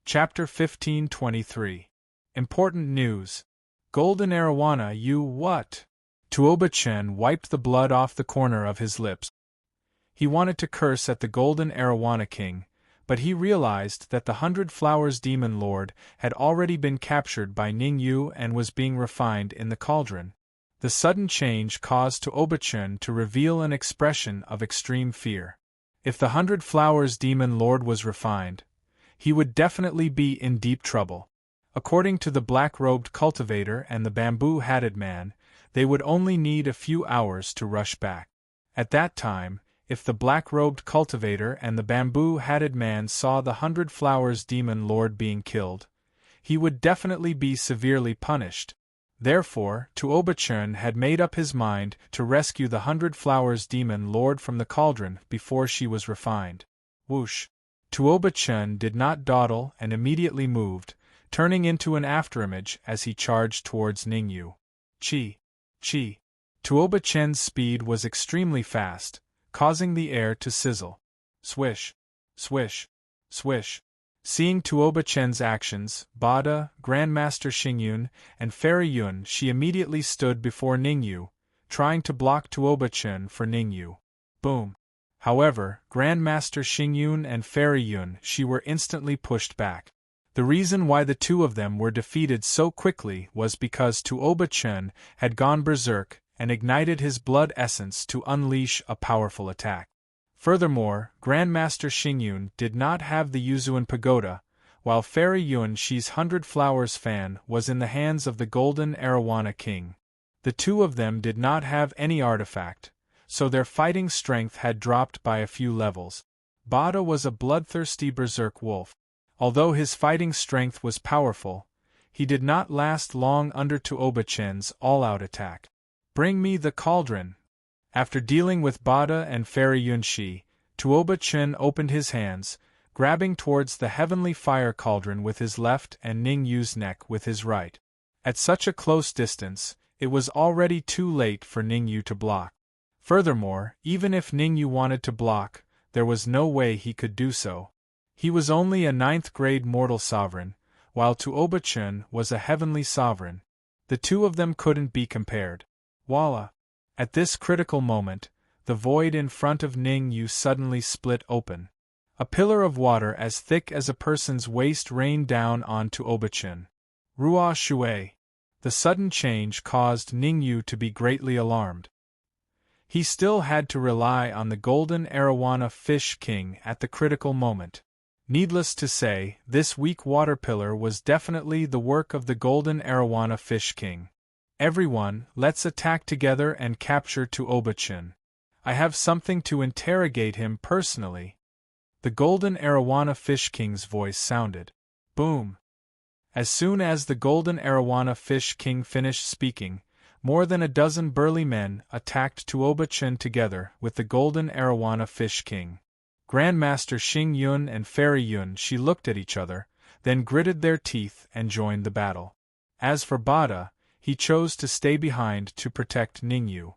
Chapter 1523. Important news. Golden arowana, you what? Tuoba Chen wiped the blood off the corner of his lips. He wanted to curse at the Golden Arowana King, but he realized that the 100 Flowers Demon Lord had already been captured by Ning Yu and was being refined in the cauldron. The sudden change caused Tuoba Chen to reveal an expression of extreme fear. If the 100 Flowers Demon Lord was refined, he would definitely be in deep trouble. According to the black-robed cultivator and the bamboo-hatted man, they would only need a few hours to rush back. At that time, if the black-robed cultivator and the bamboo-hatted man saw the 100 Flowers Demon Lord being killed, he would definitely be severely punished. Therefore, Tuoba Chen had made up his mind to rescue the 100 Flowers Demon Lord from the cauldron before she was refined. Whoosh! Tuoba Chen did not dawdle and immediately moved, turning into an afterimage as he charged towards Ning Yu. Chi! Chi! Tuoba Chen's speed was extremely fast, causing the air to sizzle. Swish! Swish! Swish! Seeing Tuoba Chen's actions, Bada, Grandmaster Xingyun, and Fairy Yun, she immediately stood before Ning Yu, trying to block Tuoba Chen for Ning Yu. Boom! However, Grandmaster Xingyun and Fairy Yun, she were instantly pushed back. The reason why the two of them were defeated so quickly was because Tuoba Chen had gone berserk and ignited his blood essence to unleash a powerful attack. Furthermore, Grandmaster Xingyun did not have the Yuzuan Pagoda, while Fairy Yun Shi's 100 Flowers fan was in the hands of the Golden Arowana King. The two of them did not have any artifact, so their fighting strength had dropped by a few levels. Bada was a bloodthirsty berserk wolf. Although his fighting strength was powerful, he did not last long under Tuoba Chen's all-out attack. Bring me the cauldron! After dealing with Bada and Fairy Yunshi, Tuoba Chen opened his hands, grabbing towards the heavenly fire cauldron with his left and Ning Yu's neck with his right. At such a close distance, it was already too late for Ning Yu to block. Furthermore, even if Ning Yu wanted to block, there was no way he could do so. He was only a 9th-grade mortal sovereign, while Tuoba Chen was a heavenly sovereign. The two of them couldn't be compared. Voila! At this critical moment, the void in front of Ning Yu suddenly split open. A pillar of water as thick as a person's waist rained down on Tuoba Chen. Ruo Shui! The sudden change caused Ning Yu to be greatly alarmed. He still had to rely on the Golden Arowana Fish King at the critical moment. Needless to say, this weak water pillar was definitely the work of the Golden Arowana Fish King. Everyone, let's attack together and capture Tuoba Chen. I have something to interrogate him personally. The Golden Arowana Fish King's voice sounded. Boom! As soon as the Golden Arowana Fish King finished speaking, more than a dozen burly men attacked Tuoba Chen together with the Golden Arowana Fish King. Grandmaster Xing Yun and Fairy Yun she looked at each other, then gritted their teeth and joined the battle. As for Bada, he chose to stay behind to protect Ning Yu.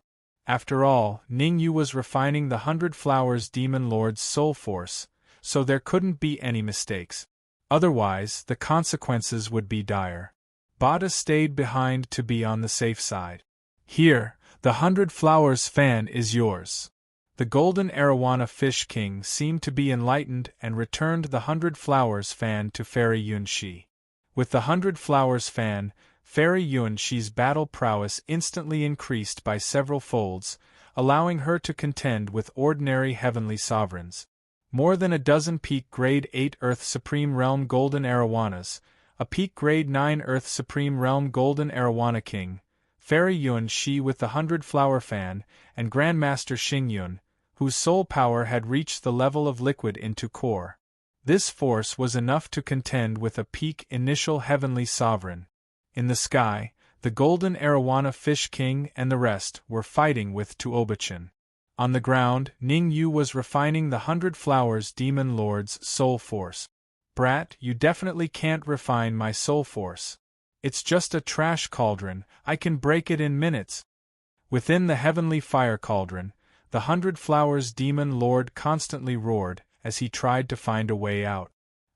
After all, Ning Yu was refining the 100 Flowers Demon Lord's soul force, so there couldn't be any mistakes. Otherwise, the consequences would be dire. Bada stayed behind to be on the safe side. Here, the 100 Flowers fan is yours. The Golden Arowana Fish King seemed to be enlightened and returned the 100 Flowers fan to Fairy Yunshi. With the 100 Flowers fan, Fairy Yunshi's battle prowess instantly increased by several folds, allowing her to contend with ordinary heavenly sovereigns. More than a dozen peak Grade 8 Earth Supreme Realm Golden Arowanas, a peak Grade 9 Earth Supreme Realm Golden Arowana King, Fairy Yunshi with the 100 Flower Fan, and Grandmaster Xingyun, whose soul power had reached the level of liquid into core. This force was enough to contend with a peak initial heavenly sovereign. In the sky, the Golden Arowana Fish King and the rest were fighting with Tuoba Chen. On the ground, Ning Yu was refining the 100 Flowers Demon Lord's soul force. Brat, you definitely can't refine my soul force. It's just a trash cauldron, I can break it in minutes. Within the heavenly fire cauldron, the 100 Flowers Demon Lord constantly roared as he tried to find a way out.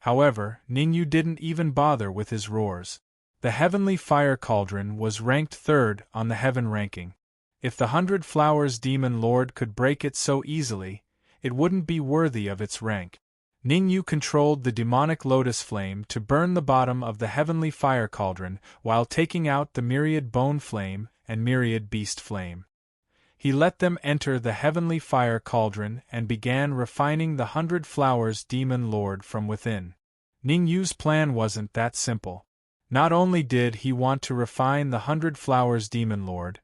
However, Ningyu didn't even bother with his roars. The heavenly fire cauldron was ranked third on the heaven ranking. If the 100 Flowers Demon Lord could break it so easily, it wouldn't be worthy of its rank. Ningyu controlled the demonic lotus flame to burn the bottom of the heavenly fire cauldron while taking out the myriad bone flame and myriad beast flame. He let them enter the heavenly fire cauldron and began refining the 100 Flowers Demon Lord from within. Ningyu's plan wasn't that simple. Not only did he want to refine the 100 Flowers Demon Lord,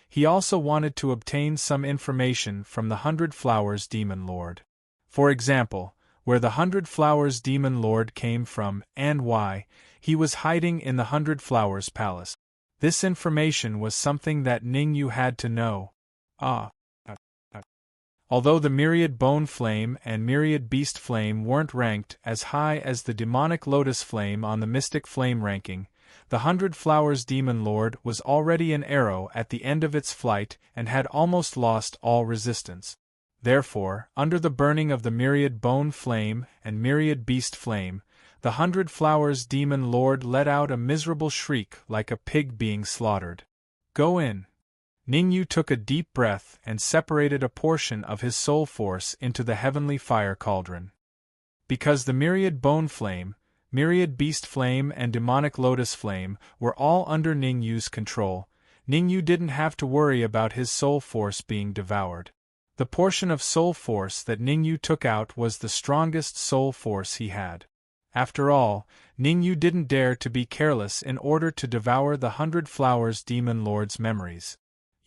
he also wanted to obtain some information from the 100 Flowers Demon Lord. For example, where the 100 Flowers Demon Lord came from and why he was hiding in the 100 Flowers Palace. This information was something that Ningyu had to know. Although the myriad bone flame and myriad beast flame weren't ranked as high as the demonic lotus flame on the mystic flame ranking, the 100 Flowers Demon Lord was already an arrow at the end of its flight and had almost lost all resistance. Therefore, under the burning of the myriad bone flame and myriad beast flame, the 100 Flowers Demon Lord let out a miserable shriek like a pig being slaughtered. Go in. Ningyu took a deep breath and separated a portion of his soul force into the heavenly fire cauldron. Because the myriad bone flame, myriad beast flame and demonic lotus flame were all under Ningyu's control, Ningyu didn't have to worry about his soul force being devoured. The portion of soul force that Ningyu took out was the strongest soul force he had. After all, Ningyu didn't dare to be careless in order to devour the 100 Flowers Demon Lord's memories.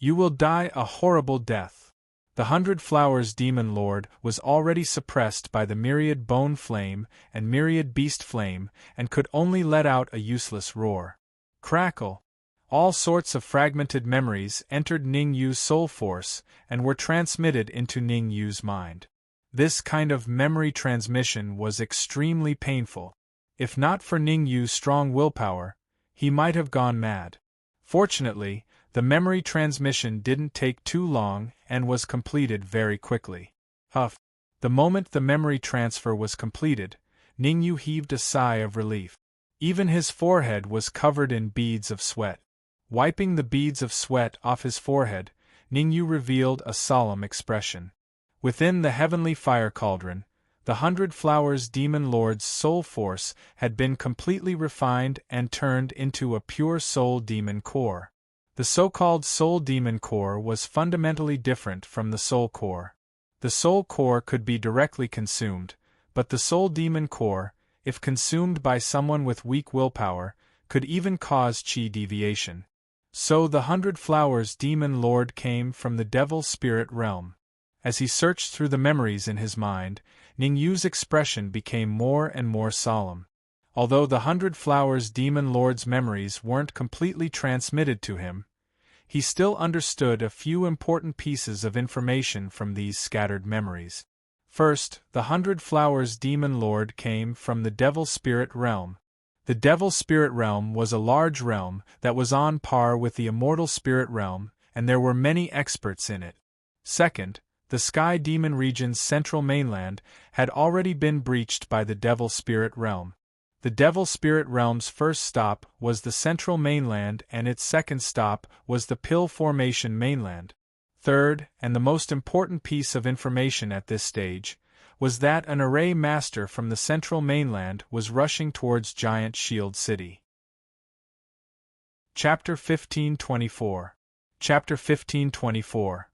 You will die a horrible death. The 100 Flowers Demon Lord was already suppressed by the myriad bone flame and myriad beast flame and could only let out a useless roar. Crackle! All sorts of fragmented memories entered Ningyu's soul force and were transmitted into Ningyu's mind. This kind of memory transmission was extremely painful. If not for Ningyu's strong willpower, he might have gone mad. Fortunately, the memory transmission didn't take too long and was completed very quickly. Huff! The moment the memory transfer was completed, Ningyu heaved a sigh of relief. Even his forehead was covered in beads of sweat. Wiping the beads of sweat off his forehead, Ningyu revealed a solemn expression. Within the heavenly fire cauldron, the 100 Flowers Demon Lord's soul force had been completely refined and turned into a pure soul demon core. The so-called soul demon core was fundamentally different from the soul core. The soul core could be directly consumed, but the soul demon core, if consumed by someone with weak willpower, could even cause chi deviation. So the 100 Flowers Demon Lord came from the devil spirit realm. As he searched through the memories in his mind, Ningyu's expression became more and more solemn. Although the 100 Flowers Demon Lord's memories weren't completely transmitted to him, he still understood a few important pieces of information from these scattered memories. First, the 100 Flowers Demon Lord came from the devil spirit realm. The devil spirit realm was a large realm that was on par with the immortal spirit realm, and there were many experts in it. Second, the Sky Demon region's central mainland had already been breached by the devil spirit realm. The devil spirit realm's first stop was the central mainland and its second stop was the Pill Formation mainland. Third, and the most important piece of information at this stage, was that an array master from the central mainland was rushing towards Giant Shield City. Chapter 1524. Chapter 1524.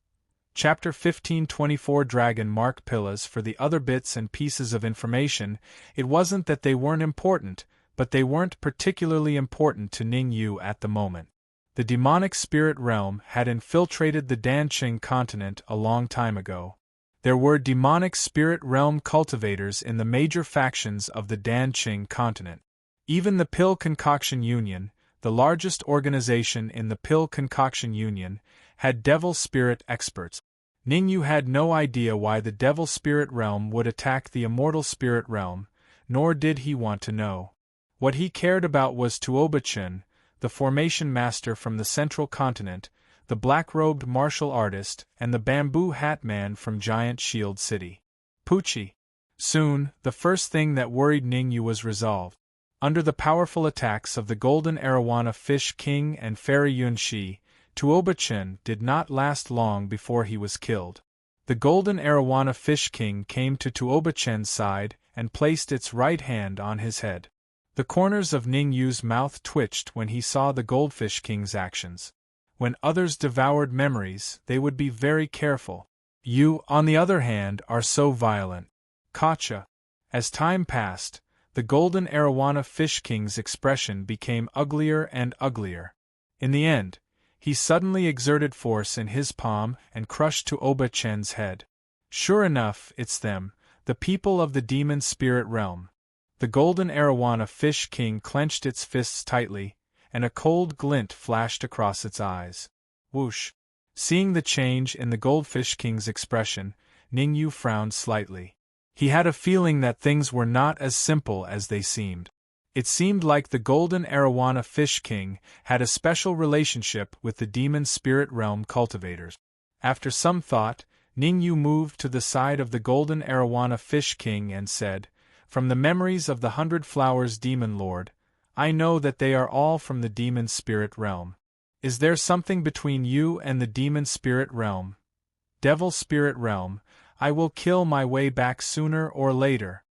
Chapter 1524 Dragon Mark Pillas. For the other bits and pieces of information, it wasn't that they weren't important, but they weren't particularly important to Ningyu at the moment. The demonic spirit realm had infiltrated the Danqing continent a long time ago. There were demonic spirit realm cultivators in the major factions of the Danqing continent. Even the Pill Concoction Union, the largest organization in the Pill Concoction Union, had devil spirit experts. Ningyu had no idea why the devil spirit realm would attack the immortal spirit realm, nor did he want to know. What he cared about was Tuoba-chun, the formation master from the central continent, the black-robed martial artist, and the bamboo hat man from Giant Shield City. Pucci. Soon, the first thing that worried Ningyu was resolved. Under the powerful attacks of the Golden Arowana Fish King and Fairy Yunshi, Tuoba-chan did not last long before he was killed. The Golden Arowana Fish King came to Tuoba-chan's side and placed its right hand on his head. The corners of Ningyu's mouth twitched when he saw the Goldfish King's actions. When others devoured memories, they would be very careful. You, on the other hand, are so violent. Kacha. As time passed, the Golden Arowana Fish King's expression became uglier and uglier. In the end, he suddenly exerted force in his palm and crushed Tuoba-chan's head. Sure enough, it's them, the people of the demon spirit realm. The Golden Arowana Fish King clenched its fists tightly, and a cold glint flashed across its eyes. Whoosh! Seeing the change in the Goldfish King's expression, Ningyu frowned slightly. He had a feeling that things were not as simple as they seemed. It seemed like the Golden Arowana Fish King had a special relationship with the demon spirit realm cultivators. After some thought, Ningyu moved to the side of the Golden Arowana Fish King and said, "From the memories of the 100 Flowers Demon Lord, I know that they are all from the demon spirit realm. Is there something between you and the demon spirit realm? Devil spirit realm, I will kill my way back sooner or later."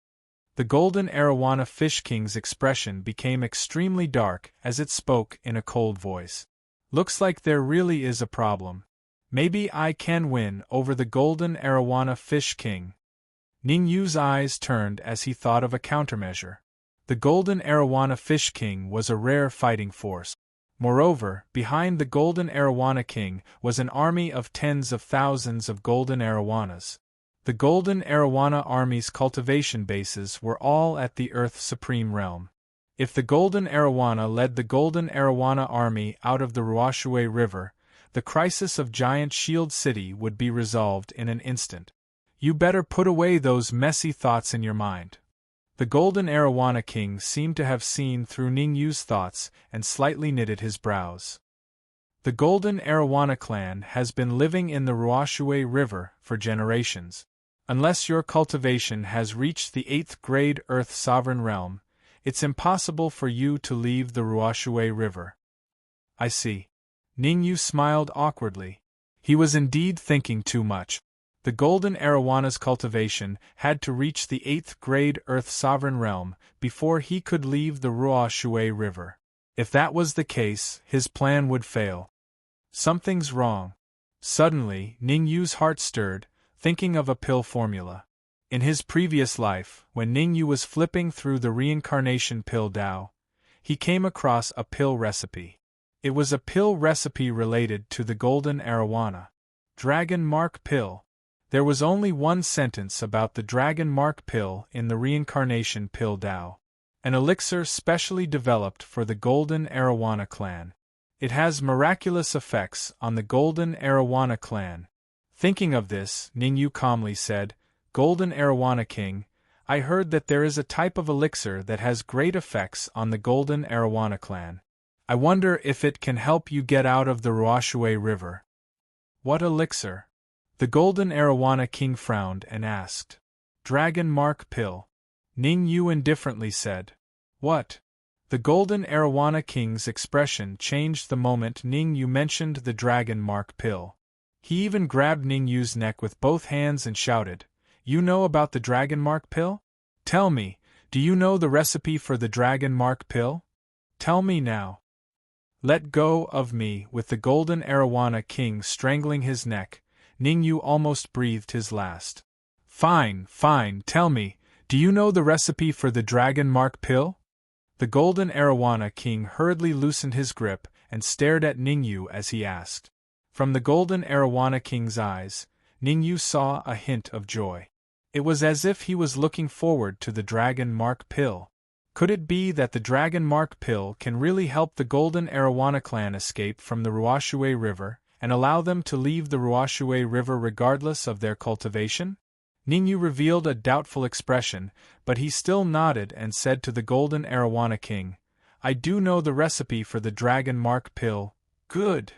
The Golden Arowana Fish King's expression became extremely dark as it spoke in a cold voice. "Looks like there really is a problem. Maybe I can win over the Golden Arowana Fish King." Ningyu's eyes turned as he thought of a countermeasure. The Golden Arowana Fish King was a rare fighting force. Moreover, behind the Golden Arowana King was an army of tens of thousands of Golden Arowanas. The Golden Arowana Army's cultivation bases were all at the Earth's supreme realm. If the Golden Arowana led the Golden Arowana Army out of the Ruoshui River, the crisis of Giant Shield City would be resolved in an instant. You better put away those messy thoughts in your mind. The Golden Arowana King seemed to have seen through Ningyu's thoughts and slightly knitted his brows. The Golden Arowana clan has been living in the Ruoshui River for generations. Unless your cultivation has reached the 8th grade Earth Sovereign Realm, it's impossible for you to leave the Ruoshui River. I see. Ningyu smiled awkwardly. He was indeed thinking too much. The Golden Arawana's cultivation had to reach the 8th grade Earth Sovereign Realm before he could leave the Ruoshui River. If that was the case, his plan would fail. Something's wrong. Suddenly, Ningyu's heart stirred, thinking of a pill formula. In his previous life, when Ningyu was flipping through the reincarnation pill Tao, he came across a pill recipe. It was a pill recipe related to the Golden Arowana. Dragon Mark Pill. There was only one sentence about the Dragon Mark Pill in the reincarnation pill Tao. An elixir specially developed for the Golden Arowana clan. It has miraculous effects on the Golden Arowana clan. Thinking of this, Ningyu calmly said, "Golden Arowana King, I heard that there is a type of elixir that has great effects on the Golden Arowana clan. I wonder if it can help you get out of the Ruoshui River." "What elixir?" The Golden Arowana King frowned and asked. "Dragon Mark Pill." Ningyu indifferently said. "What?" The Golden Arowana King's expression changed the moment Ningyu mentioned the Dragon Mark Pill. He even grabbed Ningyu's neck with both hands and shouted, "You know about the Dragon Mark Pill? Tell me, do you know the recipe for the Dragon Mark Pill? Tell me now." Let go of me. With the Golden Arowana King strangling his neck, Ningyu almost breathed his last. "Fine, fine, tell me, do you know the recipe for the Dragon Mark Pill?" The Golden Arowana King hurriedly loosened his grip and stared at Ningyu as he asked. From the Golden Arowana King's eyes, Ningyu saw a hint of joy. It was as if he was looking forward to the Dragon Mark Pill. Could it be that the Dragon Mark Pill can really help the Golden Arowana clan escape from the Ruoshui River and allow them to leave the Ruoshui River regardless of their cultivation? Ningyu revealed a doubtful expression, but he still nodded and said to the Golden Arowana King, "I do know the recipe for the Dragon Mark Pill." "Good."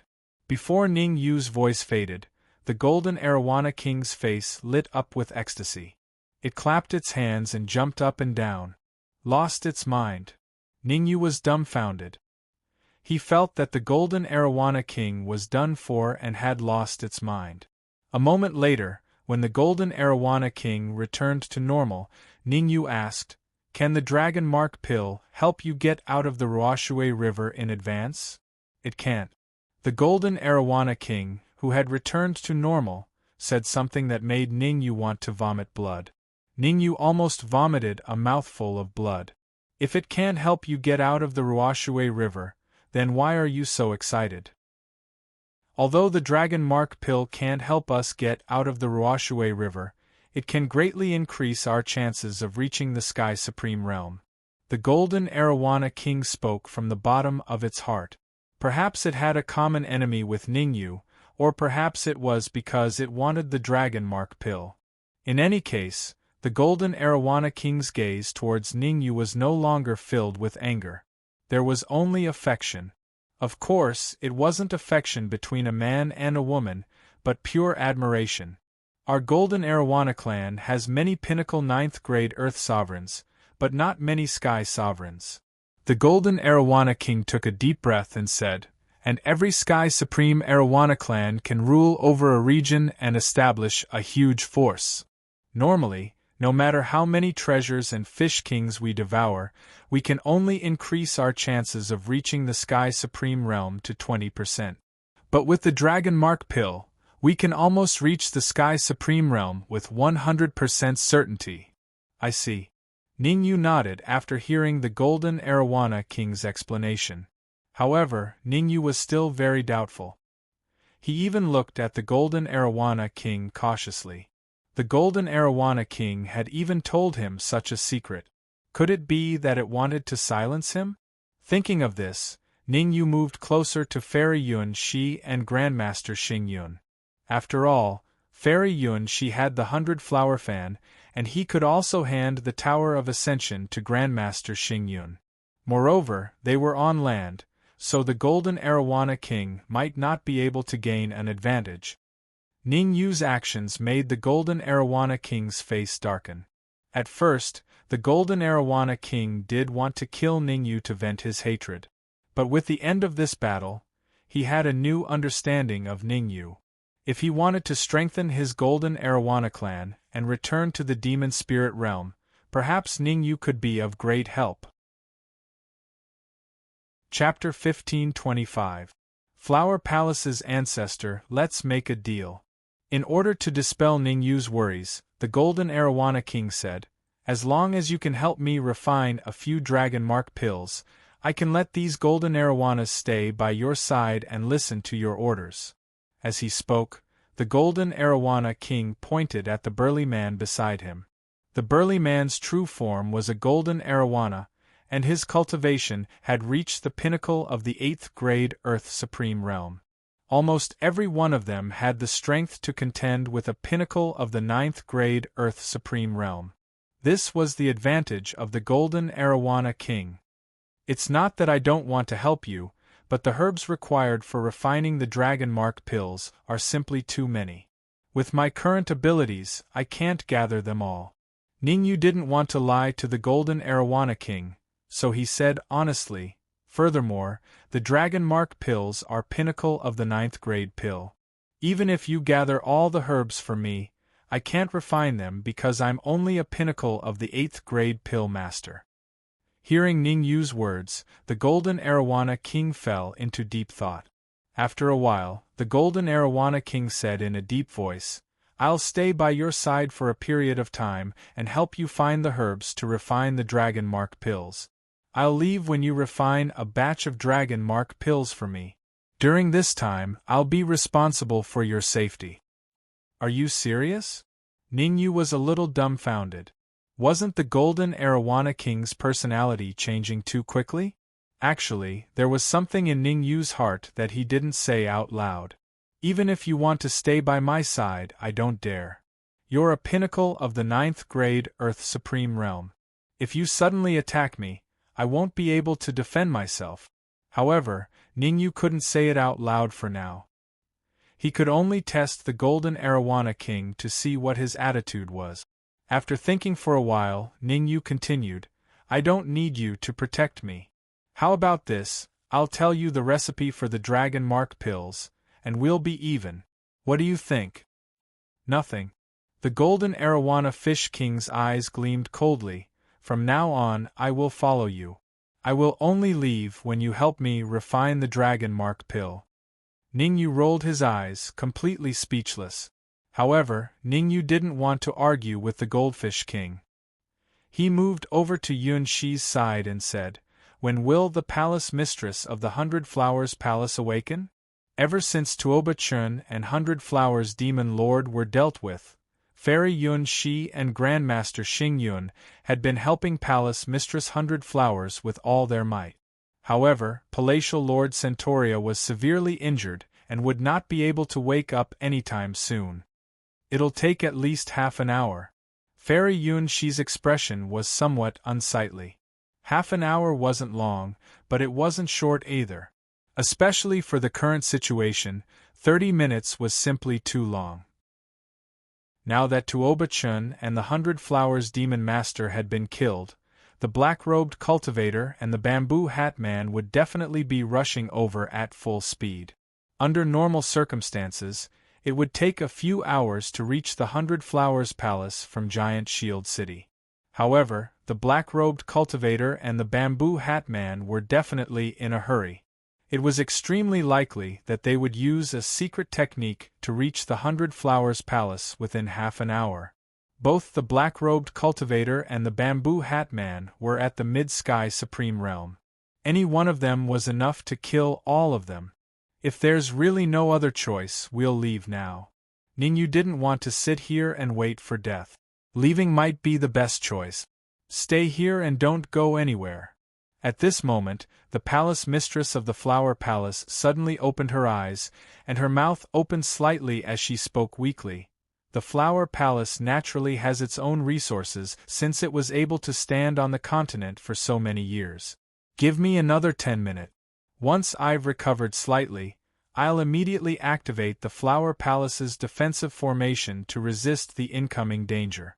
Before Ningyu's voice faded, the Golden Arowana King's face lit up with ecstasy. It clapped its hands and jumped up and down. Lost its mind. Ningyu was dumbfounded. He felt that the golden arowana king was done for and had lost its mind. A moment later, when the golden arowana king returned to normal, Ningyu asked, "Can the dragon mark pill help you get out of the Ruoshui River in advance?" "It can't." The golden arowana king, who had returned to normal, said something that made Ningyu want to vomit blood. Ningyu almost vomited a mouthful of blood. "If it can't help you get out of the Ruoshui River, then why are you so excited?" "Although the dragon mark pill can't help us get out of the Ruoshui River, it can greatly increase our chances of reaching the Sky Supreme Realm." The golden arowana king spoke from the bottom of its heart. Perhaps it had a common enemy with Ningyu, or perhaps it was because it wanted the dragon mark pill. In any case, the golden arowana king's gaze towards Ningyu was no longer filled with anger. There was only affection. Of course, it wasn't affection between a man and a woman, but pure admiration. Our golden arowana clan has many pinnacle 9th grade Earth sovereigns, but not many Sky sovereigns. The golden arowana king took a deep breath and said, "And every Sky Supreme Arowana clan can rule over a region and establish a huge force. Normally, no matter how many treasures and fish kings we devour, we can only increase our chances of reaching the Sky Supreme Realm to 20%. But with the Dragon Mark Pill, we can almost reach the Sky Supreme Realm with 100% certainty." "I see." Ningyu nodded after hearing the golden arowana king's explanation. However, Ningyu was still very doubtful. He even looked at the golden arowana king cautiously. The golden arowana king had even told him such a secret. Could it be that it wanted to silence him? Thinking of this, Ningyu moved closer to Fairy Yuan Shi and Grandmaster Xing Yun. After all, Fairy Yuan Shi had the 100-flower fan, and he could also hand the Tower of Ascension to Grandmaster Xing Yun. Moreover, they were on land, so the golden arowana king might not be able to gain an advantage. Ningyu's actions made the golden arowana king's face darken. At first, the golden arowana king did want to kill Ningyu to vent his hatred. But with the end of this battle, he had a new understanding of Ningyu. If he wanted to strengthen his golden arowana clan and return to the demon spirit realm, perhaps Ningyu could be of great help. Chapter 1525. Flower Palace's Ancestor. Let's make a deal. In order to dispel Ningyu's worries, the golden arowana king said, "As long as you can help me refine a few dragon mark pills, I can let these golden arowanas stay by your side and listen to your orders." As he spoke, the golden arowana king pointed at the burly man beside him. The burly man's true form was a golden arowana, and his cultivation had reached the pinnacle of the 8th grade Earth Supreme Realm. Almost every one of them had the strength to contend with a pinnacle of the 9th grade Earth Supreme Realm. This was the advantage of the golden arowana king. "It's not that I don't want to help you, but the herbs required for refining the dragon mark pills are simply too many. With my current abilities, I can't gather them all." Ningyu didn't want to lie to the golden arowana king, so he said honestly, "Furthermore, the dragon mark pills are pinnacle of the 9th grade pill. Even if you gather all the herbs for me, I can't refine them because I'm only a pinnacle of the 8th grade pill master." Hearing Ningyu's words, the golden arowana king fell into deep thought. After a while, the golden arowana king said in a deep voice, "I'll stay by your side for a period of time and help you find the herbs to refine the dragon mark pills. I'll leave when you refine a batch of dragon mark pills for me. During this time, I'll be responsible for your safety." "Are you serious?" Ningyu was a little dumbfounded. Wasn't the golden arowana king's personality changing too quickly? Actually, there was something in Ningyu's heart that he didn't say out loud. "Even if you want to stay by my side, I don't dare. You're a pinnacle of the 9th grade Earth Supreme Realm. If you suddenly attack me, I won't be able to defend myself." However, Ningyu couldn't say it out loud for now. He could only test the golden arowana king to see what his attitude was. After thinking for a while, Ning Yu continued, I don't need you to protect me. How about this? I'll tell you the recipe for the dragon mark pills, and we'll be even. What do you think? Nothing. The golden arowana fish king's eyes gleamed coldly. From now on, I will follow you. I will only leave when you help me refine the dragon mark pill. Ning Yu rolled his eyes, completely speechless. However, Ning Yu didn't want to argue with the goldfish king. He moved over to Yun Shi's side and said, When will the palace mistress of the 100 Flowers Palace awaken? Ever since Tuoba Chun and 100 Flowers Demon Lord were dealt with, Fairy Yun Shi and Grandmaster Xing Yun had been helping Palace Mistress 100 Flowers with all their might. However, Palatial Lord Centauria was severely injured and would not be able to wake up anytime soon. It'll take at least half an hour. Fairy Yun Shi's expression was somewhat unsightly. Half an hour wasn't long, but it wasn't short either. Especially for the current situation, 30 minutes was simply too long. Now that Tuoba Chun and the 100 Flowers Demon Master had been killed, the black-robed cultivator and the bamboo hat man would definitely be rushing over at full speed. Under normal circumstances, it would take a few hours to reach the 100 Flowers Palace from Giant Shield City. However, the black-robed cultivator and the bamboo hat man were definitely in a hurry. It was extremely likely that they would use a secret technique to reach the 100 Flowers Palace within half an hour. Both the black-robed cultivator and the bamboo hat man were at the Mid-Sky Supreme Realm. Any one of them was enough to kill all of them. If there's really no other choice, we'll leave now. Ning Yu didn't want to sit here and wait for death. Leaving might be the best choice. Stay here and don't go anywhere. At this moment, the palace mistress of the Flower Palace suddenly opened her eyes, and her mouth opened slightly as she spoke weakly. The Flower Palace naturally has its own resources since it was able to stand on the continent for so many years. Give me another 10 minutes. Once I've recovered slightly, I'll immediately activate the Flower Palace's defensive formation to resist the incoming danger.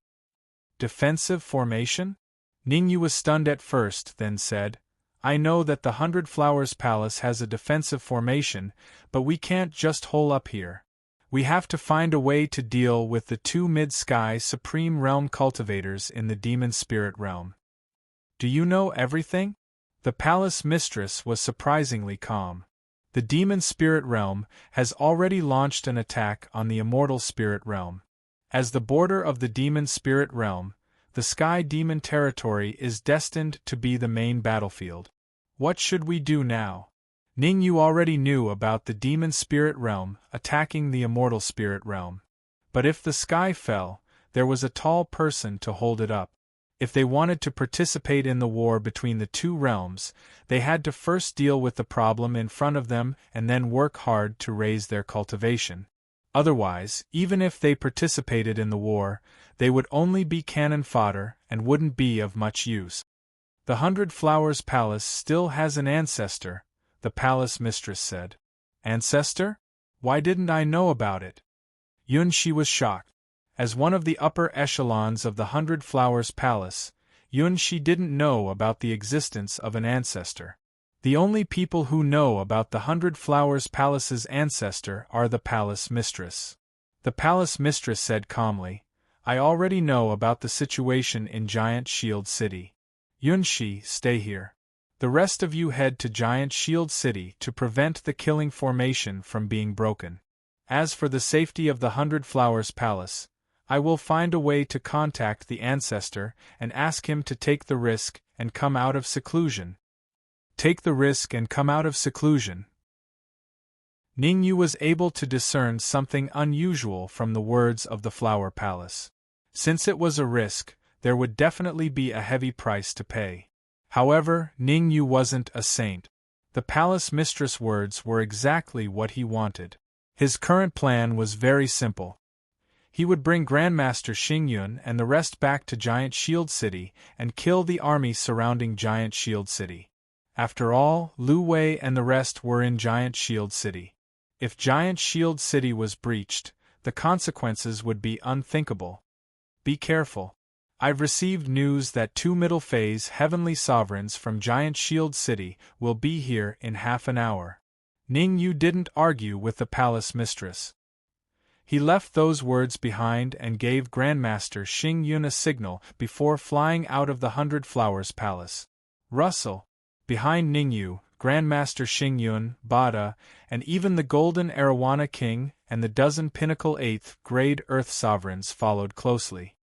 Defensive formation? Ning Yu was stunned at first, then said, I know that the 100 Flowers Palace has a defensive formation, but we can't just hole up here. We have to find a way to deal with the 2 Mid-Sky Supreme Realm cultivators in the Demon Spirit Realm. Do you know everything? The palace mistress was surprisingly calm. The Demon Spirit Realm has already launched an attack on the Immortal Spirit Realm. As the border of the Demon Spirit Realm, the Sky Demon territory is destined to be the main battlefield. What should we do now? Ning Yu already knew about the Demon Spirit Realm attacking the Immortal Spirit Realm. But if the sky fell, there was a tall person to hold it up. If they wanted to participate in the war between the 2 realms, they had to first deal with the problem in front of them and then work hard to raise their cultivation. Otherwise, even if they participated in the war, they would only be cannon fodder and wouldn't be of much use. The 100 Flowers Palace still has an ancestor, the palace mistress said. Ancestor? Why didn't I know about it? Yun Shi was shocked. As one of the upper echelons of the 100 Flowers Palace, Yun Shi didn't know about the existence of an ancestor. The only people who know about the 100 Flowers Palace's ancestor are the palace mistress. The palace mistress said calmly, I already know about the situation in Giant Shield City. Yun Shi, stay here. The rest of you head to Giant Shield City to prevent the killing formation from being broken. As for the safety of the 100 Flowers Palace, I will find a way to contact the ancestor and ask him to take the risk and come out of seclusion. Take the risk and come out of seclusion. Ning Yu was able to discern something unusual from the words of the Flower Palace. Since it was a risk, there would definitely be a heavy price to pay. However, Ning Yu wasn't a saint. The palace mistress' words were exactly what he wanted. His current plan was very simple. He would bring Grandmaster Xing Yun and the rest back to Giant Shield City and kill the army surrounding Giant Shield City. After all, Lu Wei and the rest were in Giant Shield City. If Giant Shield City was breached, the consequences would be unthinkable. Be careful. I've received news that 2 middle phase heavenly sovereigns from Giant Shield City will be here in half an hour. Ning Yu didn't argue with the palace mistress. He left those words behind and gave Grandmaster Xing Yun a signal before flying out of the 100 Flowers Palace. Russell, behind Ning Yu, Grandmaster Xing Yun, Bada, and even the Golden Arowana King and the dozen Pinnacle 8th grade Earth Sovereigns followed closely.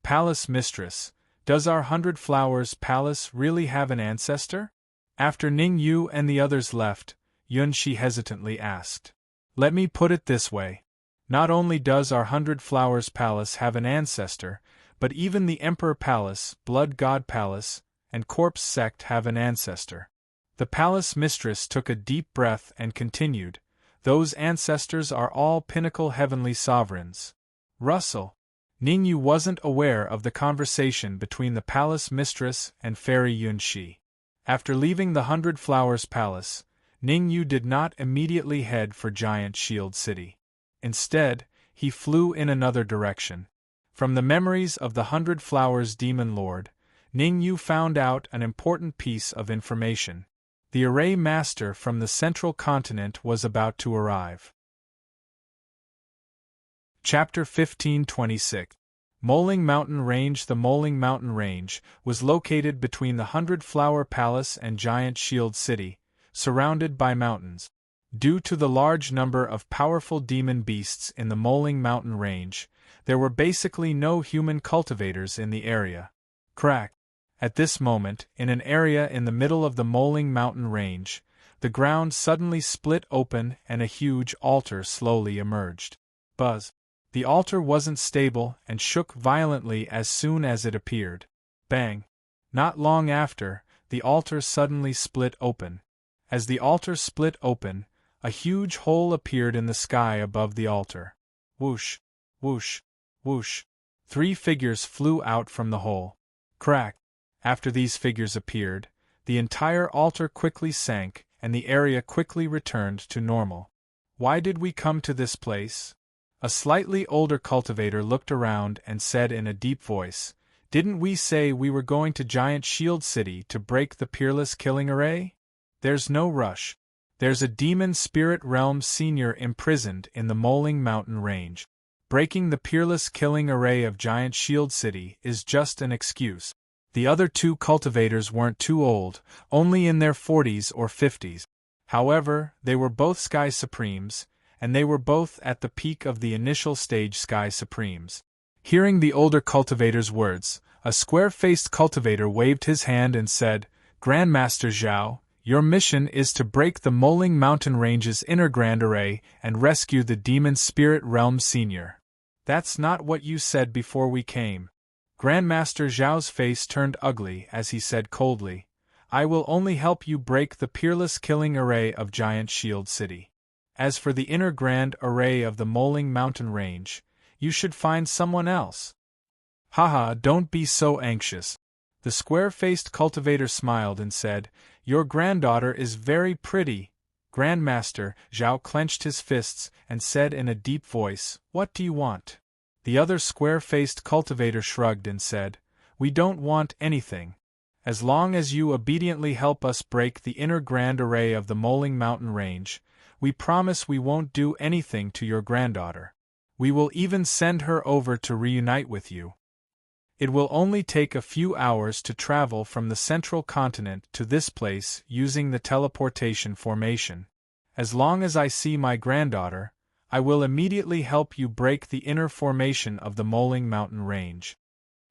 Palace Mistress, does our 100 Flowers Palace really have an ancestor? After Ning Yu and the others left, Yun Shi hesitantly asked. Let me put it this way. Not only does our 100 Flowers Palace have an ancestor, but even the Emperor Palace, Blood God Palace, and Corpse Sect have an ancestor. The palace mistress took a deep breath and continued, those ancestors are all pinnacle heavenly sovereigns. Russell, Ning Yu wasn't aware of the conversation between the palace mistress and Fairy Yun Shi. After leaving the 100 Flowers Palace, Ning Yu did not immediately head for Giant Shield City. Instead, he flew in another direction. From the memories of the 100 Flowers Demon Lord, Ning Yu found out an important piece of information. The Array Master from the Central Continent was about to arrive. Chapter 1526. Moling Mountain Range. The Moling Mountain Range was located between the 100 Flower Palace and Giant Shield City, surrounded by mountains. Due to the large number of powerful demon beasts in the Moling Mountain Range, there were basically no human cultivators in the area. Crack! At this moment, in an area in the middle of the Moling Mountain Range, the ground suddenly split open and a huge altar slowly emerged. Buzz! The altar wasn't stable and shook violently as soon as it appeared. Bang! Not long after, the altar suddenly split open. As the altar split open, a huge hole appeared in the sky above the altar. Whoosh! Whoosh! Whoosh! 3 figures flew out from the hole. Crack! After these figures appeared, the entire altar quickly sank and the area quickly returned to normal. Why did we come to this place? A slightly older cultivator looked around and said in a deep voice, Didn't we say we were going to Giant Shield City to break the Peerless Killing Array? There's no rush. There's a Demon Spirit Realm Senior imprisoned in the Moling Mountain Range. Breaking the Peerless Killing Array of Giant Shield City is just an excuse. The other 2 cultivators weren't too old, only in their 40s or 50s. However, they were both Sky Supremes, and they were both at the peak of the initial stage Sky Supremes. Hearing the older cultivator's words, a square-faced cultivator waved his hand and said, Grandmaster Zhao, your mission is to break the Moling Mountain Range's inner Grand Array and rescue the Demon Spirit Realm Senior. That's not what you said before we came. Grandmaster Zhao's face turned ugly as he said coldly, I will only help you break the Peerless Killing Array of Giant Shield City. As for the inner Grand Array of the Moling Mountain Range, you should find someone else. Haha, don't be so anxious. The square-faced cultivator smiled and said, Your granddaughter is very pretty. Grandmaster Zhao clenched his fists and said in a deep voice, What do you want? The other square-faced cultivator shrugged and said, We don't want anything. As long as you obediently help us break the inner Grand Array of the Moling Mountain Range, we promise we won't do anything to your granddaughter. We will even send her over to reunite with you. It will only take a few hours to travel from the central continent to this place using the teleportation formation. As long as I see my granddaughter, I will immediately help you break the inner formation of the Moling Mountain Range.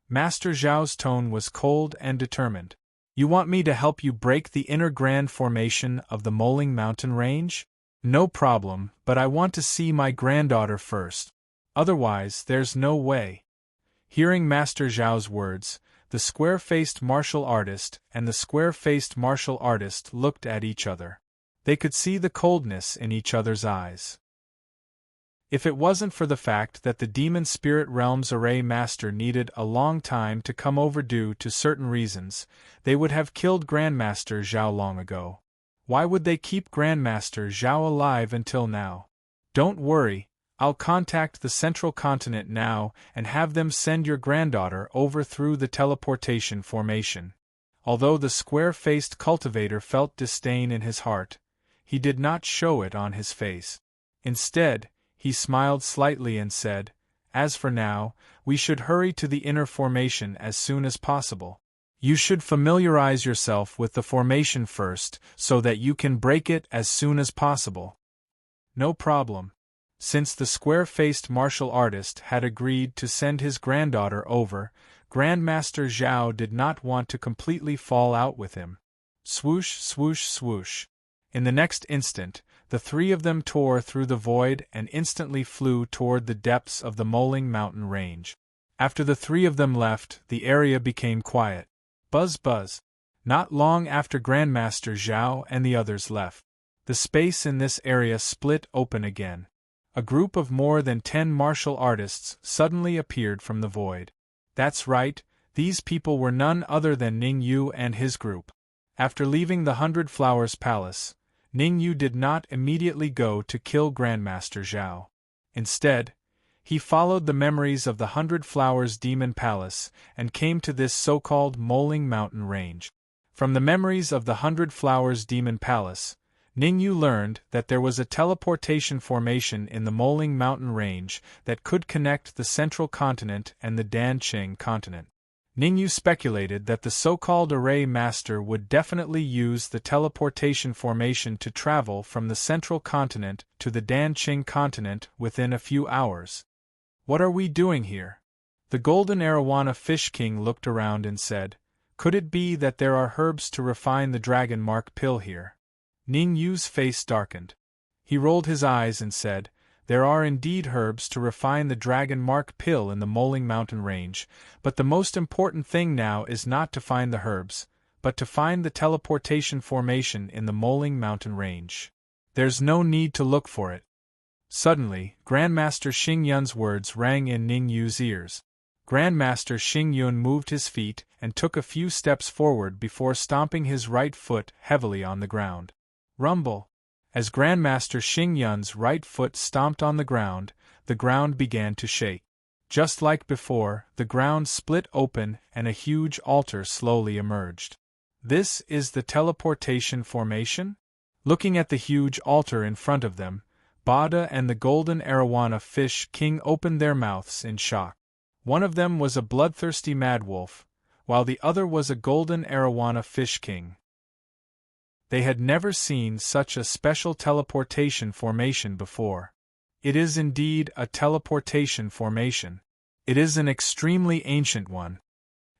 Master Zhao's tone was cold and determined. You want me to help you break the inner grand formation of the Moling Mountain Range? No problem, but I want to see my granddaughter first. Otherwise, there's no way. Hearing Master Zhao's words, the square-faced martial artist and the square-faced martial artist looked at each other. They could see the coldness in each other's eyes. If it wasn't for the fact that the Demon Spirit Realm's Array Master needed a long time to come over due to certain reasons, they would have killed Grandmaster Zhao long ago. Why would they keep Grandmaster Zhao alive until now? Don't worry, I'll contact the central continent now and have them send your granddaughter over through the teleportation formation. Although the square-faced cultivator felt disdain in his heart, he did not show it on his face. Instead, he smiled slightly and said, "As for now, we should hurry to the inner formation as soon as possible. You should familiarize yourself with the formation first so that you can break it as soon as possible." No problem. Since the square-faced martial artist had agreed to send his granddaughter over, Grandmaster Zhao did not want to completely fall out with him. Swoosh, swoosh, swoosh. In the next instant, the three of them tore through the void and instantly flew toward the depths of the Moling Mountain range. After the three of them left, the area became quiet. Buzz buzz. Not long after Grandmaster Zhao and the others left, the space in this area split open again. A group of more than 10 martial artists suddenly appeared from the void. That's right, these people were none other than Ning Yu and his group. After leaving the 100 Flowers Palace, Ning Yu did not immediately go to kill Grandmaster Zhao. Instead, he followed the memories of the 100 Flowers Demon Palace and came to this so-called Moling Mountain range. From the memories of the 100 Flowers Demon Palace, Ning Yu learned that there was a teleportation formation in the Moling Mountain range that could connect the central continent and the Danqing continent. Ning Yu speculated that the so-called Array Master would definitely use the teleportation formation to travel from the central continent to the Danqing continent within a few hours. "What are we doing here?" The Golden Arowana Fish King looked around and said, "Could it be that there are herbs to refine the Dragon Mark pill here?" Ning Yu's face darkened. He rolled his eyes and said, "There are indeed herbs to refine the Dragon Mark pill in the Moling Mountain range, but the most important thing now is not to find the herbs, but to find the teleportation formation in the Moling Mountain range. There's no need to look for it." Suddenly, Grandmaster Xing Yun's words rang in Ning Yu's ears. Grandmaster Xing Yun moved his feet and took a few steps forward before stomping his right foot heavily on the ground. Rumble. As Grandmaster Xing Yun's right foot stomped on the ground began to shake. Just like before, the ground split open and a huge altar slowly emerged. This is the teleportation formation? Looking at the huge altar in front of them, Bada and the Golden Arowana Fish King opened their mouths in shock. One of them was a bloodthirsty madwolf, while the other was a Golden Arowana Fish King. They had never seen such a special teleportation formation before. It is indeed a teleportation formation. It is an extremely ancient one.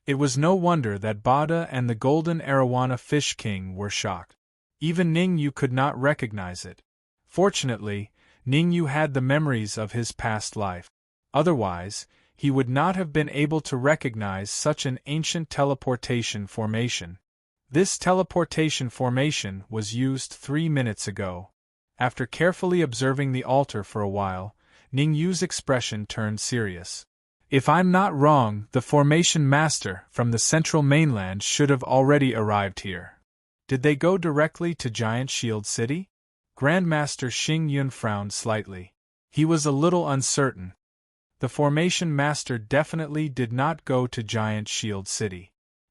It was no wonder that Bada and the Golden Arowana Fish King were shocked. Even Ning Yu could not recognize it. Fortunately, Ning Yu had the memories of his past life. Otherwise, he would not have been able to recognize such an ancient teleportation formation. This teleportation formation was used 3 minutes ago. After carefully observing the altar for a while, Ning Yu's expression turned serious. "If I'm not wrong, the formation master from the central mainland should have already arrived here. Did they go directly to Giant Shield City?" Grandmaster Xing Yun frowned slightly. He was a little uncertain. The formation master definitely did not go to Giant Shield City.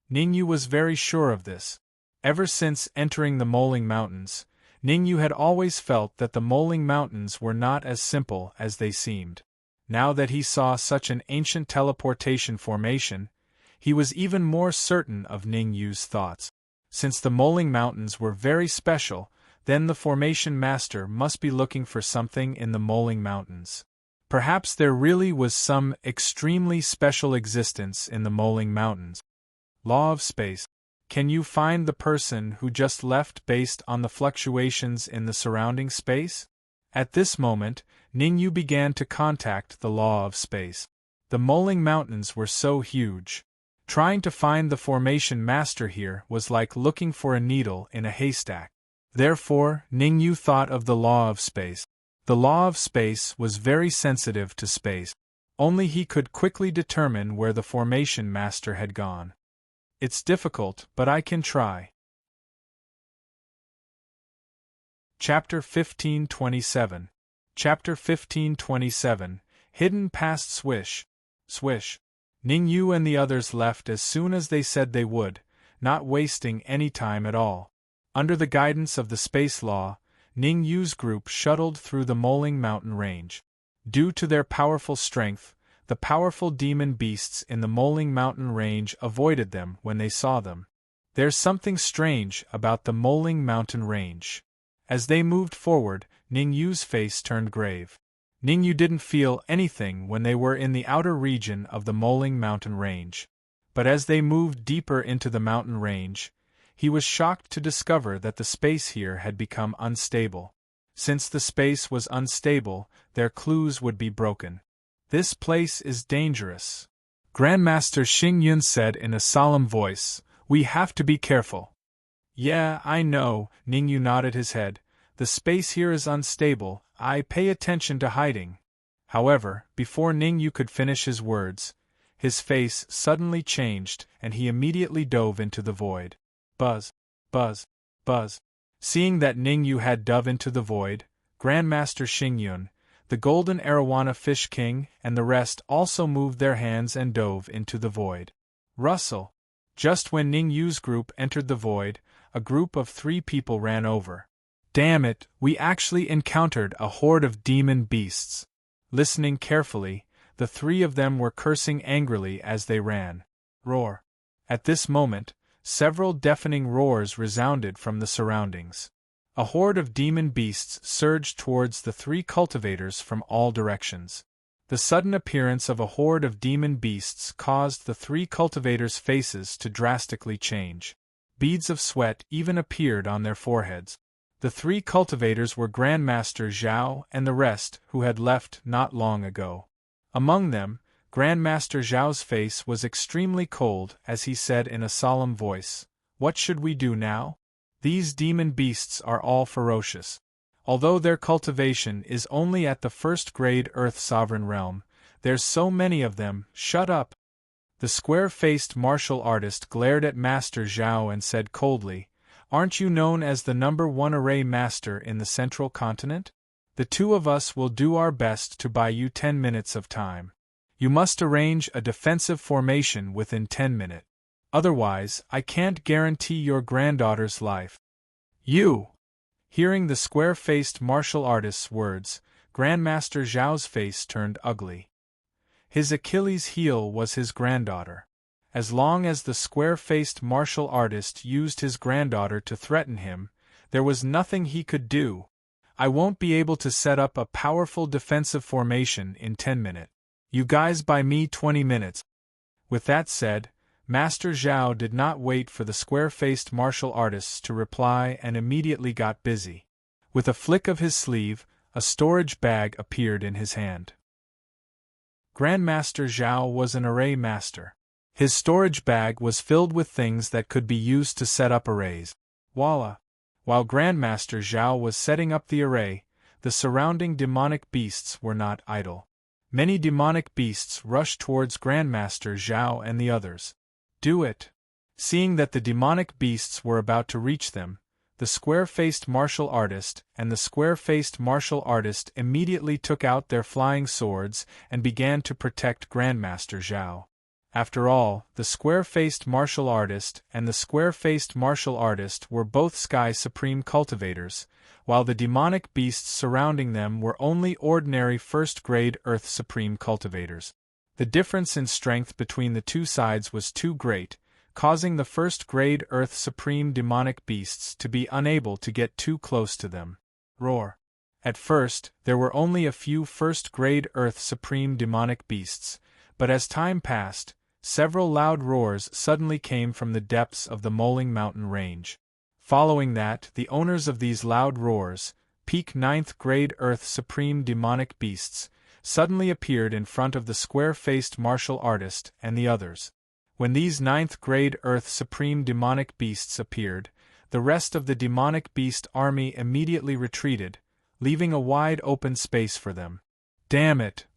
Ning Yu was very sure of this. Ever since entering the Moling Mountains, Ning Yu had always felt that the Moling Mountains were not as simple as they seemed. Now that he saw such an ancient teleportation formation, he was even more certain of Ning Yu's thoughts. Since the Moling Mountains were very special, then the formation master must be looking for something in the Moling Mountains. Perhaps there really was some extremely special existence in the Moling Mountains. Law of space. Can you find the person who just left based on the fluctuations in the surrounding space? At this moment, Ning Yu began to contact the law of space. The Moling Mountains were so huge. Trying to find the formation master here was like looking for a needle in a haystack. Therefore, Ning Yu thought of the law of space. The law of space was very sensitive to space. Only he could quickly determine where the formation master had gone. It's difficult, but I can try. Chapter 1527. Chapter 1527, Hidden Past. Swish. Swish. Ning Yu and the others left as soon as they said they would, not wasting any time at all. Under the guidance of the space law, Ning Yu's group shuttled through the Moling Mountain range. Due to their powerful strength, the powerful demon beasts in the Moling Mountain range avoided them when they saw them. There's something strange about the Moling Mountain range. As they moved forward, Ning Yu's face turned grave. Ning Yu didn't feel anything when they were in the outer region of the Moling Mountain range. But as they moved deeper into the mountain range, he was shocked to discover that the space here had become unstable. Since the space was unstable, their clues would be broken. This place is dangerous. Grandmaster Xing Yun said in a solemn voice, "We have to be careful." "Yeah, I know," Ning Yu nodded his head. "The space here is unstable, I pay attention to hiding." However, before Ning Yu could finish his words, his face suddenly changed and he immediately dove into the void. Buzz, buzz, buzz. Seeing that Ning Yu had dove into the void, Grandmaster Xing Yun, the Golden Arowana Fish King, and the rest also moved their hands and dove into the void. Rustle. Just when Ning Yu's group entered the void, a group of 3 people ran over. Damn it, we actually encountered a horde of demon beasts. Listening carefully, the 3 of them were cursing angrily as they ran. Roar. At this moment, several deafening roars resounded from the surroundings. A horde of demon beasts surged towards the 3 cultivators from all directions. The sudden appearance of a horde of demon beasts caused the 3 cultivators' faces to drastically change. Beads of sweat even appeared on their foreheads. The 3 cultivators were Grandmaster Zhao and the rest who had left not long ago. Among them, Grandmaster Zhao's face was extremely cold as he said in a solemn voice, "What should we do now? These demon beasts are all ferocious. Although their cultivation is only at the 1st grade Earth Sovereign Realm, there's so many of them, shut up." The square-faced martial artist glared at Master Zhao and said coldly, "Aren't you known as the #1 array master in the Central Continent? The 2 of us will do our best to buy you 10 minutes of time. You must arrange a defensive formation within 10 minutes. Otherwise, I can't guarantee your granddaughter's life." "You!" Hearing the square-faced martial artist's words, Grandmaster Zhao's face turned ugly. His Achilles' heel was his granddaughter. As long as the square-faced martial artist used his granddaughter to threaten him, there was nothing he could do. "I won't be able to set up a powerful defensive formation in 10 minutes. You guys buy me 20 minutes. With that said, Master Zhao did not wait for the square-faced martial artists to reply and immediately got busy. With a flick of his sleeve, a storage bag appeared in his hand. Grandmaster Zhao was an array master. His storage bag was filled with things that could be used to set up arrays. Voila! While Grandmaster Zhao was setting up the array, the surrounding demonic beasts were not idle. Many demonic beasts rushed towards Grandmaster Zhao and the others. "Do it!" Seeing that the demonic beasts were about to reach them, the square-faced martial artist and the square-faced martial artist immediately took out their flying swords and began to protect Grandmaster Zhao. After all, the square-faced martial artist and the square-faced martial artist were both Sky Supreme cultivators, while the demonic beasts surrounding them were only ordinary 1st grade Earth Supreme cultivators. The difference in strength between the 2 sides was too great, causing the 1st grade Earth Supreme demonic beasts to be unable to get too close to them. Roar! At first, there were only a few 1st grade Earth Supreme demonic beasts, but as time passed, several loud roars suddenly came from the depths of the Moling Mountain range. Following that, the owners of these loud roars, peak 9th grade Earth Supreme demonic beasts, suddenly appeared in front of the square-faced martial artist and the others. When these 9th grade Earth Supreme demonic beasts appeared, the rest of the demonic beast army immediately retreated, leaving a wide open space for them. Damn it!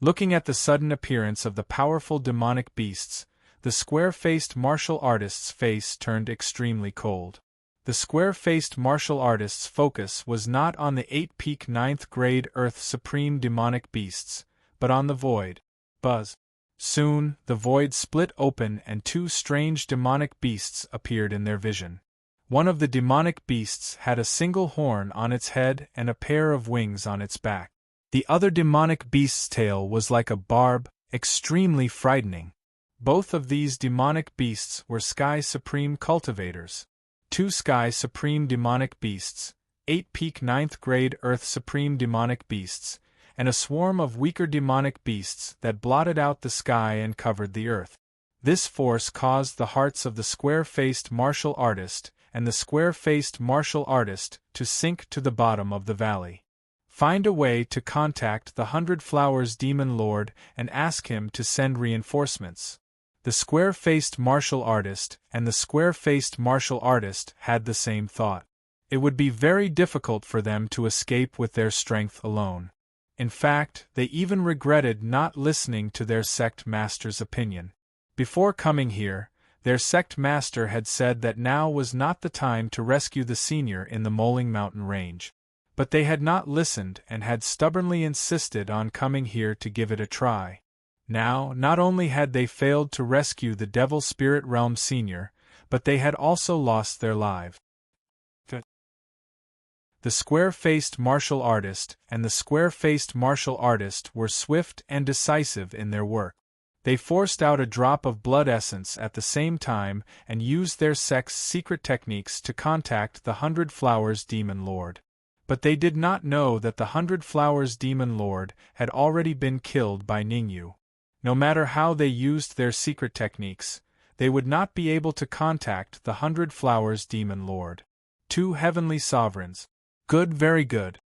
Looking at the sudden appearance of the powerful demonic beasts, the square-faced martial artist's face turned extremely cold. The square-faced martial artist's focus was not on the 8-peak 9th grade Earth Supreme demonic beasts, but on the void. Buzz. Soon, the void split open and two strange demonic beasts appeared in their vision. One of the demonic beasts had a single horn on its head and a pair of wings on its back. The other demonic beast's tail was like a barb, extremely frightening. Both of these demonic beasts were Sky Supreme cultivators. Two Sky Supreme demonic beasts, 8-peak 9th grade Earth Supreme demonic beasts, and a swarm of weaker demonic beasts that blotted out the sky and covered the earth. This force caused the hearts of the square-faced martial artist and the square-faced martial artist to sink to the bottom of the valley. Find a way to contact the 100 Flowers Demon Lord and ask him to send reinforcements. The square-faced martial artist and the square-faced martial artist had the same thought. It would be very difficult for them to escape with their strength alone. In fact, they even regretted not listening to their sect master's opinion. Before coming here, their sect master had said that now was not the time to rescue the senior in the Moling Mountain range. But they had not listened and had stubbornly insisted on coming here to give it a try. Now, not only had they failed to rescue the Devil Spirit Realm senior, but they had also lost their lives. The square-faced martial artist and the square-faced martial artist were swift and decisive in their work. They forced out a drop of blood essence at the same time and used their sect's secret techniques to contact the 100 Flowers Demon Lord. But they did not know that the 100 Flowers Demon Lord had already been killed by Ningyu. No matter how they used their secret techniques, they would not be able to contact the 100 Flowers Demon Lord. Two heavenly sovereigns. Good, very good.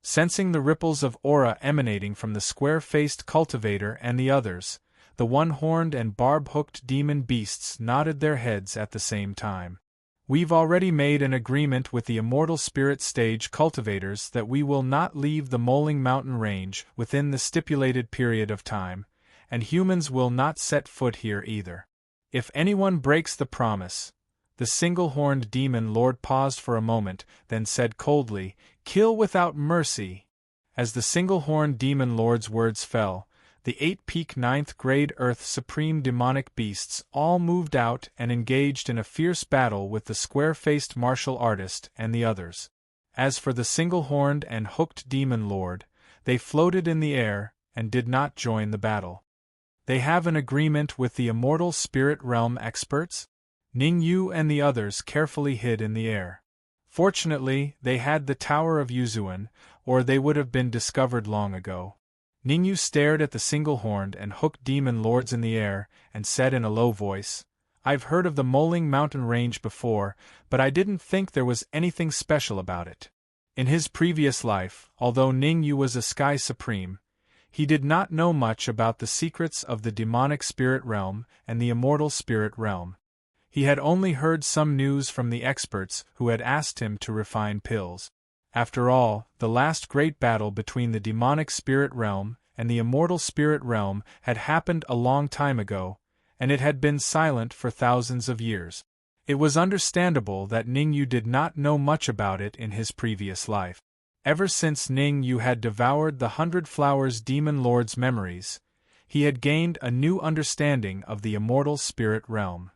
Sensing the ripples of aura emanating from the square-faced cultivator and the others, the one-horned and barb-hooked demon beasts nodded their heads at the same time. We've already made an agreement with the immortal spirit stage cultivators that we will not leave the Moling Mountain range within the stipulated period of time, and humans will not set foot here either. If anyone breaks the promise— The single-horned demon lord paused for a moment, then said coldly, "Kill without mercy." As the single-horned demon lord's words fell, the 8-peak 9th grade Earth Supreme demonic beasts all moved out and engaged in a fierce battle with the square-faced martial artist and the others. As for the single-horned and hooked demon lord, they floated in the air and did not join the battle. They have an agreement with the immortal spirit realm experts? Ningyu and the others carefully hid in the air. Fortunately, they had the Tower of Yuzuan, or they would have been discovered long ago. Ningyu stared at the single-horned and hooked demon lords in the air, and said in a low voice, "I've heard of the Moling Mountain range before, but I didn't think there was anything special about it." In his previous life, although Ningyu was a Sky Supreme, he did not know much about the secrets of the demonic spirit realm and the immortal spirit realm. He had only heard some news from the experts who had asked him to refine pills. After all, the last great battle between the demonic spirit realm and the immortal spirit realm had happened a long time ago, and it had been silent for thousands of years. It was understandable that Ningyu did not know much about it in his previous life. Ever since Ningyu had devoured the 100 Flowers Demon Lord's memories, he had gained a new understanding of the immortal spirit realm.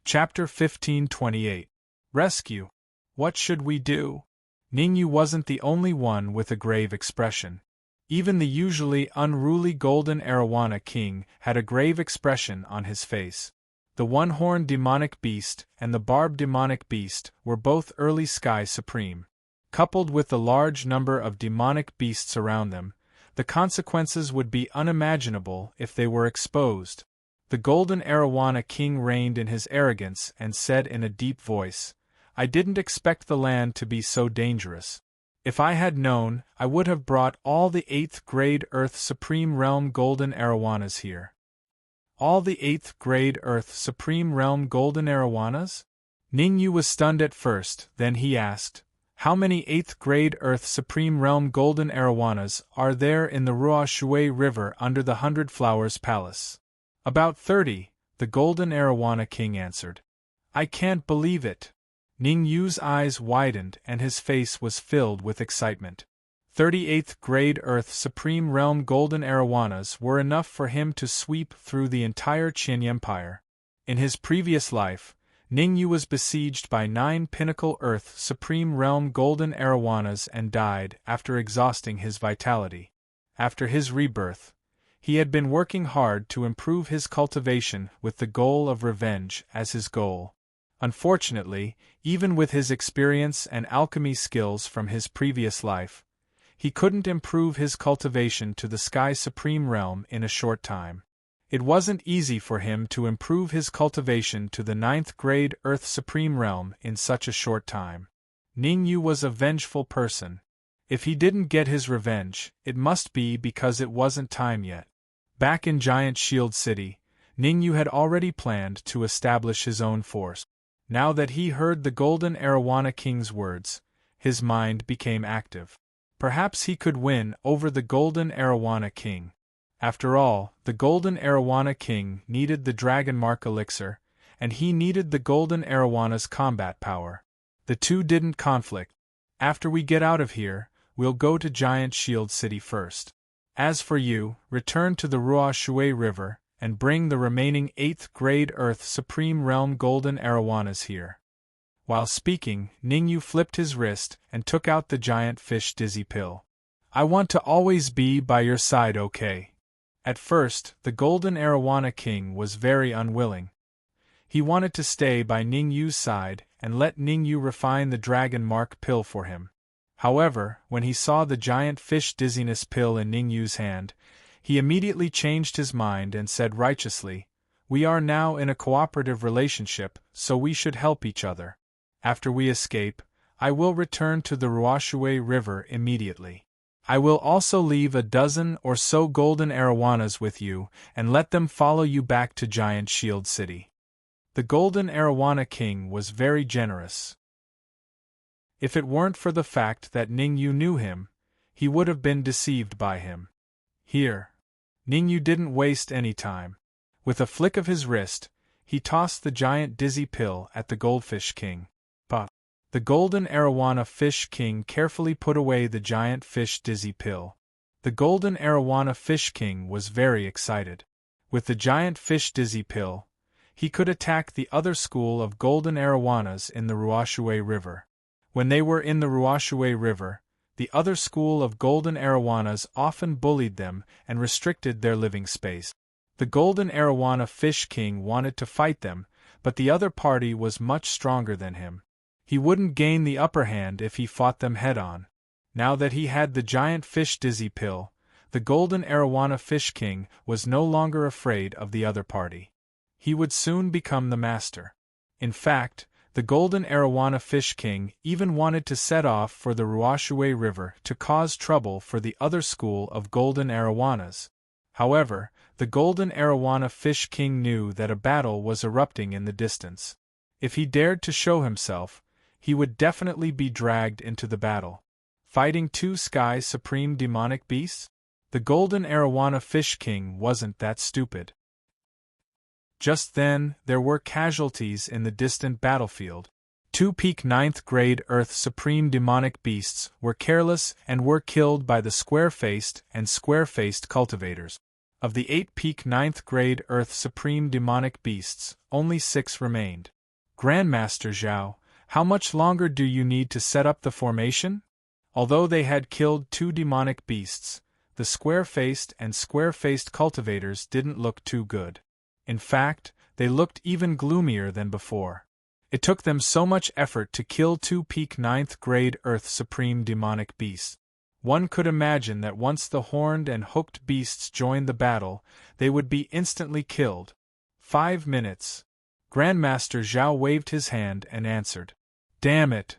Chapter 1528. Rescue. What should we do? Ningyu wasn't the only one with a grave expression. Even the usually unruly Golden Arowana King had a grave expression on his face. The one-horned demonic beast and the barb demonic beast were both early Sky Supreme. Coupled with the large number of demonic beasts around them, the consequences would be unimaginable if they were exposed. The Golden Arowana King reigned in his arrogance and said in a deep voice, "I didn't expect the land to be so dangerous. If I had known, I would have brought all the 8th grade Earth Supreme Realm Golden Arowanas here." All the 8th grade Earth Supreme Realm Golden Arowanas? Ningyu was stunned at first, then he asked, "How many 8th grade Earth Supreme Realm Golden Arowanas are there in the Ruo Shui River under the 100 Flowers Palace?" "About 30, the Golden Arowana King answered. I can't believe it. Ning Yu's eyes widened and his face was filled with excitement. 38th grade Earth Supreme Realm Golden Arowanas were enough for him to sweep through the entire Qin Empire. In his previous life, Ning Yu was besieged by 9 Pinnacle Earth Supreme Realm Golden Arowanas and died after exhausting his vitality. After his rebirth, he had been working hard to improve his cultivation with the goal of revenge as his goal. Unfortunately, even with his experience and alchemy skills from his previous life, he couldn't improve his cultivation to the Sky Supreme Realm in a short time. It wasn't easy for him to improve his cultivation to the 9th grade Earth Supreme Realm in such a short time. Ning Yu was a vengeful person. If he didn't get his revenge, it must be because it wasn't time yet. Back in Giant Shield City, Ning Yu had already planned to establish his own force. Now that he heard the Golden Arowana King's words, his mind became active. Perhaps he could win over the Golden Arowana King. After all, the Golden Arowana King needed the Dragon Mark Elixir, and he needed the Golden Arawana's combat power. The two didn't conflict. After we get out of here, we'll go to Giant Shield City first. As for you, return to the Ruo Shui River, and bring the remaining 8th grade Earth Supreme Realm Golden Arowanas here. While speaking, Ning Yu flipped his wrist and took out the giant fish dizzy pill. I want to always be by your side, okay? At first, the Golden Arowana King was very unwilling. He wanted to stay by Ning Yu's side and let Ning Yu refine the Dragon Mark pill for him. However, when he saw the giant fish dizziness pill in Ning Yu's hand, he immediately changed his mind and said righteously, "We are now in a cooperative relationship, so we should help each other. After we escape, I will return to the Ruoshui River immediately. I will also leave a dozen or so Golden Arowanas with you and let them follow you back to Giant Shield City." The Golden Arowana King was very generous. If it weren't for the fact that Ning Yu knew him, he would have been deceived by him. Here. Ning Yu didn't waste any time. With a flick of his wrist, he tossed the giant dizzy pill at the Goldfish King. But the Golden Arowana Fish King carefully put away the giant fish dizzy pill. The Golden Arowana Fish King was very excited. With the giant fish dizzy pill, he could attack the other school of Golden Arowanas in the Ruoshui River. When they were in the Ruoshui River, the other school of Golden Arowanas often bullied them and restricted their living space. The Golden Arowana Fish King wanted to fight them, but the other party was much stronger than him. He wouldn't gain the upper hand if he fought them head-on. Now that he had the giant fish dizzy pill, the Golden Arowana Fish King was no longer afraid of the other party. He would soon become the master. In fact, the Golden Arowana Fish King even wanted to set off for the Ruoshui River to cause trouble for the other school of Golden Arowanas. However, the Golden Arowana Fish King knew that a battle was erupting in the distance. If he dared to show himself, he would definitely be dragged into the battle. Fighting 2 Sky Supreme Demonic Beasts? The Golden Arowana Fish King wasn't that stupid. Just then, there were casualties in the distant battlefield. 2 peak 9th grade Earth Supreme Demonic Beasts were careless and were killed by the square-faced and square-faced cultivators. Of the 8 peak 9th grade Earth Supreme Demonic Beasts, only 6 remained. Grandmaster Zhao, how much longer do you need to set up the formation? Although they had killed 2 demonic beasts, the square-faced and square-faced cultivators didn't look too good. In fact, they looked even gloomier than before. It took them so much effort to kill 2 peak 9th grade Earth Supreme Demonic Beasts. One could imagine that once the horned and hooked beasts joined the battle, they would be instantly killed. 5 minutes. Grandmaster Zhao waved his hand and answered. Damn it!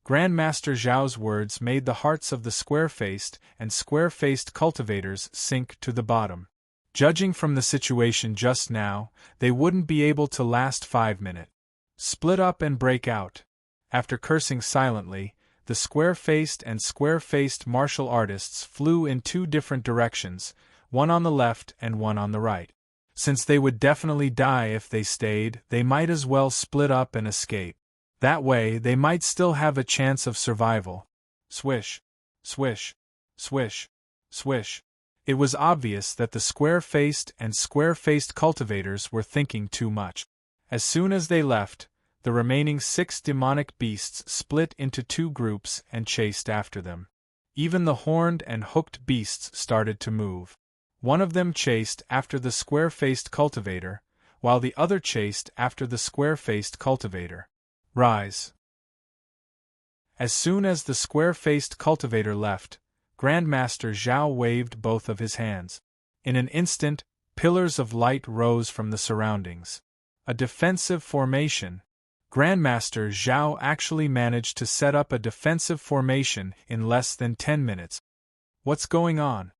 Grandmaster Zhao's words made the hearts of the square-faced and square-faced cultivators sink to the bottom. Judging from the situation just now, they wouldn't be able to last 5 minutes. Split up and break out. After cursing silently, the square-faced and square-faced martial artists flew in 2 different directions, one on the left and one on the right. Since they would definitely die if they stayed, they might as well split up and escape. That way, they might still have a chance of survival. Swish, swish, swish, swish. It was obvious that the square-faced and square-faced cultivators were thinking too much. As soon as they left, the remaining 6 demonic beasts split into 2 groups and chased after them. Even the horned and hooked beasts started to move. One of them chased after the square-faced cultivator, while the other chased after the square-faced cultivator. Rise. As soon as the square-faced cultivator left, Grandmaster Zhao waved both of his hands. In an instant, pillars of light rose from the surroundings. A defensive formation. Grandmaster Zhao actually managed to set up a defensive formation in less than 10 minutes. What's going on?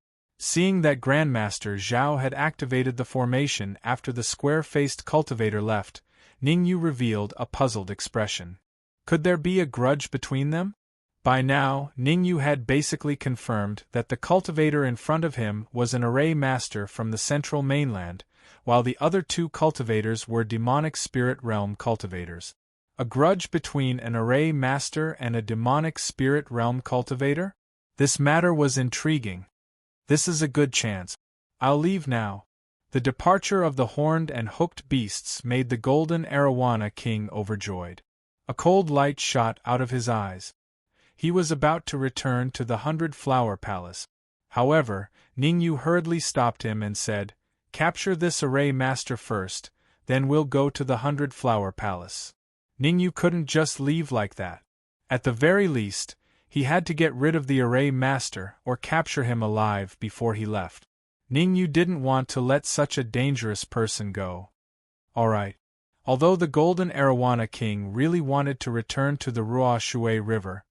Seeing that Grandmaster Zhao had activated the formation after the square-faced cultivator left, Ningyu revealed a puzzled expression. Could there be a grudge between them? By now, Ningyu had basically confirmed that the cultivator in front of him was an array master from the central mainland, while the other 2 cultivators were demonic spirit realm cultivators. A grudge between an array master and a demonic spirit realm cultivator? This matter was intriguing. This is a good chance. I'll leave now. The departure of the horned and hooked beasts made the golden arowana king overjoyed. A cold light shot out of his eyes. He was about to return to the 100-flower palace. However, Ningyu hurriedly stopped him and said, "Capture this array master first, then we'll go to the 100-flower palace." Ningyu couldn't just leave like that. At the very least, he had to get rid of the array master or capture him alive before he left. Ningyu didn't want to let such a dangerous person go. Alright. Although the golden arowana king really wanted to return to the Ruoshui River,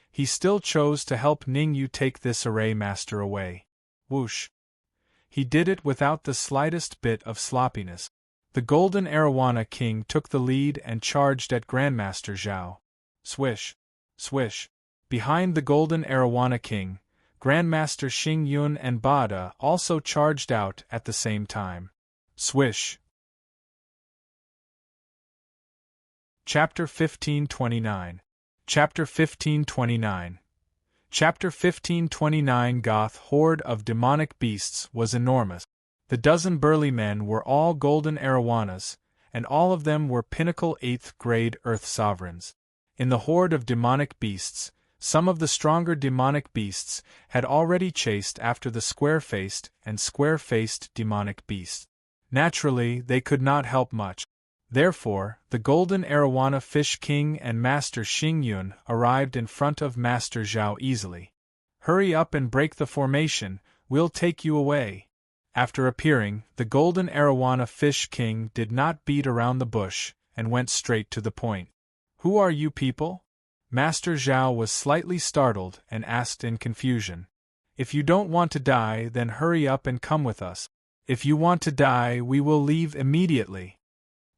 he still chose to help Ningyu take this array master away. Whoosh. He did it without the slightest bit of sloppiness. The golden arowana king took the lead and charged at Grandmaster Zhao. Swish. Swish. Behind the golden arowana king, Grandmaster Xingyun and Bada also charged out at the same time. Swish. Chapter 1529. Chapter 1529. Chapter 1529. Goth horde of demonic beasts was enormous. The dozen burly men were all golden arowanas, and all of them were pinnacle 8th grade Earth sovereigns. In the horde of demonic beasts, some of the stronger demonic beasts had already chased after the square-faced and square-faced demonic beasts. Naturally, they could not help much. Therefore, the golden arowana fish king and Master Xingyun arrived in front of Master Zhao easily. "Hurry up and break the formation, we'll take you away." After appearing, the golden arowana fish king did not beat around the bush and went straight to the point. "Who are you people?" Master Zhao was slightly startled and asked in confusion. "If you don't want to die, then hurry up and come with us. If you want to die, we will leave immediately."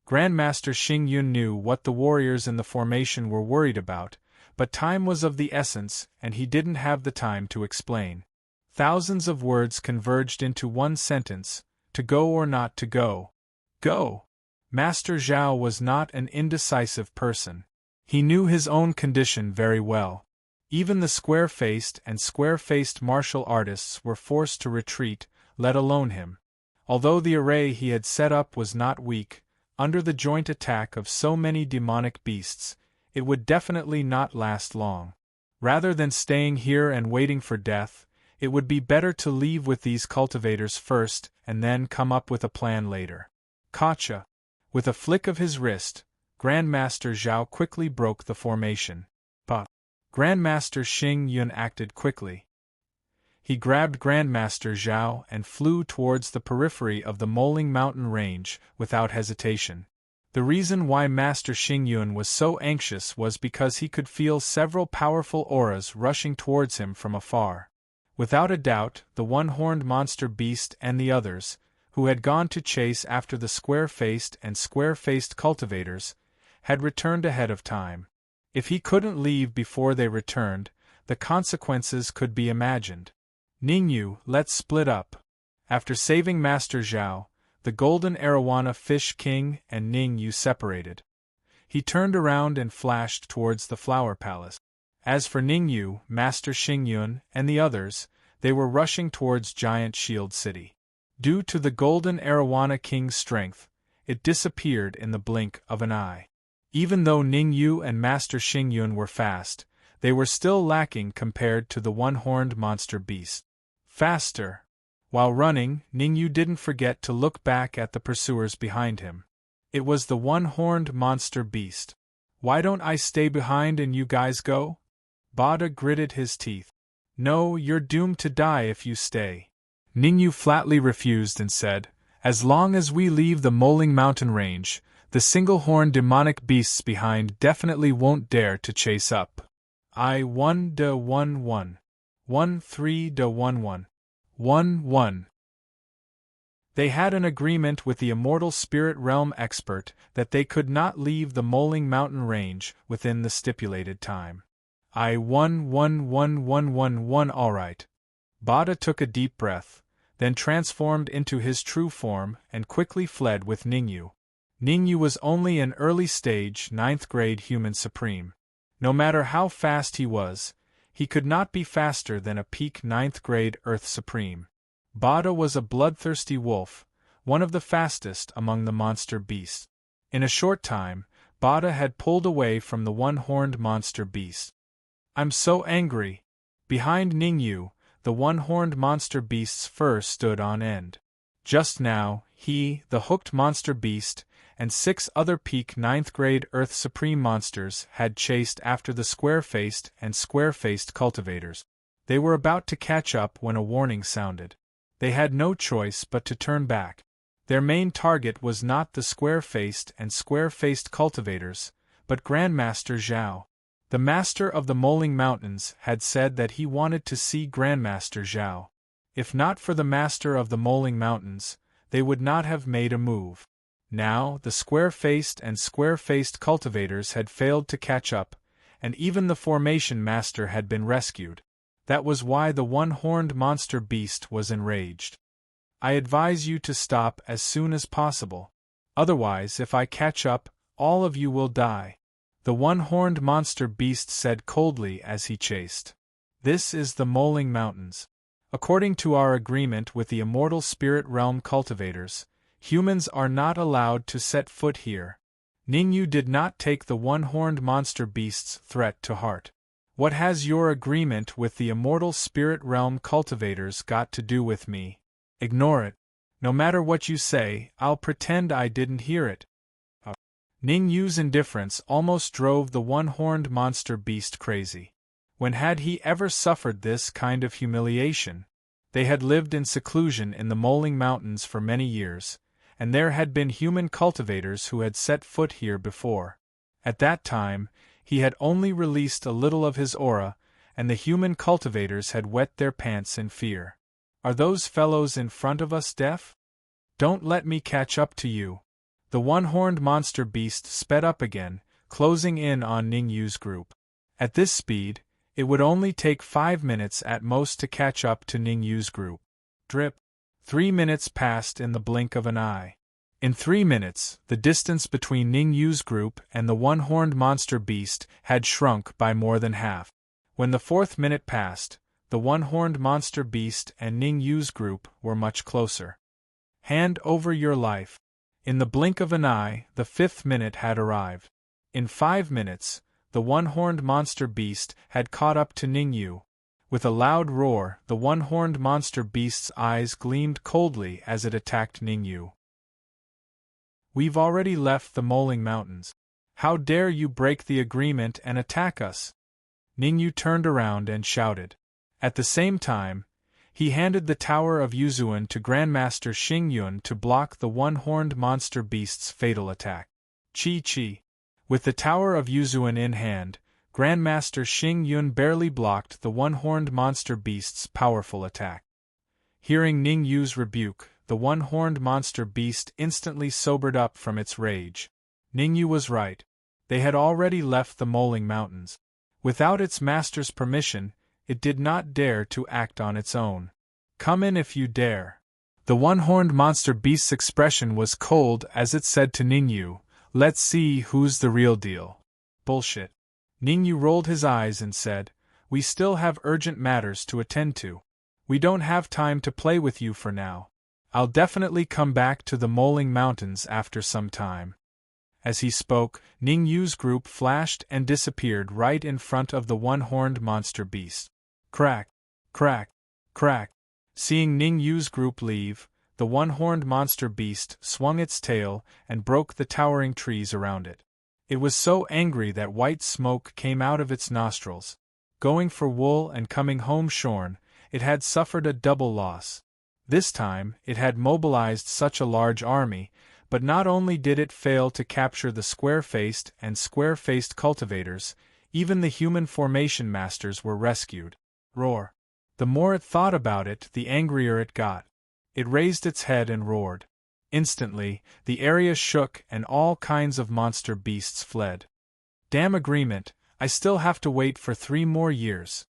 Grandmaster Xingyun knew what the warriors in the formation were worried about, but time was of the essence and he didn't have the time to explain. Thousands of words converged into one sentence: to go or not to go. Go! Master Zhao was not an indecisive person. He knew his own condition very well. Even the square-faced and square-faced martial artists were forced to retreat, let alone him. Although the array he had set up was not weak, under the joint attack of so many demonic beasts, it would definitely not last long. Rather than staying here and waiting for death, it would be better to leave with these cultivators first and then come up with a plan later. Gotcha! With a flick of his wrist, Grandmaster Zhao quickly broke the formation. But Grandmaster Xingyun acted quickly. He grabbed Grandmaster Zhao and flew towards the periphery of the Moling Mountain range without hesitation. The reason why Master Xingyun was so anxious was because he could feel several powerful auras rushing towards him from afar. Without a doubt, the one-horned monster beast and the others, who had gone to chase after the square-faced and square-faced cultivators, had returned ahead of time. If he couldn't leave before they returned, the consequences could be imagined. "Ningyu, let's split up." After saving Master Zhao, the golden arowana fish king and Ning Yu separated. He turned around and flashed towards the flower palace. As for Ning Yu, Master Xingyun, and the others, they were rushing towards Giant Shield City. Due to the golden arowana king's strength, it disappeared in the blink of an eye. Even though Ning Yu and Master Xingyun were fast, they were still lacking compared to the one-horned monster beast. Faster! While running, Ning Yu didn't forget to look back at the pursuers behind him. It was the one-horned monster beast. "Why don't I stay behind and you guys go?" Bada gritted his teeth. "No, you're doomed to die if you stay." Ning Yu flatly refused and said, "As long as we leave the Moling Mountain range, the single-horned demonic beasts behind definitely won't dare to chase up. I 1-1-1. 1-3-1-1. 1-1. They had an agreement with the immortal spirit realm expert that they could not leave the Moling Mountain range within the stipulated time. I 1-1-1-1-1-1. All right. Bada took a deep breath, then transformed into his true form and quickly fled with Ning Yu. Ning Yu was only an early-stage 9th-grade human supreme. No matter how fast he was, he could not be faster than a peak 9th-grade Earth Supreme. Bada was a bloodthirsty wolf, one of the fastest among the monster beasts. In a short time, Bada had pulled away from the one-horned monster beast. "I'm so angry." Behind Ning Yu, the one-horned monster beast's fur stood on end. Just now, he, the hooked monster beast, and 6 other peak 9th-grade Earth Supreme monsters had chased after the square-faced and square-faced cultivators. They were about to catch up when a warning sounded. They had no choice but to turn back. Their main target was not the square-faced and square-faced cultivators, but Grandmaster Zhao. The Master of the Moling Mountains had said that he wanted to see Grandmaster Zhao. If not for the Master of the Moling Mountains, they would not have made a move. Now, the square-faced and square-faced cultivators had failed to catch up, and even the Formation Master had been rescued. That was why the one-horned monster beast was enraged. "I advise you to stop as soon as possible. Otherwise, if I catch up, all of you will die," the one-horned monster beast said coldly as he chased. "This is the Moling Mountains. According to our agreement with the immortal spirit realm cultivators, humans are not allowed to set foot here." Ning Yu did not take the one-horned monster beast's threat to heart. "What has your agreement with the immortal spirit realm cultivators got to do with me? Ignore it. No matter what you say, I'll pretend I didn't hear it." Ning Yu's indifference almost drove the one-horned monster beast crazy. When had he ever suffered this kind of humiliation? They had lived in seclusion in the Moling Mountains for many years, and there had been human cultivators who had set foot here before. At that time, he had only released a little of his aura, and the human cultivators had wet their pants in fear. "Are those fellows in front of us deaf? Don't let me catch up to you." The one-horned monster beast sped up again, closing in on Ning Yu's group. At this speed, it would only take 5 minutes at most to catch up to Ning Yu's group. Drip. 3 minutes passed in the blink of an eye. In 3 minutes, the distance between Ning Yu's group and the one-horned monster beast had shrunk by more than half. When the 4th minute passed, the one-horned monster beast and Ning Yu's group were much closer. "Hand over your life." In the blink of an eye, the 5th minute had arrived. In 5 minutes, the one-horned monster beast had caught up to Ning Yu. With a loud roar, the one-horned monster beast's eyes gleamed coldly as it attacked Ning Yu. "We've already left the Moling Mountains. How dare you break the agreement and attack us?" Ning Yu turned around and shouted. At the same time, he handed the Tower of Yuzuan to Grandmaster Xingyun to block the one-horned monster beast's fatal attack. Chi. With the Tower of Yuzuan in hand, Grandmaster Xingyun barely blocked the one-horned monster beast's powerful attack. Hearing Ning Yu's rebuke, the one-horned monster beast instantly sobered up from its rage. Ning Yu was right. They had already left the Moling Mountains. Without its master's permission, it did not dare to act on its own. "Come in if you dare." The one-horned monster beast's expression was cold as it said to Ningyu, "Let's see who's the real deal." "Bullshit." Ningyu rolled his eyes and said, "We still have urgent matters to attend to. We don't have time to play with you for now. I'll definitely come back to the Moling Mountains after some time." As he spoke, Ningyu's group flashed and disappeared right in front of the one-horned monster beast. Crack, crack, crack. Seeing Ningyu's group leave, the one-horned monster beast swung its tail and broke the towering trees around it. It was so angry that white smoke came out of its nostrils. Going for wool and coming home shorn, it had suffered a double loss. This time, it had mobilized such a large army, but not only did it fail to capture the square-faced and square-faced cultivators, even the human formation masters were rescued. Roar. The more it thought about it, the angrier it got. It raised its head and roared. Instantly, the area shook and all kinds of monster beasts fled. Damn agreement, I still have to wait for 3 more years.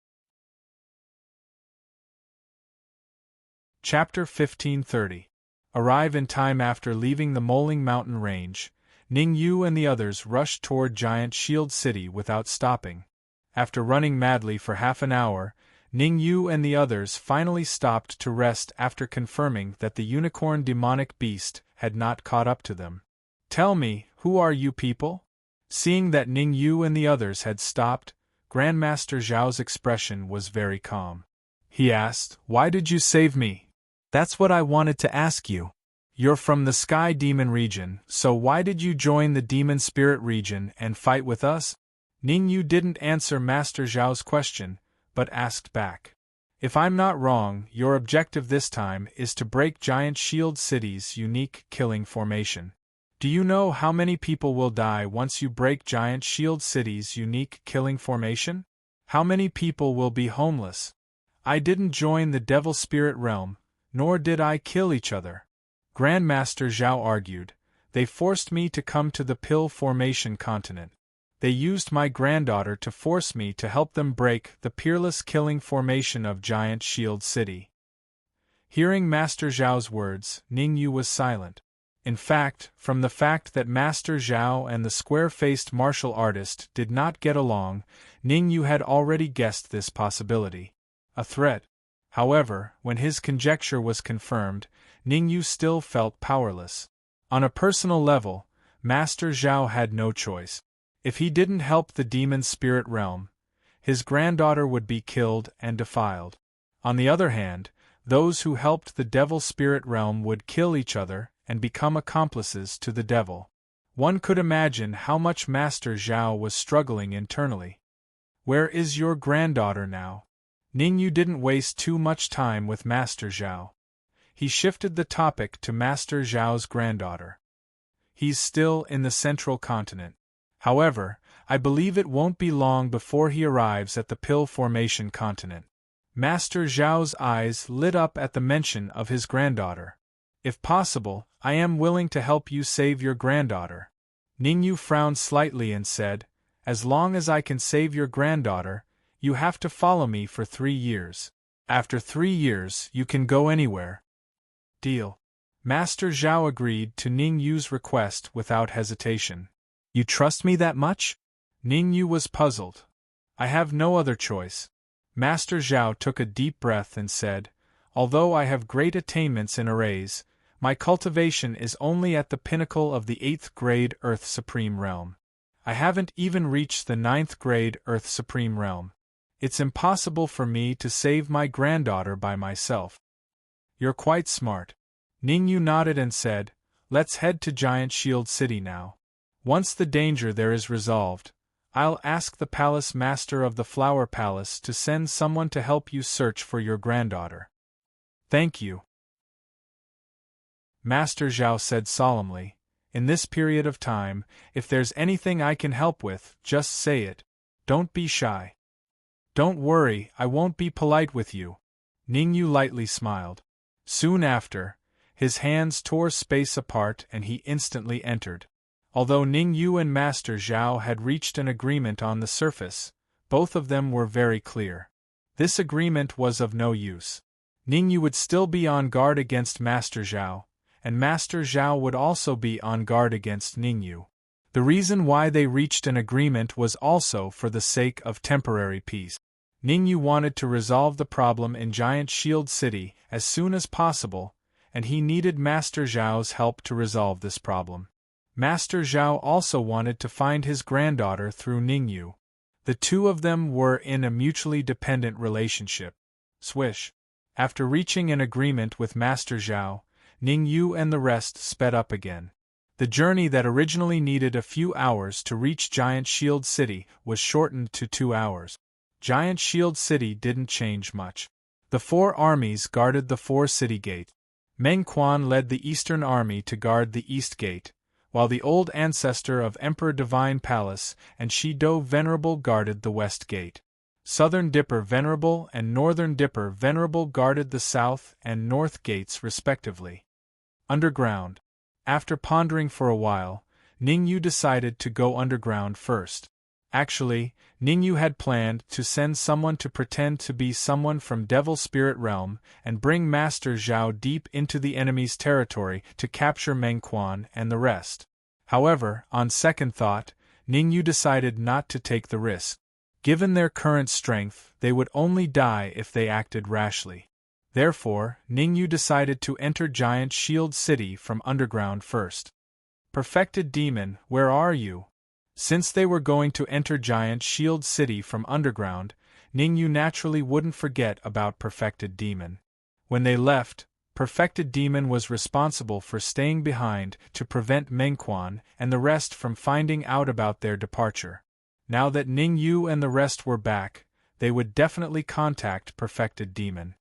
Chapter 1530. Arrive in time. After leaving the Moling Mountain Range, Ningyu and the others rushed toward Giant Shield City without stopping. After running madly for half an hour, Ningyu and the others finally stopped to rest after confirming that the unicorn demonic beast had not caught up to them. "Tell me, who are you people?" Seeing that Ningyu and the others had stopped, Grandmaster Zhao's expression was very calm. He asked, "Why did you save me?" "That's what I wanted to ask you. You're from the Sky Demon region, so why did you join the Demon Spirit region and fight with us?" Ningyu didn't answer Master Zhao's question, but asked back. "If I'm not wrong, your objective this time is to break Giant Shield City's unique killing formation. Do you know how many people will die once you break Giant Shield City's unique killing formation? How many people will be homeless? I didn't join the Devil Spirit realm, nor did I kill each other," Grandmaster Zhao argued. "They forced me to come to the Pill Formation continent. They used my granddaughter to force me to help them break the peerless killing formation of Giant Shield City." Hearing Master Zhao's words, Ningyu was silent. In fact, from the fact that Master Zhao and the square-faced martial artist did not get along, Ningyu had already guessed this possibility. A threat. However, when his conjecture was confirmed, Ningyu still felt powerless. On a personal level, Master Zhao had no choice. If he didn't help the demon spirit realm, his granddaughter would be killed and defiled. On the other hand, those who helped the devil spirit realm would kill each other and become accomplices to the devil. One could imagine how much Master Zhao was struggling internally. "Where is your granddaughter now?" Ningyu didn't waste too much time with Master Zhao. He shifted the topic to Master Zhao's granddaughter. "He's still in the central continent. However, I believe it won't be long before he arrives at the Pill Formation continent." Master Zhao's eyes lit up at the mention of his granddaughter. "If possible, I am willing to help you save your granddaughter." Ningyu frowned slightly and said, "As long as I can save your granddaughter, you have to follow me for 3 years. After 3 years, you can go anywhere." "Deal." Master Zhao agreed to Ningyu's request without hesitation. "You trust me that much?" Ningyu was puzzled. "I have no other choice." Master Zhao took a deep breath and said, "Although I have great attainments in arrays, my cultivation is only at the pinnacle of the 8th grade Earth Supreme Realm. I haven't even reached the 9th grade Earth Supreme Realm. It's impossible for me to save my granddaughter by myself." "You're quite smart." Ningyu nodded and said, "Let's head to Giant Shield City now. Once the danger there is resolved, I'll ask the Palace Master of the Flower Palace to send someone to help you search for your granddaughter." "Thank you," Master Zhao said solemnly. "In this period of time, if there's anything I can help with, just say it. Don't be shy." "Don't worry, I won't be polite with you." Ningyu lightly smiled. Soon after, his hands tore space apart and he instantly entered. Although Ningyu and Master Zhao had reached an agreement on the surface, both of them were very clear. This agreement was of no use. Ningyu would still be on guard against Master Zhao, and Master Zhao would also be on guard against Ningyu. The reason why they reached an agreement was also for the sake of temporary peace. Ningyu wanted to resolve the problem in Giant Shield City as soon as possible, and he needed Master Zhao's help to resolve this problem. Master Zhao also wanted to find his granddaughter through Ningyu. The two of them were in a mutually dependent relationship. Swish. After reaching an agreement with Master Zhao, Ningyu and the rest sped up again. The journey that originally needed a few hours to reach Giant Shield City was shortened to 2 hours. Giant Shield City didn't change much. The 4 armies guarded the 4 city gates. Meng Quan led the Eastern Army to guard the East Gate, while the old ancestor of Emperor Divine Palace and Shido Venerable guarded the West Gate. Southern Dipper Venerable and Northern Dipper Venerable guarded the South and North Gates respectively. Underground. After pondering for a while, Ningyu decided to go underground first. Actually, Ningyu had planned to send someone to pretend to be someone from Devil Spirit Realm and bring Master Zhao deep into the enemy's territory to capture Meng Quan and the rest. However, on second thought, Ningyu decided not to take the risk. Given their current strength, they would only die if they acted rashly. Therefore, Ningyu decided to enter Giant Shield City from underground first. Perfected Demon, where are you? Since they were going to enter Giant Shield City from underground, Ningyu naturally wouldn't forget about Perfected Demon. When they left, Perfected Demon was responsible for staying behind to prevent Meng Quan and the rest from finding out about their departure. Now that Ningyu and the rest were back, they would definitely contact Perfected Demon.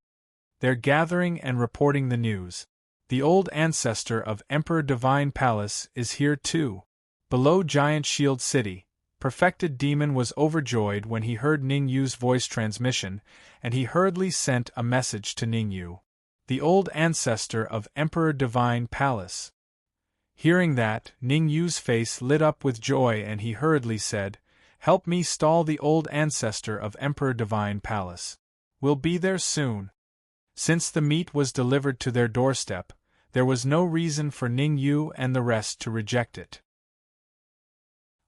They're gathering and reporting the news. The old ancestor of Emperor Divine Palace is here too. Below Giant Shield City, Perfected Demon was overjoyed when he heard Ningyu's voice transmission, and he hurriedly sent a message to Ningyu. The old ancestor of Emperor Divine Palace. Hearing that, Ningyu's face lit up with joy and he hurriedly said, "Help me stall the old ancestor of Emperor Divine Palace. We'll be there soon." Since the meat was delivered to their doorstep, there was no reason for Ningyu and the rest to reject it.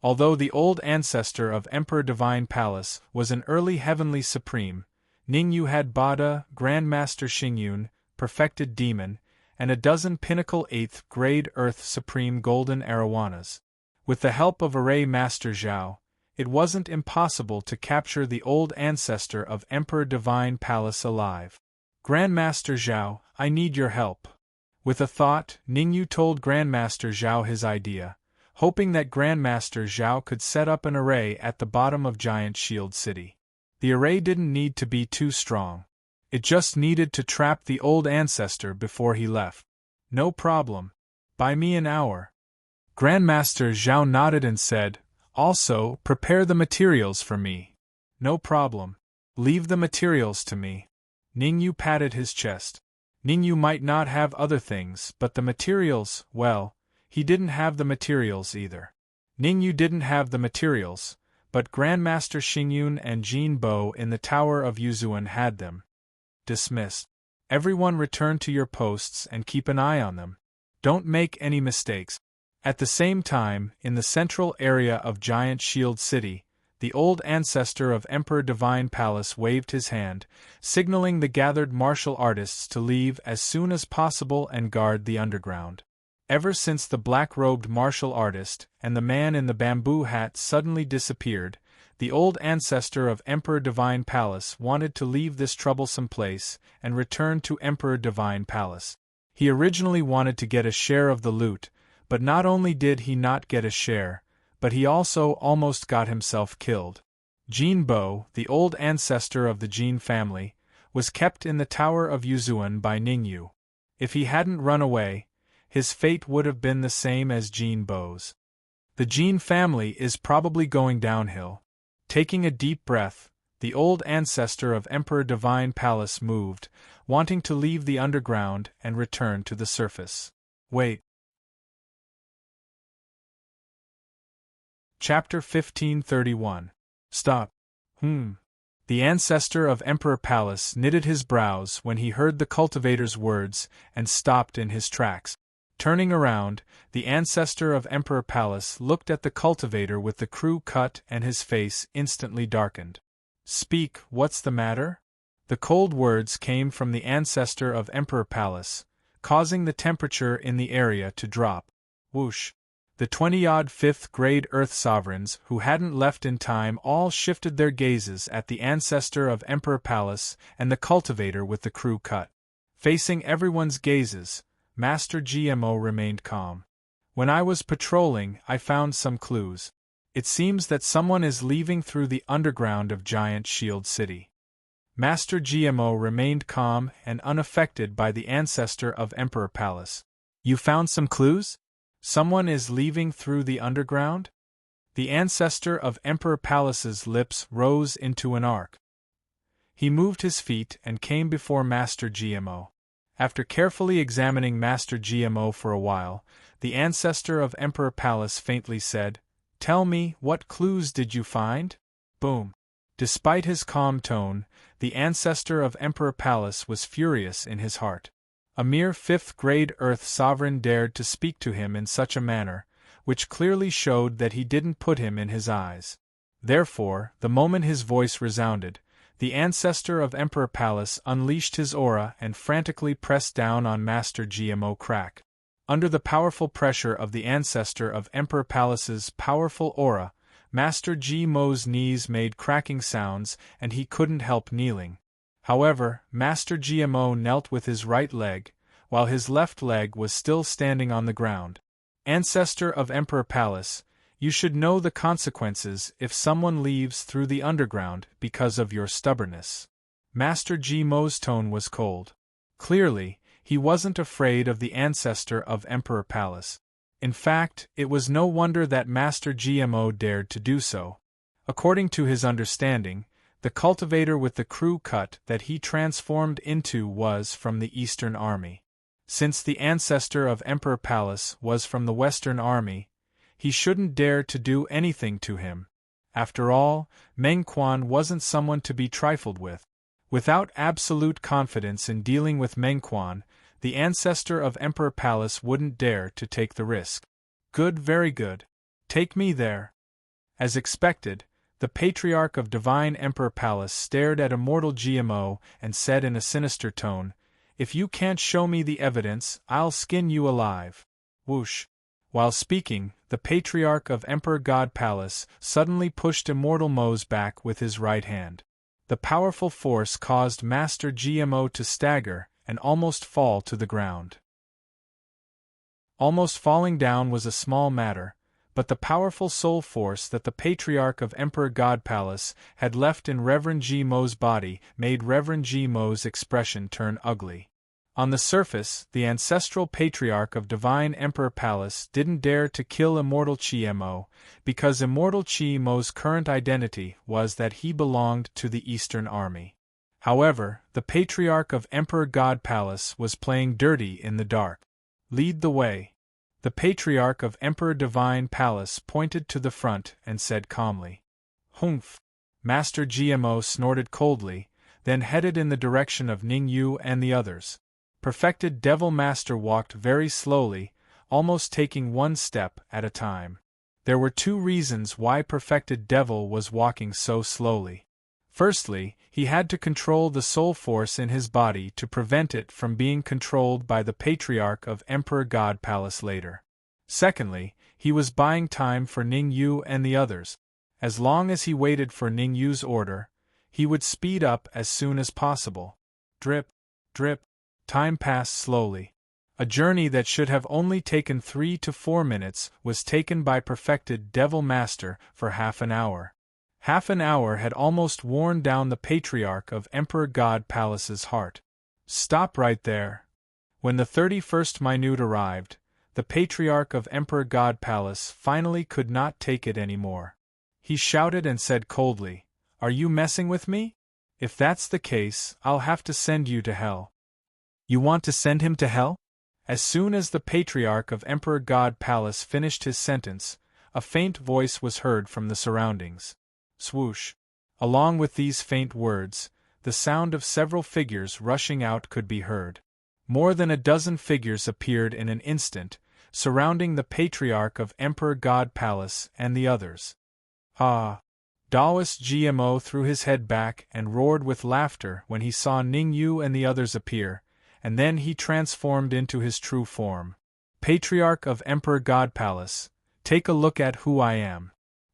Although the old ancestor of Emperor Divine Palace was an early heavenly supreme, Ningyu had Bada, Grandmaster Xingyun, Perfected Demon, and a dozen pinnacle 8th grade Earth Supreme Golden Arowanas. With the help of Array Master Zhao, it wasn't impossible to capture the old ancestor of Emperor Divine Palace alive. Grandmaster Zhao, I need your help. With a thought, Ningyu told Grandmaster Zhao his idea, hoping that Grandmaster Zhao could set up an array at the bottom of Giant Shield City. The array didn't need to be too strong. It just needed to trap the old ancestor before he left. No problem. Buy me an hour. Grandmaster Zhao nodded and said, "Also, prepare the materials for me." "No problem. Leave the materials to me." Ningyu patted his chest. Ningyu might not have other things, but the materials, well, he didn't have the materials either. Ningyu didn't have the materials, but Grandmaster Xingyun and Jin Bo in the Tower of Yuzuan had them. Dismissed. Everyone return to your posts and keep an eye on them. Don't make any mistakes. At the same time, in the central area of Giant Shield City, the old ancestor of Emperor Divine Palace waved his hand, signaling the gathered martial artists to leave as soon as possible and guard the underground. Ever since the black-robed martial artist and the man in the bamboo hat suddenly disappeared, the old ancestor of Emperor Divine Palace wanted to leave this troublesome place and return to Emperor Divine Palace. He originally wanted to get a share of the loot, but not only did he not get a share, but he also almost got himself killed. Jin Bo, the old ancestor of the Jin family, was kept in the Tower of Yuzuan by Ningyu. If he hadn't run away, his fate would have been the same as Jin Bo's. The Jin family is probably going downhill. Taking a deep breath, the old ancestor of Emperor Divine Palace moved, wanting to leave the underground and return to the surface. Wait. Chapter 1531. Stop. The ancestor of Emperor Pallas knitted his brows when he heard the cultivator's words and stopped in his tracks. Turning around, the ancestor of Emperor Pallas looked at the cultivator with the crew cut and his face instantly darkened. "Speak, what's the matter?" The cold words came from the ancestor of Emperor Pallas, causing the temperature in the area to drop. Whoosh! The 20-odd fifth-grade Earth sovereigns who hadn't left in time all shifted their gazes at the ancestor of Emperor Pallas and the cultivator with the crew cut. Facing everyone's gazes, Master GMO remained calm. "When I was patrolling, I found some clues. It seems that someone is leaving through the underground of Giant Shield City." Master GMO remained calm and unaffected by the ancestor of Emperor Pallas. "You found some clues? Someone is leaving through the underground?" The ancestor of Emperor Pallas's lips rose into an arc. He moved his feet and came before Master GMO. After carefully examining Master GMO for a while, the ancestor of Emperor Pallas faintly said, "Tell me, what clues did you find?" Boom! Despite his calm tone, the ancestor of Emperor Pallas was furious in his heart. A mere fifth-grade Earth sovereign dared to speak to him in such a manner, which clearly showed that he didn't put him in his eyes. Therefore, the moment his voice resounded, the ancestor of Emperor Pallas unleashed his aura and frantically pressed down on Master GMO Crack. Under the powerful pressure of the ancestor of Emperor Pallas's powerful aura, Master GMO's knees made cracking sounds and he couldn't help kneeling. However, Master GMO knelt with his right leg, while his left leg was still standing on the ground. "Ancestor of Emperor Pallas, you should know the consequences if someone leaves through the underground because of your stubbornness." Master GMO's tone was cold. Clearly, he wasn't afraid of the ancestor of Emperor Pallas. In fact, it was no wonder that Master GMO dared to do so. According to his understanding, the cultivator with the crew cut that he transformed into was from the Eastern Army. Since the ancestor of Emperor Pallas was from the Western Army, he shouldn't dare to do anything to him. After all, Meng Quan wasn't someone to be trifled with. Without absolute confidence in dealing with Meng Quan, the ancestor of Emperor Pallas wouldn't dare to take the risk. "Good, very good. Take me there." As expected, the Patriarch of Divine Emperor Pallas stared at Immortal GMO and said in a sinister tone, "If you can't show me the evidence, I'll skin you alive." Whoosh! While speaking, the Patriarch of Emperor God Pallas suddenly pushed Immortal Mo's back with his right hand. The powerful force caused Master GMO to stagger and almost fall to the ground. Almost falling down was a small matter, but the powerful soul force that the Patriarch of Emperor God Pallas had left in Reverend GMO's body made Reverend GMO's expression turn ugly. On the surface, the ancestral Patriarch of Divine Emperor Pallas didn't dare to kill Immortal GMO, because Immortal GMO's current identity was that he belonged to the Eastern Army. However, the Patriarch of Emperor God Pallas was playing dirty in the dark. "Lead the way." The Patriarch of Emperor Divine Pallas pointed to the front and said calmly. "Humph!" Master GMO snorted coldly, then headed in the direction of Ning Yu and the others. Perfected Devil Master walked very slowly, almost taking one step at a time. There were two reasons why Perfected Devil was walking so slowly. Firstly, he had to control the soul force in his body to prevent it from being controlled by the Patriarch of Emperor God Pallas later. Secondly, he was buying time for Ning Yu and the others. As long as he waited for Ning Yu's order, he would speed up as soon as possible. Drip, drip, time passed slowly. A journey that should have only taken 3 to 4 minutes was taken by Perfected Devil Master for half an hour. Half an hour had almost worn down the Patriarch of Emperor God Pallas's heart. "Stop right there." When the 31st minute arrived, the Patriarch of Emperor God Pallas finally could not take it anymore. He shouted and said coldly, "Are you messing with me? If that's the case, I'll have to send you to hell." "You want to send him to hell?" As soon as the Patriarch of Emperor God Pallas finished his sentence, a faint voice was heard from the surroundings. Swoosh! Along with these faint words, the sound of several figures rushing out could be heard. More than a dozen figures appeared in an instant, surrounding the Patriarch of Emperor God Palace and the others. Ah! Daoist Gmo threw his head back and roared with laughter when he saw Ningyu and the others appear, and then he transformed into his true form. Patriarch of Emperor God Palace, take a look at who I am.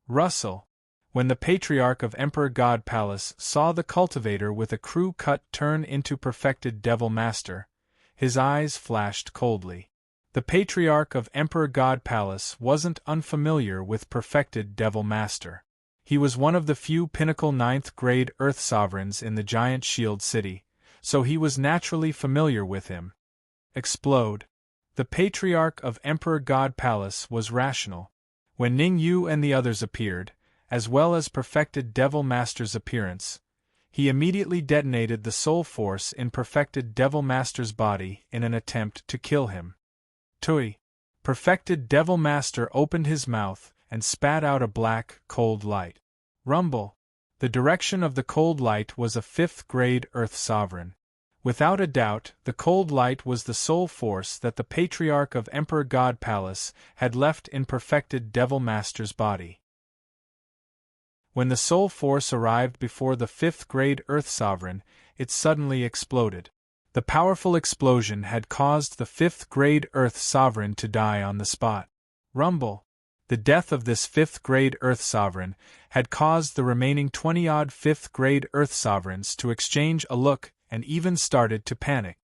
Russell. When the Patriarch of Emperor God Palace saw the cultivator with a crew cut turn into perfected Devil Master, his eyes flashed coldly. The Patriarch of Emperor God Palace wasn't unfamiliar with perfected Devil Master. He was one of the few pinnacle 9th grade Earth Sovereigns in the giant Shield City, so he was naturally familiar with him. Explode. The Patriarch of Emperor God Palace was rational. When Ningyu and the others appeared, as well as perfected Devil Master's appearance, he immediately detonated the soul force in perfected Devil Master's body in an attempt to kill him. Tui. Perfected Devil Master opened his mouth and spat out a black, cold light. Rumble. The direction of the cold light was a 5th grade Earth Sovereign. Without a doubt, the cold light was the soul force that the Patriarch of Emperor God Palace had left in perfected Devil Master's body. When the soul force arrived before the 5th grade Earth Sovereign, it suddenly exploded. The powerful explosion had caused the 5th grade Earth Sovereign to die on the spot. Rumble. The death of this 5th grade Earth Sovereign had caused the remaining 20-odd 5th grade Earth Sovereigns to exchange a look and even started to panic.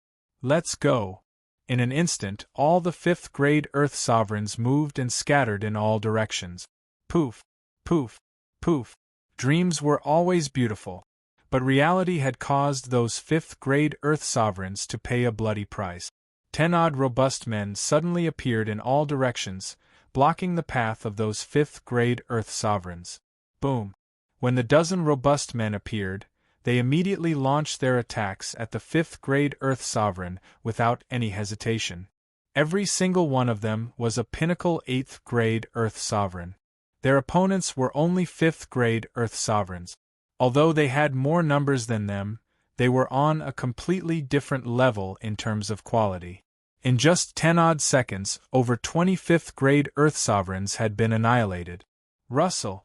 Let's go. In an instant, all the 5th grade Earth Sovereigns moved and scattered in all directions. Poof, poof, poof. Dreams were always beautiful, but reality had caused those 5th grade Earth Sovereigns to pay a bloody price. 10-odd robust men suddenly appeared in all directions, blocking the path of those 5th grade Earth Sovereigns. Boom! When the dozen robust men appeared, they immediately launched their attacks at the 5th grade Earth Sovereign without any hesitation. Every single one of them was a pinnacle 8th grade Earth Sovereign. Their opponents were only 5th grade Earth Sovereigns. Although they had more numbers than them, they were on a completely different level in terms of quality. In just 10-odd seconds, over 25th grade Earth Sovereigns had been annihilated. Russell.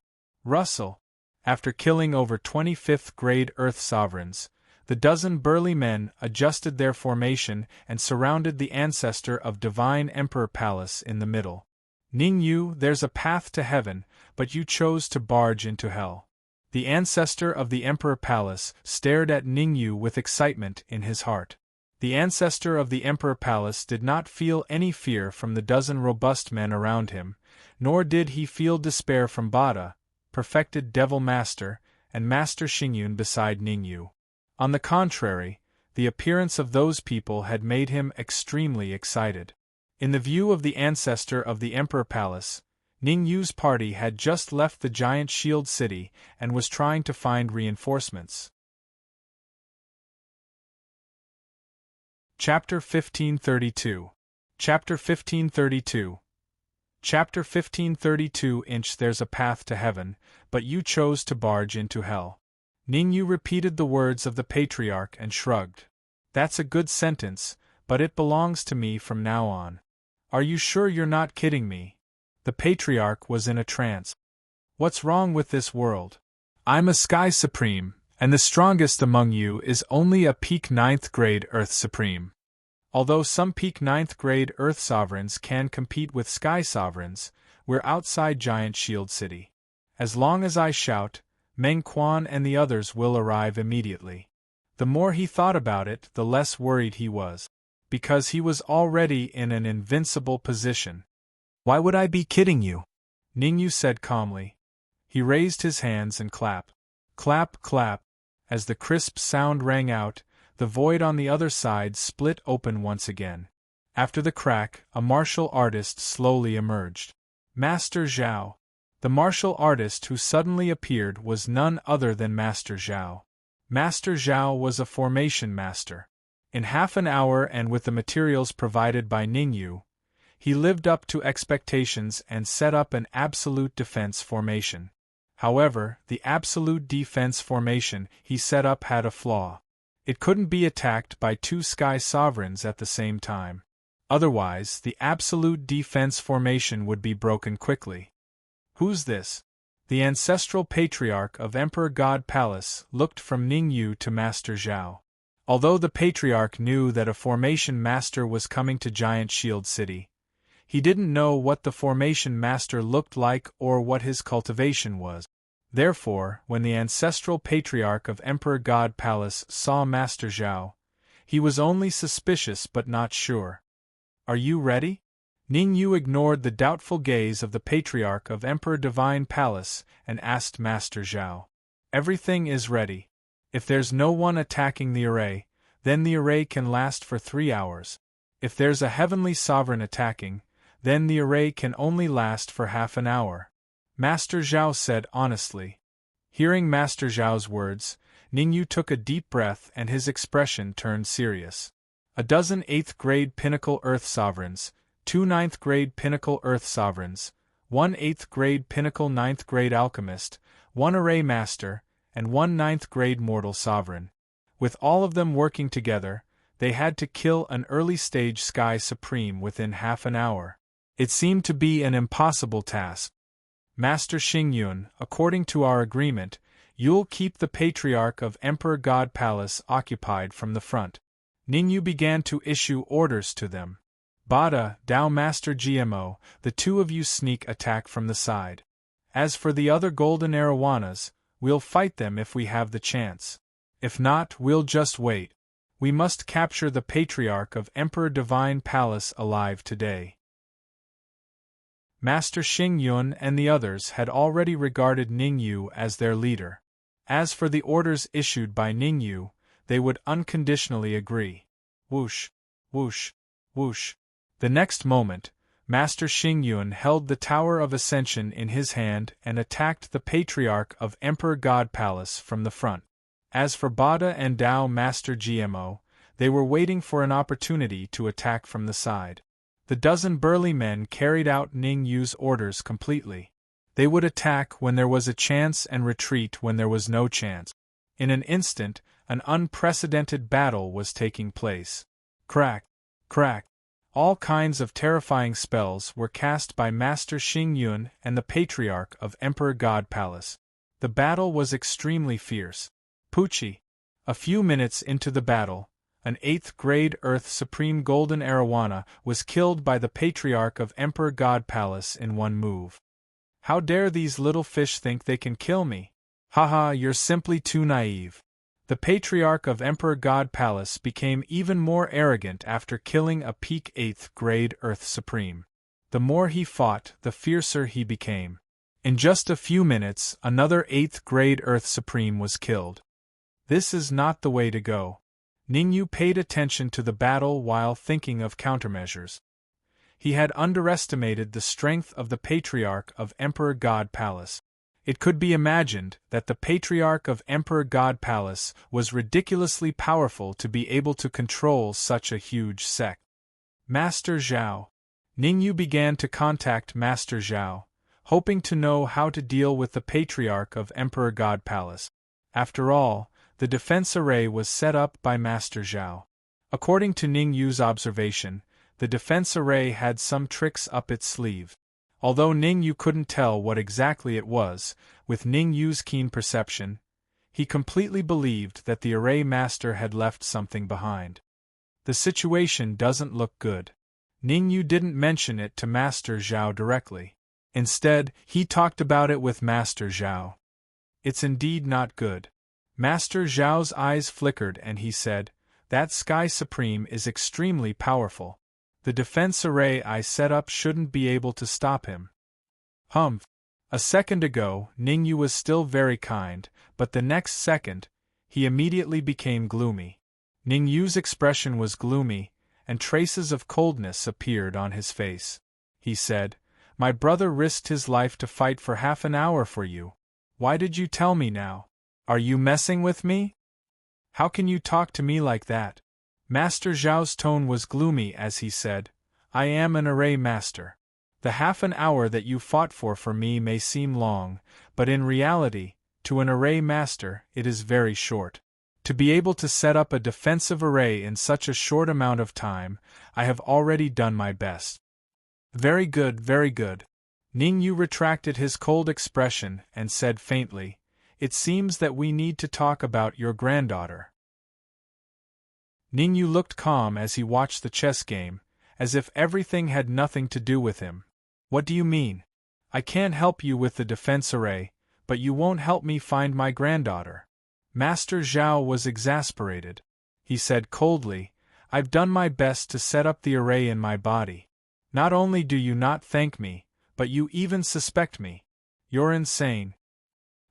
After killing over 25th grade Earth Sovereigns, the dozen burly men adjusted their formation and surrounded the ancestor of Divine Emperor Palace in the middle. Ningyu, there's a path to heaven, but you chose to barge into hell. The ancestor of the Emperor Palace stared at Ningyu with excitement in his heart. The ancestor of the Emperor Palace did not feel any fear from the dozen robust men around him, nor did he feel despair from Bada, perfected Devil Master, and Master Xingyun beside Ningyu. On the contrary, the appearance of those people had made him extremely excited. In the view of the ancestor of the Emperor Palace, Ningyu's party had just left the giant Shield City and was trying to find reinforcements. Chapter 1532. Chapter 1532. Chapter 1532 Inch There's a path to heaven, but you chose to barge into hell. Ningyu repeated the words of the Patriarch and shrugged. That's a good sentence, but it belongs to me from now on. Are you sure you're not kidding me? The Patriarch was in a trance. What's wrong with this world? I'm a Sky Supreme, and the strongest among you is only a peak 9th grade Earth Supreme. Although some peak 9th grade Earth Sovereigns can compete with Sky Sovereigns, we're outside Giant Shield City. As long as I shout, Meng Quan and the others will arrive immediately. The more he thought about it, the less worried he was. Because he was already in an invincible position. Why would I be kidding you? Ningyu said calmly. He raised his hands and clapped. Clap, clap. As the crisp sound rang out, the void on the other side split open once again. After the crack, a martial artist slowly emerged. Master Zhao. The martial artist who suddenly appeared was none other than Master Zhao. Master Zhao was a formation master. In half an hour and with the materials provided by Ningyu, he lived up to expectations and set up an absolute defense formation. However, the absolute defense formation he set up had a flaw. It couldn't be attacked by two sky sovereigns at the same time. Otherwise, the absolute defense formation would be broken quickly. Who's this? The ancestral patriarch of Emperor God Palace looked from Ningyu to Master Zhao. Although the patriarch knew that a formation master was coming to Giant Shield City, he didn't know what the formation master looked like or what his cultivation was. Therefore, when the ancestral patriarch of Emperor God Palace saw Master Zhao, he was only suspicious but not sure. Are you ready? Ningyu ignored the doubtful gaze of the patriarch of Emperor Divine Palace and asked Master Zhao. Everything is ready. If there's no one attacking the array, then the array can last for 3 hours. If there's a heavenly sovereign attacking, then the array can only last for half an hour. Master Zhao said honestly. Hearing Master Zhao's words, Ningyu took a deep breath and his expression turned serious. A dozen 8th grade Pinnacle Earth Sovereigns, 2 9th grade Pinnacle Earth Sovereigns, 1 8th grade Pinnacle 9th grade Alchemist, 1 Array Master, and 1 9th grade Mortal Sovereign. With all of them working together, they had to kill an early-stage Sky Supreme within half an hour. It seemed to be an impossible task. Master Xingyun, according to our agreement, you'll keep the Patriarch of Emperor God Palace occupied from the front. Ningyu began to issue orders to them. Bada, Dao Master GMO, the two of you sneak attack from the side. As for the other golden arowanas, we'll fight them if we have the chance. If not, we'll just wait. We must capture the Patriarch of Emperor Divine Palace alive today. Master Xingyun and the others had already regarded Ningyu as their leader. As for the orders issued by Ningyu, they would unconditionally agree. Whoosh, whoosh, whoosh. The next moment, Master Xingyun held the Tower of Ascension in his hand and attacked the Patriarch of Emperor God Palace from the front. As for Bada and Dao Master GMO, they were waiting for an opportunity to attack from the side. The dozen burly men carried out Ningyu's orders completely. They would attack when there was a chance and retreat when there was no chance. In an instant, an unprecedented battle was taking place. Crack, crack. All kinds of terrifying spells were cast by Master Xingyun and the Patriarch of Emperor God Palace. The battle was extremely fierce. Pucci. A few minutes into the battle, an 8th grade Earth Supreme Golden Arowana was killed by the Patriarch of Emperor God Palace in one move. How dare these little fish think they can kill me? Haha, you're simply too naive. The Patriarch of Emperor God Palace became even more arrogant after killing a peak 8th grade Earth Supreme. The more he fought, the fiercer he became. In just a few minutes, another 8th grade Earth Supreme was killed. This is not the way to go. Ningyu paid attention to the battle while thinking of countermeasures. He had underestimated the strength of the Patriarch of Emperor God Palace. It could be imagined that the Patriarch of Emperor God Palace was ridiculously powerful to be able to control such a huge sect. Master Zhao. Ningyu began to contact Master Zhao, hoping to know how to deal with the Patriarch of Emperor God Palace. After all, the defense array was set up by Master Zhao. According to Ningyu's observation, the defense array had some tricks up its sleeve. Although Ningyu couldn't tell what exactly it was, with Ningyu's keen perception, he completely believed that the array master had left something behind. The situation doesn't look good. Ningyu didn't mention it to Master Zhao directly. Instead, he talked about it with Master Zhao. It's indeed not good. Master Zhao's eyes flickered and he said, "That Sky Supreme is extremely powerful. The defense array I set up shouldn't be able to stop him." Humph. A second ago, Ningyu was still very kind, but the next second, he immediately became gloomy. Ningyu's expression was gloomy, and traces of coldness appeared on his face. He said, "My brother risked his life to fight for half an hour for you. Why did you tell me now? Are you messing with me? How can you talk to me like that?" Master Zhao's tone was gloomy as he said, "I am an array master. The half an hour that you fought for me may seem long, but in reality, to an array master, it is very short. To be able to set up a defensive array in such a short amount of time, I have already done my best. Very good, very good. Ning Yu retracted his cold expression and said faintly, "It seems that we need to talk about your granddaughter." Ning Yu looked calm as he watched the chess game, as if everything had nothing to do with him. "What do you mean? I can't help you with the defense array, but you won't help me find my granddaughter." Master Zhao was exasperated. He said coldly, "I've done my best to set up the array in my body. Not only do you not thank me, but you even suspect me. You're insane.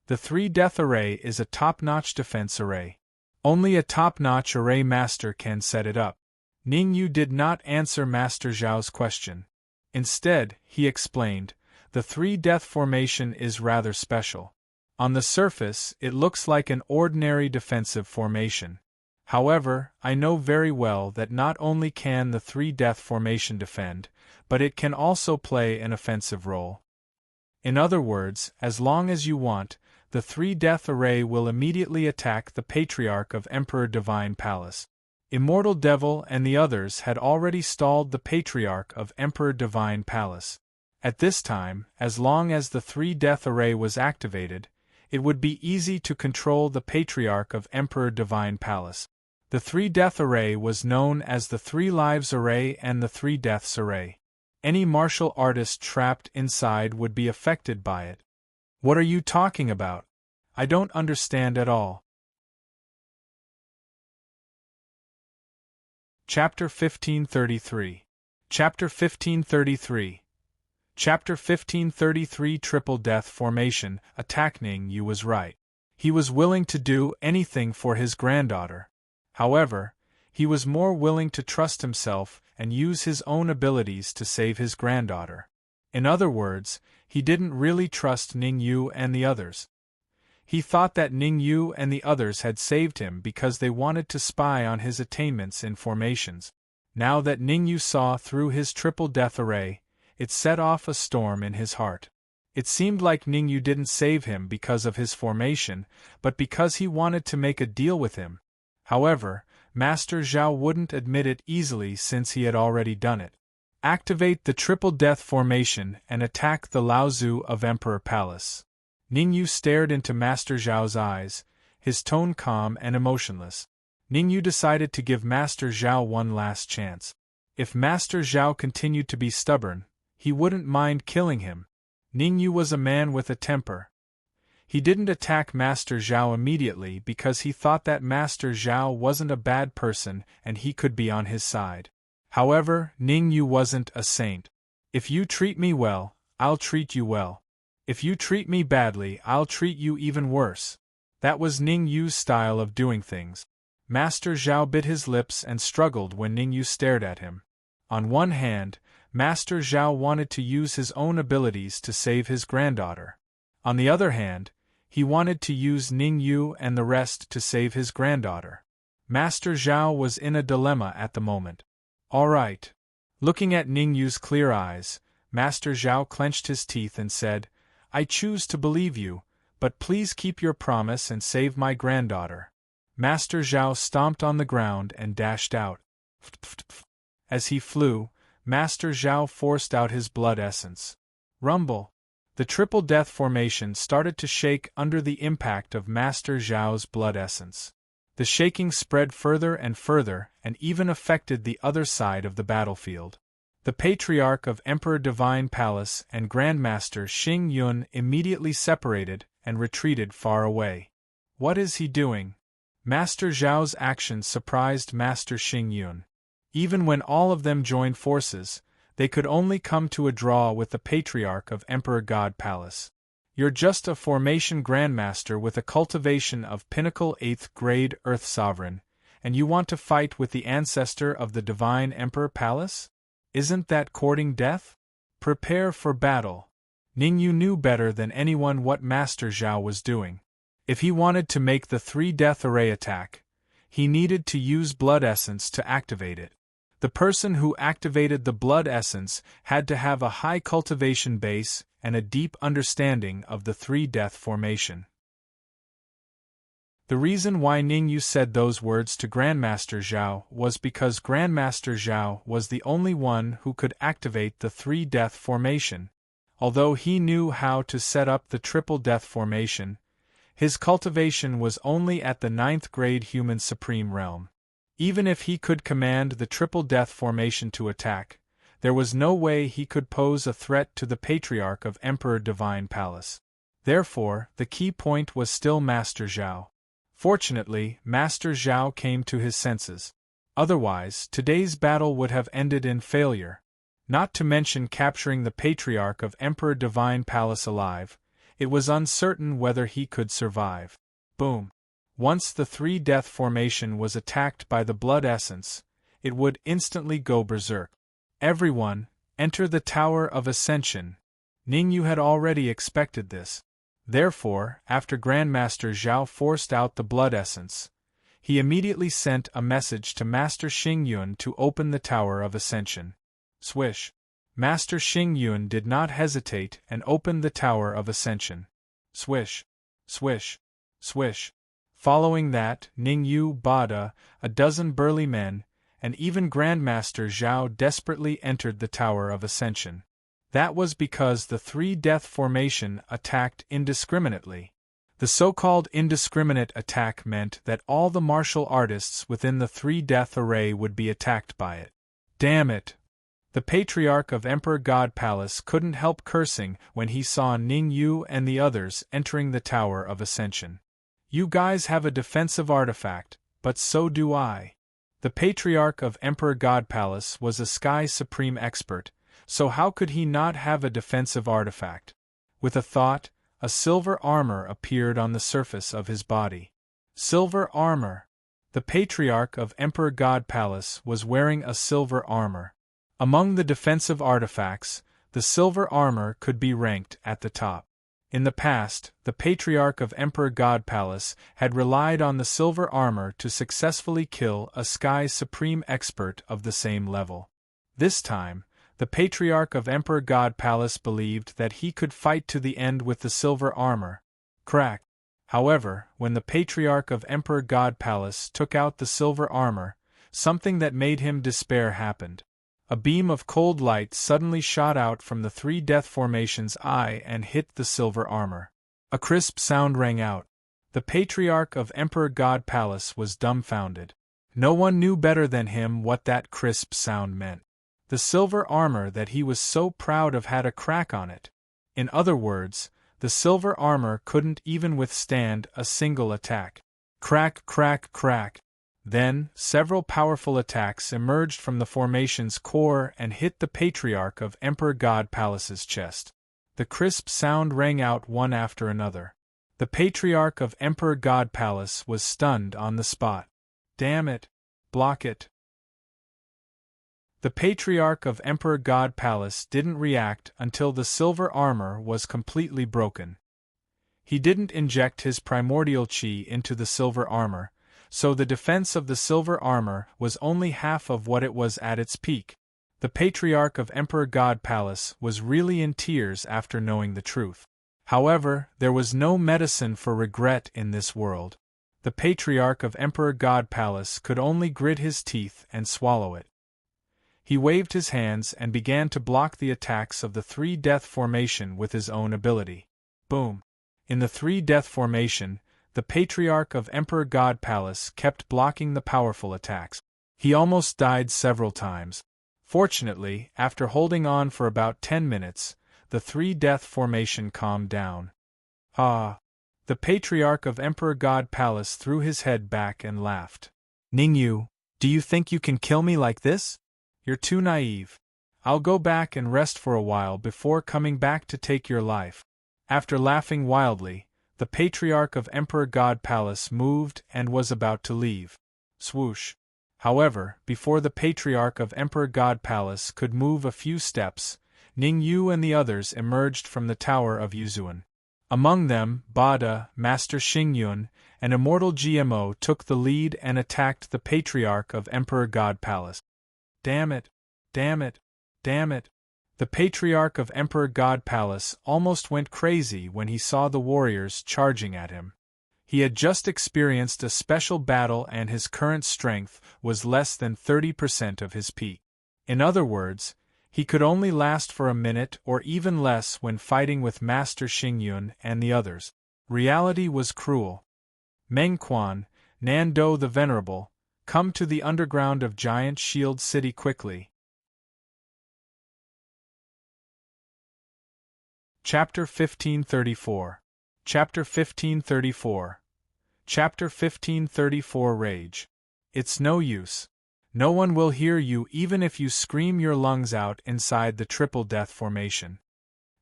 The 3-death array is a top-notch defense array. Only a top-notch array master can set it up." Ning Yu did not answer Master Zhao's question. Instead, he explained, "The 3-death formation is rather special. On the surface, it looks like an ordinary defensive formation. However, I know very well that not only can the 3-death formation defend, but it can also play an offensive role. In other words, as long as you want, the 3-death array will immediately attack the Patriarch of Emperor Divine Palace." Immortal Devil and the others had already stalled the Patriarch of Emperor Divine Palace. At this time, as long as the 3-death array was activated, it would be easy to control the Patriarch of Emperor Divine Palace. The 3-death array was known as the 3 lives array and the 3 deaths array. Any martial artist trapped inside would be affected by it. What are you talking about? I don't understand at all. Chapter 1533. Chapter 1533. Chapter 1533 Triple Death Formation. Attack. Ning Yu was right. He was willing to do anything for his granddaughter. However, he was more willing to trust himself and use his own abilities to save his granddaughter. In other words, he didn't really trust Ning Yu and the others. He thought that Ning Yu and the others had saved him because they wanted to spy on his attainments in formations. Now that Ning Yu saw through his triple death array, it set off a storm in his heart. It seemed like Ning Yu didn't save him because of his formation, but because he wanted to make a deal with him. However, Master Zhao wouldn't admit it easily since he had already done it. Activate the triple death formation and attack the Laozu of Emperor Palace. Ning Yu stared into Master Zhao's eyes, his tone calm and emotionless. Ning Yu decided to give Master Zhao one last chance. If Master Zhao continued to be stubborn, he wouldn't mind killing him. Ning Yu was a man with a temper. He didn't attack Master Zhao immediately because he thought that Master Zhao wasn't a bad person and he could be on his side. However, Ning Yu wasn't a saint. If you treat me well, I'll treat you well. If you treat me badly, I'll treat you even worse. That was Ning Yu's style of doing things. Master Zhao bit his lips and struggled when Ning Yu stared at him. On one hand, Master Zhao wanted to use his own abilities to save his granddaughter. On the other hand, he wanted to use Ning Yu and the rest to save his granddaughter. Master Zhao was in a dilemma at the moment. All right. Looking at Ning Yu's clear eyes, Master Zhao clenched his teeth and said, I choose to believe you, but please keep your promise and save my granddaughter. Master Zhao stomped on the ground and dashed out. As he flew, Master Zhao forced out his blood essence. Rumble. The triple death formation started to shake under the impact of Master Zhao's blood essence. The shaking spread further and further and even affected the other side of the battlefield. The Patriarch of Emperor Divine Palace and Grandmaster Xing Yun immediately separated and retreated far away. What is he doing? Master Zhao's actions surprised Master Xing Yun. Even when all of them joined forces, they could only come to a draw with the Patriarch of Emperor God Palace. You're just a formation Grandmaster with a cultivation of pinnacle 8th grade Earth Sovereign, and you want to fight with the ancestor of the Divine Emperor Palace? Isn't that courting death? Prepare for battle. Ning Yu knew better than anyone what Master Zhao was doing. If he wanted to make the 3-death array attack, he needed to use blood essence to activate it. The person who activated the blood essence had to have a high cultivation base and a deep understanding of the three-death formation. The reason why Ningyu said those words to Grandmaster Zhao was because Grandmaster Zhao was the only one who could activate the three-death formation. Although he knew how to set up the triple-death formation, his cultivation was only at the 9th grade human supreme realm. Even if he could command the triple-death formation to attack, there was no way he could pose a threat to the Patriarch of Emperor Divine Palace. Therefore, the key point was still Master Zhao. Fortunately, Master Zhao came to his senses. Otherwise, today's battle would have ended in failure. Not to mention capturing the Patriarch of Emperor Divine Palace alive, it was uncertain whether he could survive. Boom! Once the three-death formation was attacked by the blood essence, it would instantly go berserk. Everyone, enter the Tower of Ascension. Ningyu had already expected this. Therefore, after Grandmaster Zhao forced out the blood essence, he immediately sent a message to Master Xingyun to open the Tower of Ascension. Swish! Master Xingyun did not hesitate and opened the Tower of Ascension. Swish! Swish! Swish! Following that, Ningyu, Bada, a dozen burly men, and even Grandmaster Zhao desperately entered the Tower of Ascension. That was because the three-death formation attacked indiscriminately. The so-called indiscriminate attack meant that all the martial artists within the three-death array would be attacked by it. Damn it! The Patriarch of Emperor God Palace couldn't help cursing when he saw Ningyu and the others entering the Tower of Ascension. You guys have a defensive artifact, but so do I. The Patriarch of Emperor God Palace was a Sky Supreme expert, so how could he not have a defensive artifact? With a thought, a silver armor appeared on the surface of his body. Silver armor! The Patriarch of Emperor God Palace was wearing a silver armor. Among the defensive artifacts, the silver armor could be ranked at the top. In the past, the Patriarch of Emperor God Palace had relied on the silver armor to successfully kill a Sky Supreme expert of the same level. This time, the Patriarch of Emperor God Palace believed that he could fight to the end with the silver armor. Crack! However, when the Patriarch of Emperor God Palace took out the silver armor, something that made him despair happened. A beam of cold light suddenly shot out from the three-death formation's eye and hit the silver armor. A crisp sound rang out. The Patriarch of Emperor God Palace was dumbfounded. No one knew better than him what that crisp sound meant. The silver armor that he was so proud of had a crack on it. In other words, the silver armor couldn't even withstand a single attack. Crack, crack, crack. Then, several powerful attacks emerged from the formation's core and hit the Patriarch of Emperor God Palace's chest. The crisp sound rang out one after another. The Patriarch of Emperor God Palace was stunned on the spot. Damn it! Block it! The Patriarch of Emperor God Palace didn't react until the silver armor was completely broken. He didn't inject his primordial chi into the silver armor, so the defense of the silver armor was only half of what it was at its peak. The Patriarch of Emperor God Palace was really in tears after knowing the truth. However, there was no medicine for regret in this world. The Patriarch of Emperor God Palace could only grit his teeth and swallow it. He waved his hands and began to block the attacks of the three-death formation with his own ability. Boom! In the three-death formation, the Patriarch of Emperor God Palace kept blocking the powerful attacks. He almost died several times. Fortunately, after holding on for about 10 minutes, the three-death formation calmed down. Ah! The Patriarch of Emperor God Palace threw his head back and laughed. Ningyu, do you think you can kill me like this? You're too naive. I'll go back and rest for a while before coming back to take your life. After laughing wildly, the Patriarch of Emperor God Palace moved and was about to leave. Swoosh! However, before the Patriarch of Emperor God Palace could move a few steps, Ningyu and the others emerged from the Tower of Yuzuan. Among them, Bada, Master Xingyun, and Immortal GMO took the lead and attacked the Patriarch of Emperor God Palace. Damn it! Damn it! Damn it! The patriarch of Emperor God Palace almost went crazy when he saw the warriors charging at him. He had just experienced a special battle and his current strength was less than 30% of his peak. In other words, he could only last for a minute or even less when fighting with Master Xingyun and the others. Reality was cruel. Meng Quan, Nando the Venerable, come to the underground of Giant Shield City quickly. Chapter 1534. Chapter 1534. Chapter 1534 Rage. It's no use. No one will hear you even if you scream your lungs out inside the Triple Death Formation.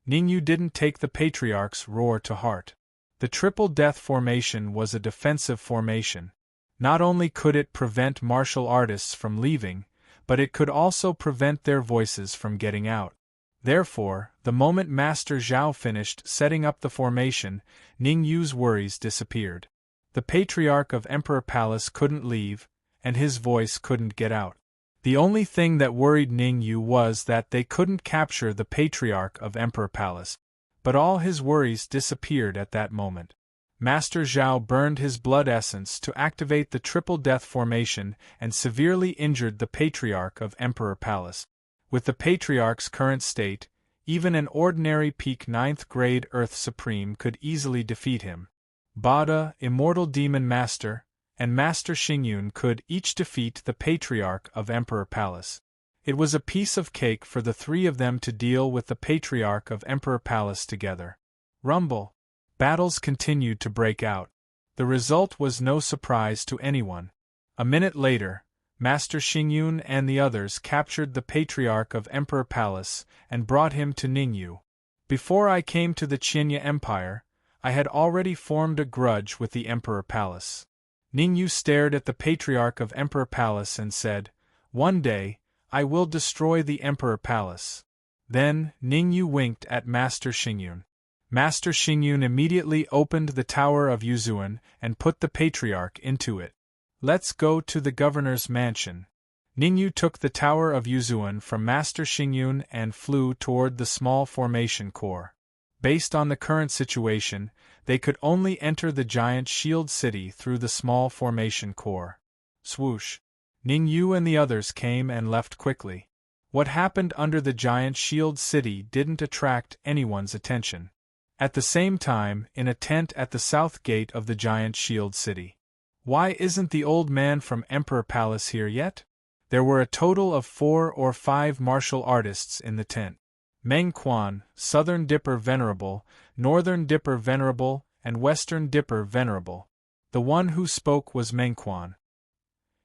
Ningyu didn't take the Patriarch's roar to heart. The Triple Death Formation was a defensive formation. Not only could it prevent martial artists from leaving, but it could also prevent their voices from getting out. Therefore, the moment Master Zhao finished setting up the formation, Ningyu's worries disappeared. The Patriarch of Emperor Palace couldn't leave, and his voice couldn't get out. The only thing that worried Ningyu was that they couldn't capture the Patriarch of Emperor Palace. But all his worries disappeared at that moment. Master Zhao burned his blood essence to activate the Triple Death Formation and severely injured the Patriarch of Emperor Palace. With the Patriarch's current state, even an ordinary peak 9th grade Earth Supreme could easily defeat him. Bada, Immortal Demon Master, and Master Xingyun could each defeat the Patriarch of Emperor Palace. It was a piece of cake for the three of them to deal with the Patriarch of Emperor Palace together. Rumble. Battles continued to break out. The result was no surprise to anyone. A minute later, Master Xingyun and the others captured the Patriarch of Emperor Palace and brought him to Ningyu. Before I came to the Qinya Empire, I had already formed a grudge with the Emperor Palace. Ningyu stared at the Patriarch of Emperor Palace and said, "One day, I will destroy the Emperor Palace." Then, Ningyu winked at Master Xingyun. Master Xingyun immediately opened the Tower of Yuzuan and put the Patriarch into it. "Let's go to the governor's mansion." Ningyu took the Tower of Yuzuan from Master Xingyun and flew toward the small formation core. Based on the current situation, they could only enter the giant shield city through the small formation core. Swoosh. Ningyu and the others came and left quickly. What happened under the giant shield city didn't attract anyone's attention. At the same time, in a tent at the south gate of the giant shield city. Why isn't the old man from Emperor Palace here yet? There were a total of 4 or 5 martial artists in the tent. Meng Quan, Southern Dipper Venerable, Northern Dipper Venerable, and Western Dipper Venerable. The one who spoke was Meng Quan.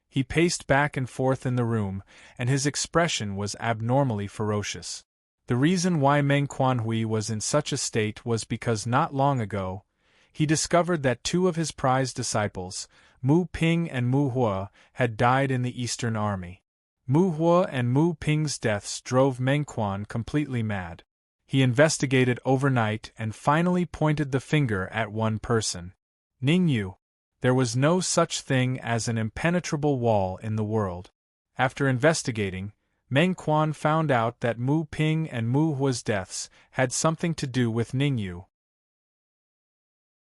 He paced back and forth in the room, and his expression was abnormally ferocious. The reason why Meng Quanhui was in such a state was because not long ago, he discovered that 2 of his prized disciples, Mu Ping and Mu Hua, had died in the Eastern Army. Mu Hua and Mu Ping's deaths drove Meng Quan completely mad. He investigated overnight and finally pointed the finger at one person. Ningyu. There was no such thing as an impenetrable wall in the world. After investigating, Meng Quan found out that Mu Ping and Mu Hua's deaths had something to do with Ningyu.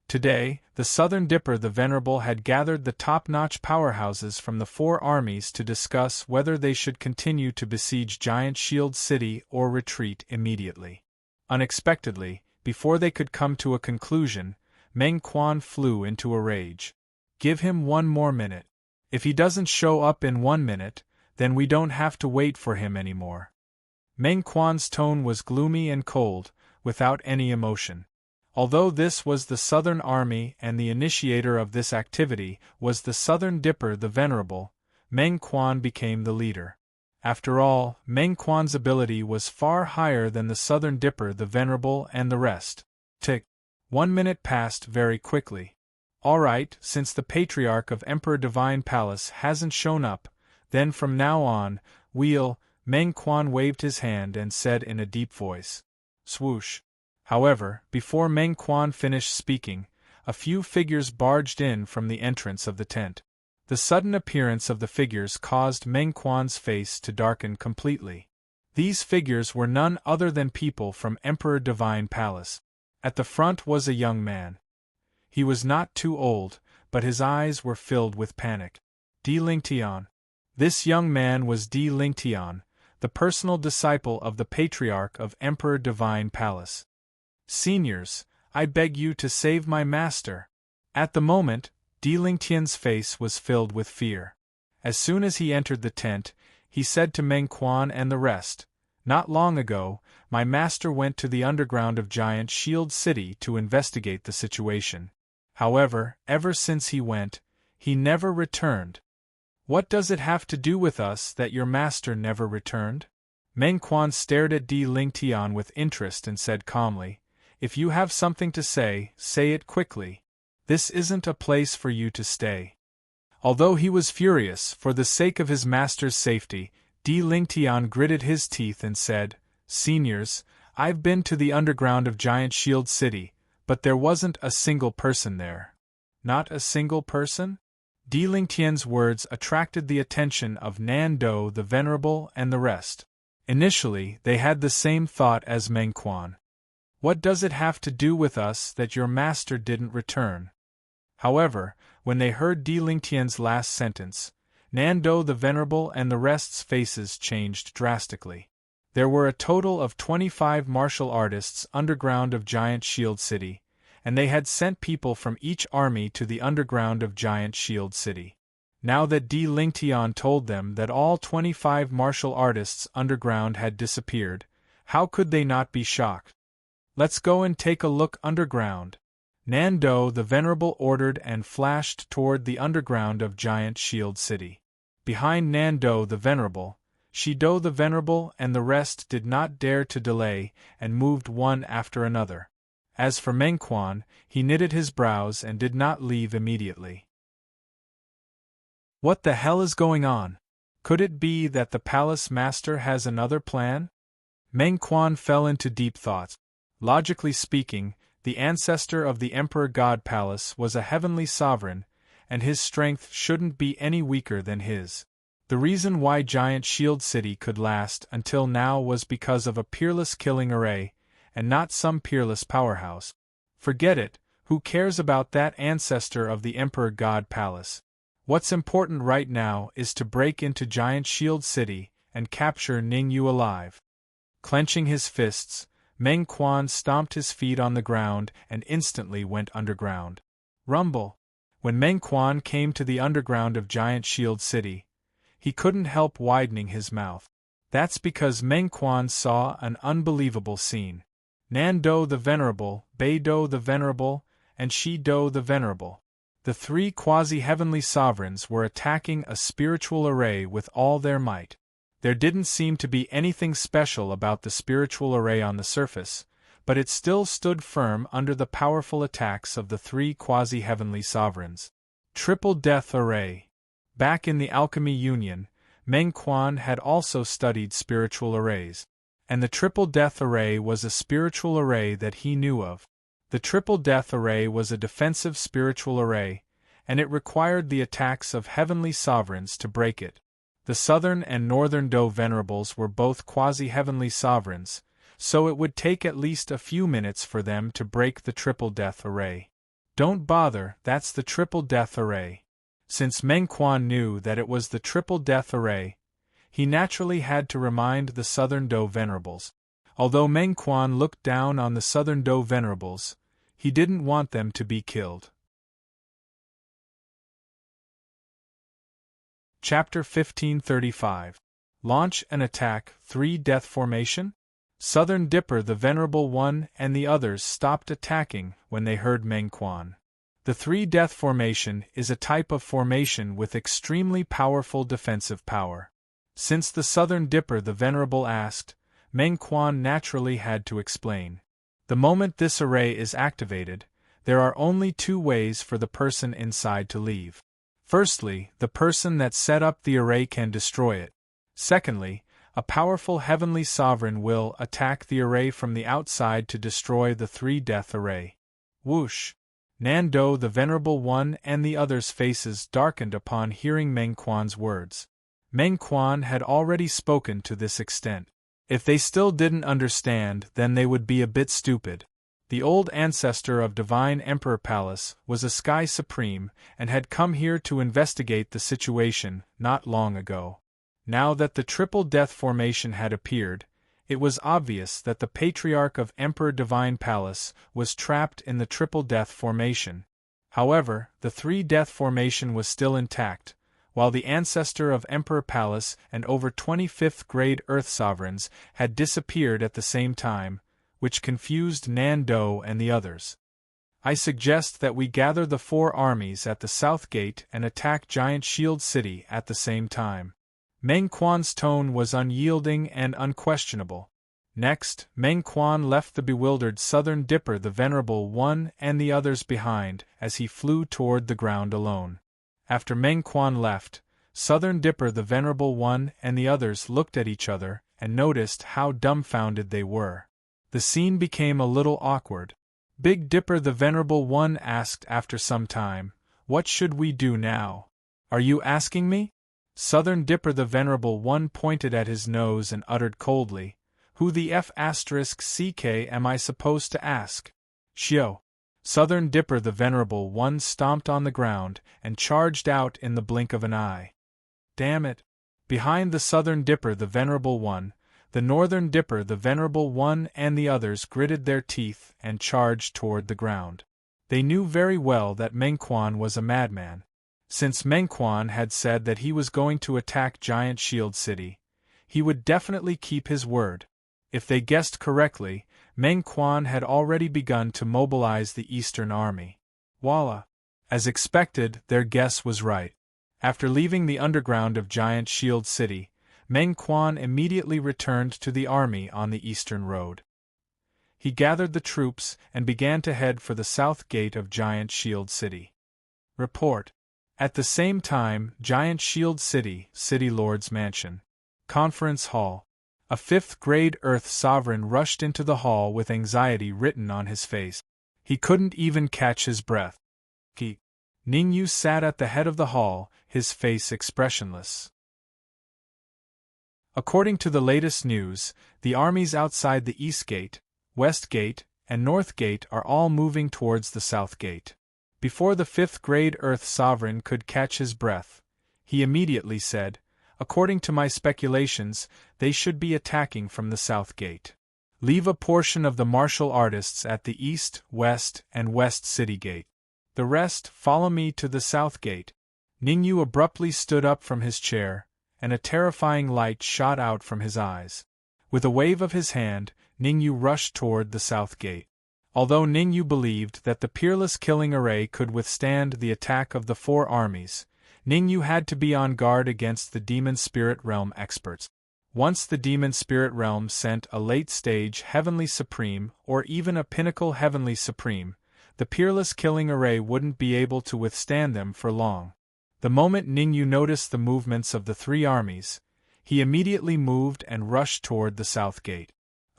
Today, the Southern Dipper the Venerable had gathered the top-notch powerhouses from the 4 armies to discuss whether they should continue to besiege Giant Shield City or retreat immediately. Unexpectedly, before they could come to a conclusion, Meng Quan flew into a rage. "Give him 1 more minute. If he doesn't show up in 1 minute, then we don't have to wait for him anymore." Meng Quan's tone was gloomy and cold, without any emotion. Although this was the Southern Army and the initiator of this activity was the Southern Dipper the Venerable, Meng Quan became the leader. After all, Meng Quan's ability was far higher than the Southern Dipper the Venerable and the rest. Tick. 1 minute passed very quickly. All right, since the Patriarch of Emperor Divine Palace hasn't shown up, then from now on, Meng Quan waved his hand and said in a deep voice. Swoosh. However, before Meng Quan finished speaking, a few figures barged in from the entrance of the tent. The sudden appearance of the figures caused Meng Quan's face to darken completely. These figures were none other than people from Emperor Divine Palace. At the front was a young man. He was not too old, but his eyes were filled with panic. Di Lingtian. This young man was Di Lingtian, the personal disciple of the Patriarch of Emperor Divine Palace. Seniors, I beg you to save my master. At the moment, Di Lingtian's face was filled with fear. As soon as he entered the tent, he said to Meng Quan and the rest, "Not long ago, my master went to the underground of Giant Shield City to investigate the situation. However, ever since he went, he never returned." "What does it have to do with us that your master never returned?" Meng Quan stared at Di Lingtian with interest and said calmly, "If you have something to say it quickly. This isn't a place for you to stay." Although he was furious, for the sake of his master's safety, Di Lingtian gritted his teeth and said, "Seniors, I've been to the underground of Giant Shield City, but there wasn't a single person there." "Not a single person?" Di Lingtian's words attracted the attention of Nan Do the Venerable and the rest. Initially, they had the same thought as Meng Quan. What does it have to do with us that your master didn't return? However, when they heard Di Lingtian's last sentence, Nan Do the Venerable and the rest's faces changed drastically. There were a total of 25 martial artists underground of Giant Shield City, and they had sent people from each army to the underground of Giant Shield City. Now that Di Lingtian told them that all 25 martial artists underground had disappeared, how could they not be shocked? "Let's go and take a look underground," Nan Do the Venerable ordered and flashed toward the underground of Giant Shield City. Behind Nan Do the Venerable, Shi Do the Venerable and the rest did not dare to delay and moved one after another. As for Meng Quan, he knitted his brows and did not leave immediately. What the hell is going on? Could it be that the palace master has another plan? Meng Quan fell into deep thought. Logically speaking, the ancestor of the Emperor God Palace was a heavenly sovereign, and his strength shouldn't be any weaker than his. The reason why Giant Shield City could last until now was because of a peerless killing array, and not some peerless powerhouse. Forget it, who cares about that ancestor of the Emperor God Palace? What's important right now is to break into Giant Shield City and capture Ning Yu alive. Clenching his fists, Meng Quan stomped his feet on the ground and instantly went underground. Rumble. When Meng Quan came to the underground of Giant Shield City, he couldn't help widening his mouth. That's because Meng Quan saw an unbelievable scene. Nan Do the Venerable, Bei Do the Venerable, and Shi Do the Venerable, the three quasi-heavenly sovereigns, were attacking a spiritual array with all their might. There didn't seem to be anything special about the spiritual array on the surface, but it still stood firm under the powerful attacks of the three quasi-heavenly sovereigns. Triple Death Array. Back in the Alchemy Union, Meng Quan had also studied spiritual arrays, and the Triple Death Array was a spiritual array that he knew of. The Triple Death Array was a defensive spiritual array, and it required the attacks of heavenly sovereigns to break it. The Southern and Northern Do Venerables were both quasi-heavenly sovereigns, so it would take at least a few minutes for them to break the Triple Death Array. Don't bother, that's the Triple Death Array. Since Meng Quan knew that it was the Triple Death Array, he naturally had to remind the Southern Do Venerables. Although Meng Quan looked down on the Southern Do Venerables, he didn't want them to be killed. Chapter 1535. Launch and Attack 3 Death Formation? Southern Dipper the Venerable One and the others stopped attacking when they heard Meng Quan. The 3 Death Formation is a type of formation with extremely powerful defensive power. Since the Southern Dipper the Venerable asked, Meng Quan naturally had to explain. The moment this array is activated, there are only 2 ways for the person inside to leave. Firstly, the person that set up the array can destroy it. Secondly, a powerful heavenly sovereign will attack the array from the outside to destroy the 3 Death Array. Whoosh! Nan Do the Venerable One and the others' faces darkened upon hearing Meng Quan's words. Meng Quan had already spoken to this extent. If they still didn't understand, then they would be a bit stupid. The old ancestor of Divine Emperor Palace was a Sky Supreme and had come here to investigate the situation not long ago. Now that the Triple Death Formation had appeared, it was obvious that the Patriarch of Emperor Divine Palace was trapped in the Triple Death Formation. However, the Three Death Formation was still intact, while the ancestor of Emperor Palace and over 25th grade Earth Sovereigns had disappeared at the same time, which confused Nan Do and the others. I suggest that we gather the 4 armies at the south gate and attack Giant Shield City at the same time. Meng Quan's tone was unyielding and unquestionable. Next, Meng Quan left the bewildered Southern Dipper the Venerable One and the others behind as he flew toward the ground alone. After Meng Quan left, Southern Dipper the Venerable One and the others looked at each other and noticed how dumbfounded they were. The scene became a little awkward. Big Dipper the Venerable One asked after some time, "What should we do now?" "Are you asking me?" Southern Dipper the Venerable One pointed at his nose and uttered coldly, "Who the F***ck am I supposed to ask?" "Shio." Southern Dipper the Venerable One stomped on the ground and charged out in the blink of an eye. "Damn it!" Behind the Southern Dipper the Venerable One, the Northern Dipper the Venerable One and the others gritted their teeth and charged toward the ground. They knew very well that Meng Quan was a madman. Since Meng Quan had said that he was going to attack Giant Shield City, he would definitely keep his word. If they guessed correctly, Meng Quan had already begun to mobilize the Eastern Army. Voila! As expected, their guess was right. After leaving the underground of Giant Shield City, Meng Quan immediately returned to the army on the Eastern Road. He gathered the troops and began to head for the south gate of Giant Shield City. Report. At the same time, Giant Shield City, City Lord's Mansion. Conference Hall. A 5th grade Earth Sovereign rushed into the hall with anxiety written on his face. He couldn't even catch his breath. Ningyu sat at the head of the hall, his face expressionless. According to the latest news, the armies outside the East Gate, West Gate, and North Gate are all moving towards the South Gate. Before the 5th grade Earth Sovereign could catch his breath, he immediately said, "According to my speculations, they should be attacking from the South Gate. Leave a portion of the martial artists at the East, West, and West City Gate. The rest follow me to the South Gate." Ningyu abruptly stood up from his chair, and a terrifying light shot out from his eyes. With a wave of his hand, Ningyu rushed toward the South Gate. Although Ningyu believed that the Peerless Killing Array could withstand the attack of the 4 armies, Ningyu had to be on guard against the Demon Spirit Realm experts. Once the Demon Spirit Realm sent a late-stage Heavenly Supreme or even a Pinnacle Heavenly Supreme, the Peerless Killing Array wouldn't be able to withstand them for long. The moment Ningyu noticed the movements of the 3 armies, he immediately moved and rushed toward the South Gate.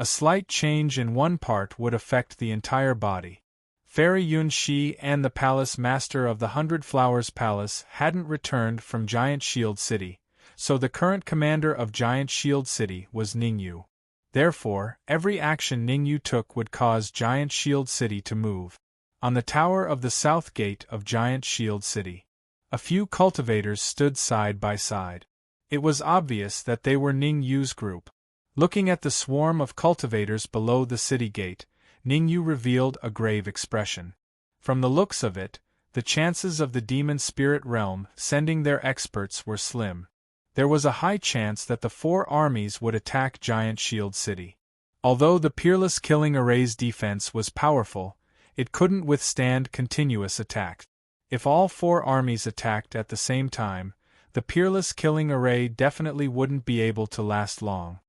A slight change in one part would affect the entire body. Fairy Yun Shi and the Palace Master of the 100 Flowers Palace hadn't returned from Giant Shield City, so the current commander of Giant Shield City was Ningyu. Therefore, every action Ningyu took would cause Giant Shield City to move. On the tower of the South Gate of Giant Shield City, a few cultivators stood side by side. It was obvious that they were Ningyu's group. Looking at the swarm of cultivators below the city gate, Ningyu revealed a grave expression. From the looks of it, the chances of the Demon Spirit Realm sending their experts were slim. There was a high chance that the 4 armies would attack Giant Shield City. Although the Peerless Killing Array's defense was powerful, it couldn't withstand continuous attacks. If all 4 armies attacked at the same time, the Peerless Killing Array definitely wouldn't be able to last long.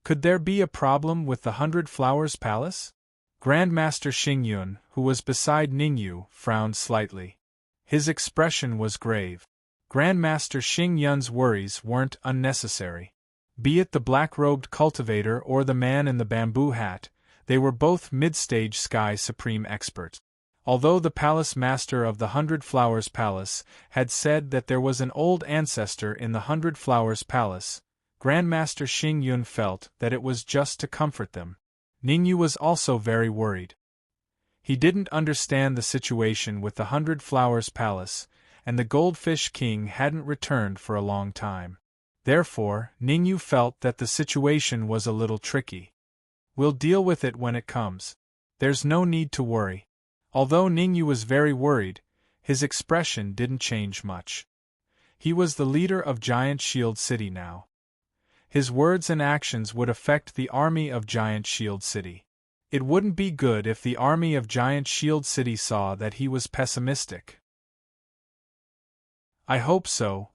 Could there be a problem with the 100 Flowers Palace? Grandmaster Xingyun, who was beside Ningyu, frowned slightly. His expression was grave. Grandmaster Xingyun's worries weren't unnecessary. Be it the black-robed cultivator or the man in the bamboo hat, they were both mid-stage Sky Supreme experts. Although the Palace Master of the 100 Flowers Palace had said that there was an old ancestor in the 100 Flowers Palace, Grandmaster Xing Yun felt that it was just to comfort them. Ningyu was also very worried. He didn't understand the situation with the 100 Flowers Palace, and the Goldfish King hadn't returned for a long time. Therefore, Ningyu felt that the situation was a little tricky. We'll deal with it when it comes. There's no need to worry. Although Ningyu was very worried, his expression didn't change much. He was the leader of Giant Shield City now. His words and actions would affect the army of Giant Shield City. It wouldn't be good if the army of Giant Shield City saw that he was pessimistic. I hope so.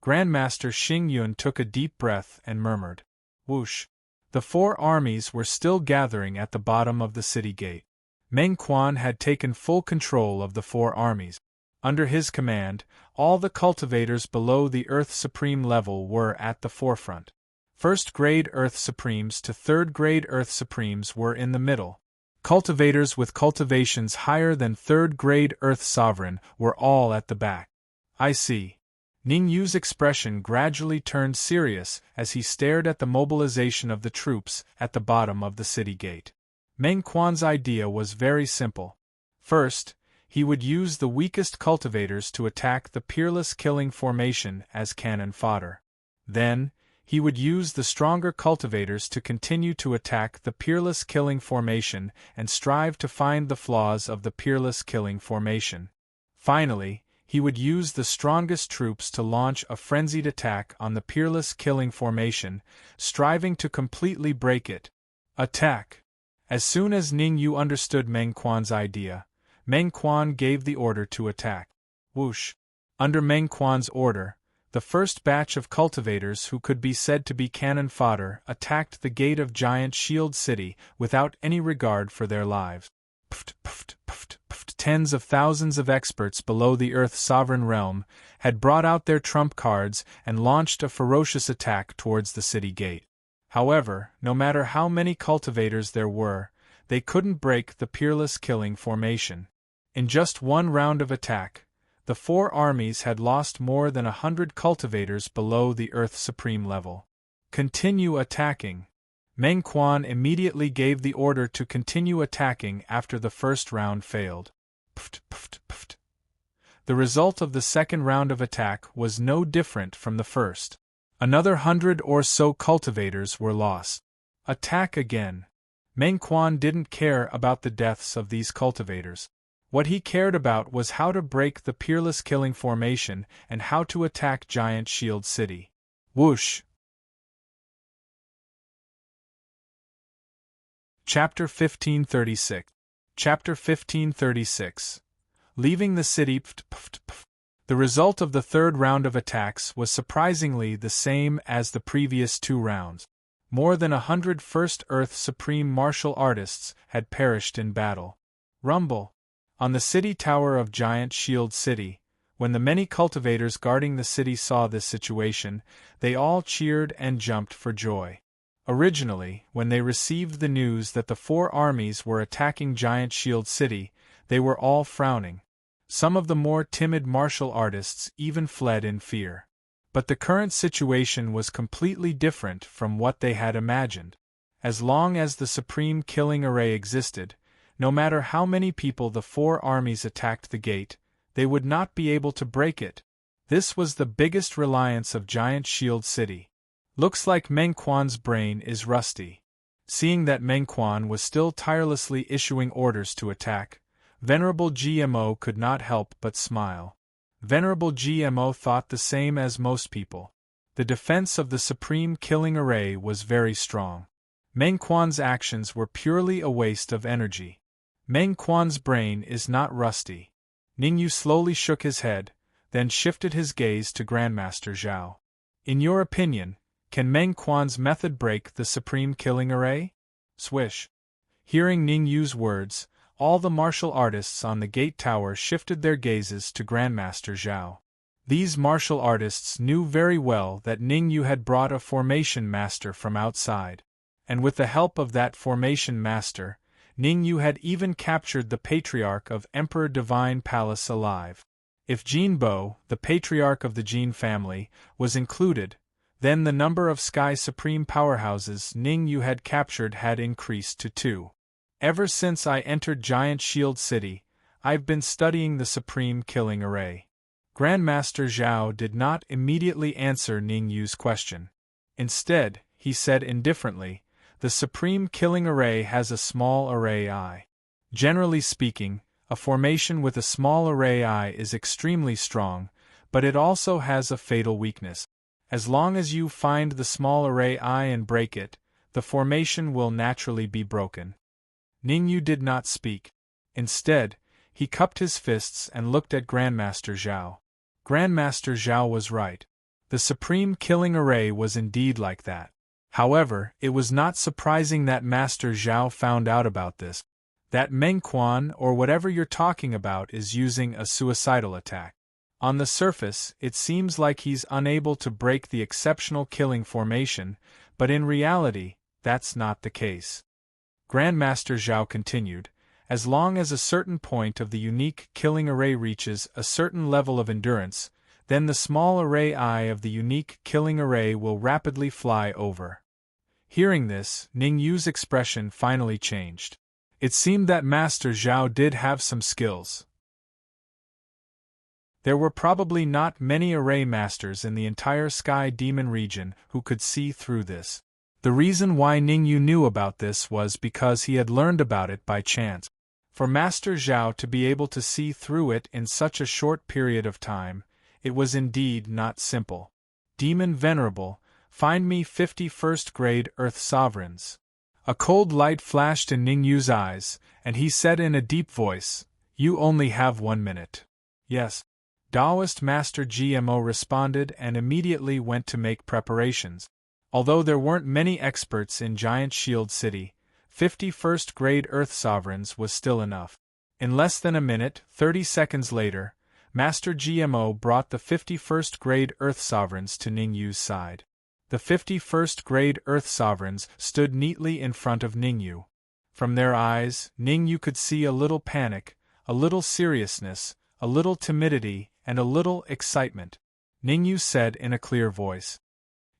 Grandmaster Xing Yun took a deep breath and murmured. Whoosh! The 4 armies were still gathering at the bottom of the city gate. Meng Quan had taken full control of the 4 armies. Under his command, all the cultivators below the Earth Supreme level were at the forefront. First-grade Earth Supremes to third-grade Earth Supremes were in the middle. Cultivators with cultivations higher than third-grade Earth Sovereign were all at the back. I see. Ningyu's expression gradually turned serious as he stared at the mobilization of the troops at the bottom of the city gate. Meng Quan's idea was very simple. First, he would use the weakest cultivators to attack the Peerless Killing Formation as cannon fodder. Then, he would use the stronger cultivators to continue to attack the Peerless Killing Formation and strive to find the flaws of the Peerless Killing Formation. Finally, he would use the strongest troops to launch a frenzied attack on the Peerless Killing Formation, striving to completely break it. Attack! As soon as Ningyu understood Meng Quan's idea, Meng Quan gave the order to attack. Whoosh! Under Meng Quan's order, the first batch of cultivators who could be said to be cannon fodder attacked the gate of Giant Shield City without any regard for their lives. Puft, puft, puft, puft. Tens of thousands of experts below the Earth's sovereign realm had brought out their trump cards and launched a ferocious attack towards the city gate. However, no matter how many cultivators there were, they couldn't break the Peerless Killing Formation. In just one round of attack, the 4 armies had lost more than 100 cultivators below the Earth Supreme level. Continue attacking. Meng Quan immediately gave the order to continue attacking after the first round failed. Puft, puft, puft. The result of the second round of attack was no different from the first. Another 100 or so cultivators were lost. Attack again. Meng Quan didn't care about the deaths of these cultivators. What he cared about was how to break the Peerless Killing Formation and how to attack Giant Shield City. Whoosh! Chapter 1536. Chapter 1536. Leaving the city. The result of the third round of attacks was surprisingly the same as the previous 2 rounds. More than 100 First Earth Supreme martial artists had perished in battle. Rumble. On the city tower of Giant Shield City, when the many cultivators guarding the city saw this situation, they all cheered and jumped for joy. Originally, when they received the news that the 4 armies were attacking Giant Shield City, they were all frowning. Some of the more timid martial artists even fled in fear. But the current situation was completely different from what they had imagined. As long as the Supreme Killing Array existed, no matter how many people the 4 armies attacked the gate, they would not be able to break it. This was the biggest reliance of Giant Shield City. Looks like Meng Quan's brain is rusty. Seeing that Meng Quan was still tirelessly issuing orders to attack, Venerable GMO could not help but smile. Venerable GMO thought the same as most people. The defense of the Supreme Killing Array was very strong. Meng Quan's actions were purely a waste of energy. Meng Quan's brain is not rusty. Ningyu slowly shook his head, then shifted his gaze to Grandmaster Zhao. In your opinion, can Meng Quan's method break the Supreme Killing Array? Swish. Hearing Ningyu's words, all the martial artists on the gate tower shifted their gazes to Grandmaster Zhao. These martial artists knew very well that Ningyu had brought a formation master from outside. And with the help of that formation master, Ningyu had even captured the patriarch of Emperor Divine Palace alive. If Jinbo, the patriarch of the Jin family, was included, Then the number of Sky Supreme powerhouses Ningyu had captured had increased to 2. Ever since I entered Giant Shield City, I've been studying the Supreme Killing Array. Grandmaster Zhao did not immediately answer Ningyu's question. Instead, he said indifferently, the Supreme Killing Array has a small array eye. Generally speaking, a formation with a small array eye is extremely strong, but it also has a fatal weakness. As long as you find the small array eye and break it, the formation will naturally be broken. Ningyu did not speak. Instead, he cupped his fists and looked at Grandmaster Zhao. Grandmaster Zhao was right. The Supreme Killing Array was indeed like that. However, it was not surprising that Master Zhao found out about this. That Meng Quan or whatever you're talking about is using a suicidal attack. On the surface, it seems like he's unable to break the exceptional killing formation, but in reality, that's not the case. Grandmaster Zhao continued, as long as a certain point of the unique killing array reaches a certain level of endurance, then the small array eye of the unique killing array will rapidly fly over. Hearing this, Ningyu's expression finally changed. It seemed that Master Zhao did have some skills. There were probably not many array masters in the entire Sky Demon region who could see through this. The reason why Ningyu knew about this was because he had learned about it by chance. For Master Zhao to be able to see through it in such a short period of time, it was indeed not simple. Demon Venerable, find me 51st grade Earth Sovereigns. A cold light flashed in Ningyu's eyes, and he said in a deep voice, You only have 1 minute. Yes. Taoist Master GMO responded and immediately went to make preparations. Although there weren't many experts in Giant Shield City, 51st grade Earth Sovereigns was still enough. In less than a minute, 30 seconds later, Master GMO brought the 51st grade Earth Sovereigns to Ningyu's side. The 51st grade Earth Sovereigns stood neatly in front of Ningyu. From their eyes, Ningyu could see a little panic, a little seriousness, a little timidity, and a little excitement. Ningyu said in a clear voice,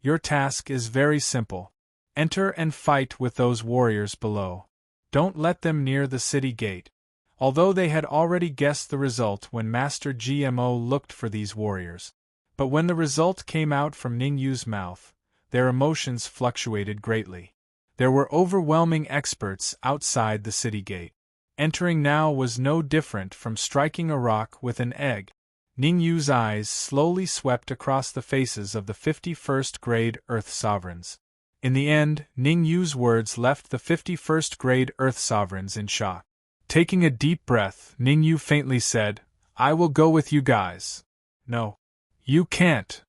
Your task is very simple. Enter and fight with those warriors below. Don't let them near the city gate. Although they had already guessed the result when Master GMO looked for these warriors. But when the result came out from Ningyu's mouth, their emotions fluctuated greatly. There were overwhelming experts outside the city gate. Entering now was no different from striking a rock with an egg. Ningyu's eyes slowly swept across the faces of the 51st grade Earth Sovereigns. In the end, Ningyu's words left the 51st grade Earth Sovereigns in shock. Taking a deep breath, Ningyu faintly said, I will go with you guys. No. You can't.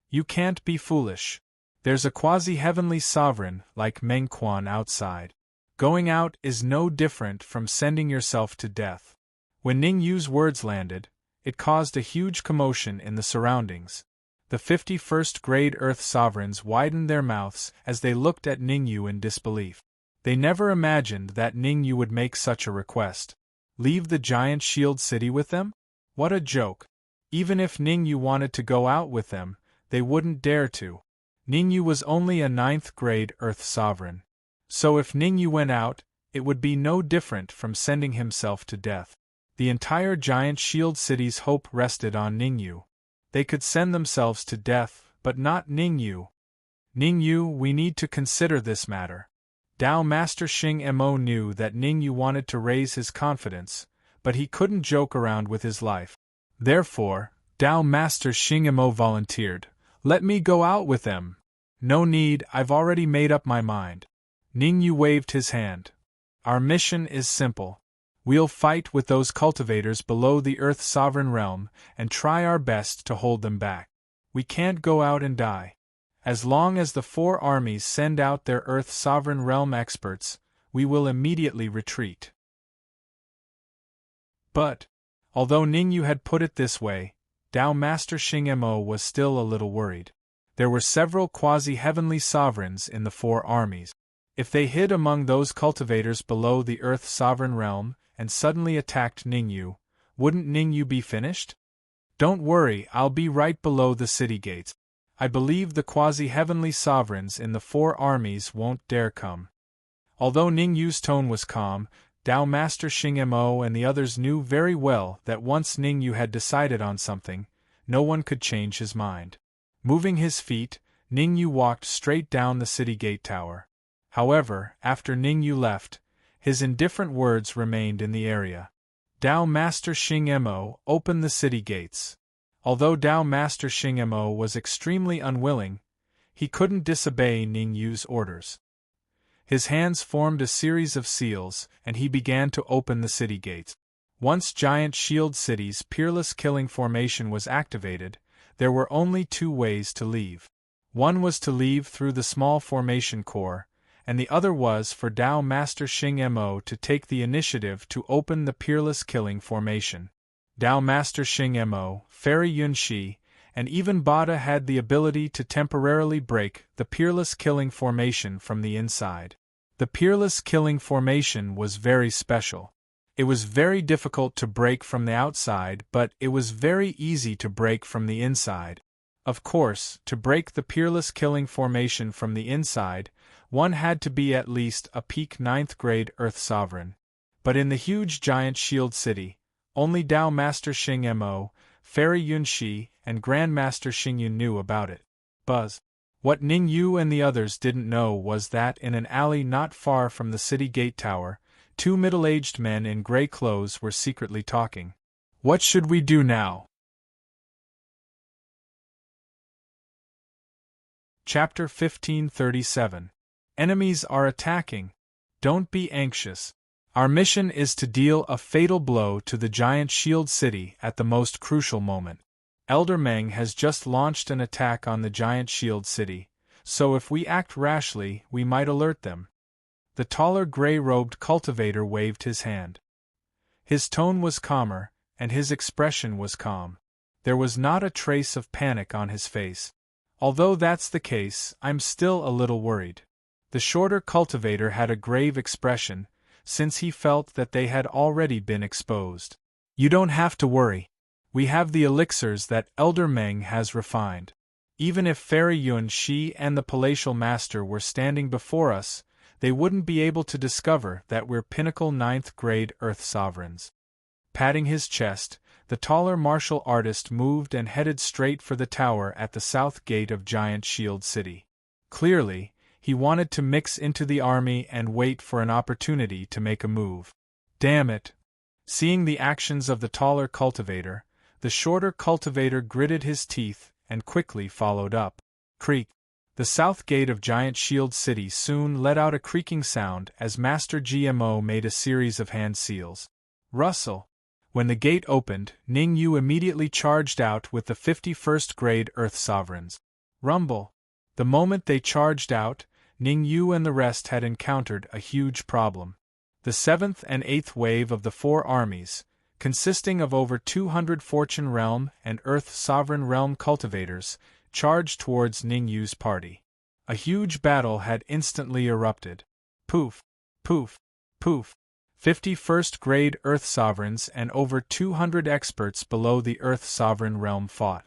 You can't be foolish. There's a quasi-heavenly sovereign like Meng Quan outside. Going out is no different from sending yourself to death. When Ningyu's words landed, it caused a huge commotion in the surroundings. The 51st grade Earth Sovereigns widened their mouths as they looked at Ningyu in disbelief. They never imagined that Ningyu would make such a request. Leave the Giant Shield City with them? What a joke. Even if Ningyu wanted to go out with them, they wouldn't dare to. Ningyu was only a 9th grade Earth Sovereign. So if Ningyu went out, it would be no different from sending himself to death. The entire Giant Shield City's hope rested on Ningyu. They could send themselves to death, but not Ningyu. Ningyu, we need to consider this matter. Dao Master Xing Mo knew that Ningyu wanted to raise his confidence, but he couldn't joke around with his life. Therefore, Dao Master Xing Mo volunteered, Let me go out with them. No need, I've already made up my mind. Ningyu waved his hand. Our mission is simple. We'll fight with those cultivators below the Earth Sovereign Realm and try our best to hold them back. We can't go out and die. As long as the 4 armies send out their Earth Sovereign Realm experts, we will immediately retreat. But, although Ningyu had put it this way, Dao Master Xing Mo was still a little worried. There were several quasi-heavenly sovereigns in the 4 armies. If they hid among those cultivators below the Earth Sovereign Realm and suddenly attacked Ningyu, wouldn't Ningyu be finished? Don't worry, I'll be right below the city gates. I believe the quasi-heavenly sovereigns in the 4 armies won't dare come. Although Ning Yu's tone was calm, Dao Master Xing Mo and the others knew very well that once Ning Yu had decided on something, no one could change his mind. Moving his feet, Ning Yu walked straight down the city gate tower. However, after Ning Yu left, his indifferent words remained in the area. Dao Master Xing Mo opened the city gates. Although Dao Master Xing Mo was extremely unwilling, he couldn't disobey Ning Yu's orders. His hands formed a series of seals, and he began to open the city gates. Once Giant Shield City's peerless killing formation was activated, there were only 2 ways to leave. One was to leave through the small formation core, and the other was for Dao Master Xing Mo to take the initiative to open the peerless killing formation. Dao Master Xing Mo, Fairy Yunxi, and even Bada had the ability to temporarily break the peerless killing formation from the inside. The peerless killing formation was very special. It was very difficult to break from the outside, but it was very easy to break from the inside. Of course, to break the peerless killing formation from the inside, one had to be at least a peak 9th grade Earth Sovereign. But in the huge Giant Shield City, only Dao Master Xing Mo, Fairy Yunxi, and Grandmaster Xingyun knew about it. Buzz. What Ning Yu and the others didn't know was that in an alley not far from the city gate tower, 2 middle-aged men in gray clothes were secretly talking. What should we do now? Chapter 1537. Enemies are attacking. Don't be anxious. Our mission is to deal a fatal blow to the Giant Shield City at the most crucial moment. Elder Meng has just launched an attack on the Giant Shield City, so if we act rashly, we might alert them. The taller gray-robed cultivator waved his hand. His tone was calmer, and his expression was calm. There was not a trace of panic on his face. Although that's the case, I'm still a little worried. The shorter cultivator had a grave expression, since he felt that they had already been exposed. You don't have to worry. We have the elixirs that Elder Meng has refined. Even if Fairy Yunxi and the Palatial Master were standing before us, they wouldn't be able to discover that we're pinnacle 9th grade Earth Sovereigns. Patting his chest, the taller martial artist moved and headed straight for the tower at the south gate of Giant Shield City. Clearly, he wanted to mix into the army and wait for an opportunity to make a move. Damn it! Seeing the actions of the taller cultivator, the shorter cultivator gritted his teeth and quickly followed up. Creak! The south gate of Giant Shield City soon let out a creaking sound as Master GMO made a series of hand seals. Rustle! When the gate opened, Ning Yu immediately charged out with the 51st grade Earth Sovereigns. Rumble! The moment they charged out, Ning Yu and the rest had encountered a huge problem. The 7th and 8th wave of the 4 armies, consisting of over 200 Fortune Realm and Earth Sovereign Realm cultivators, charged towards Ning Yu's party. A huge battle had instantly erupted. Poof! Poof! Poof! 51st grade Earth Sovereigns and over 200 experts below the Earth Sovereign Realm fought.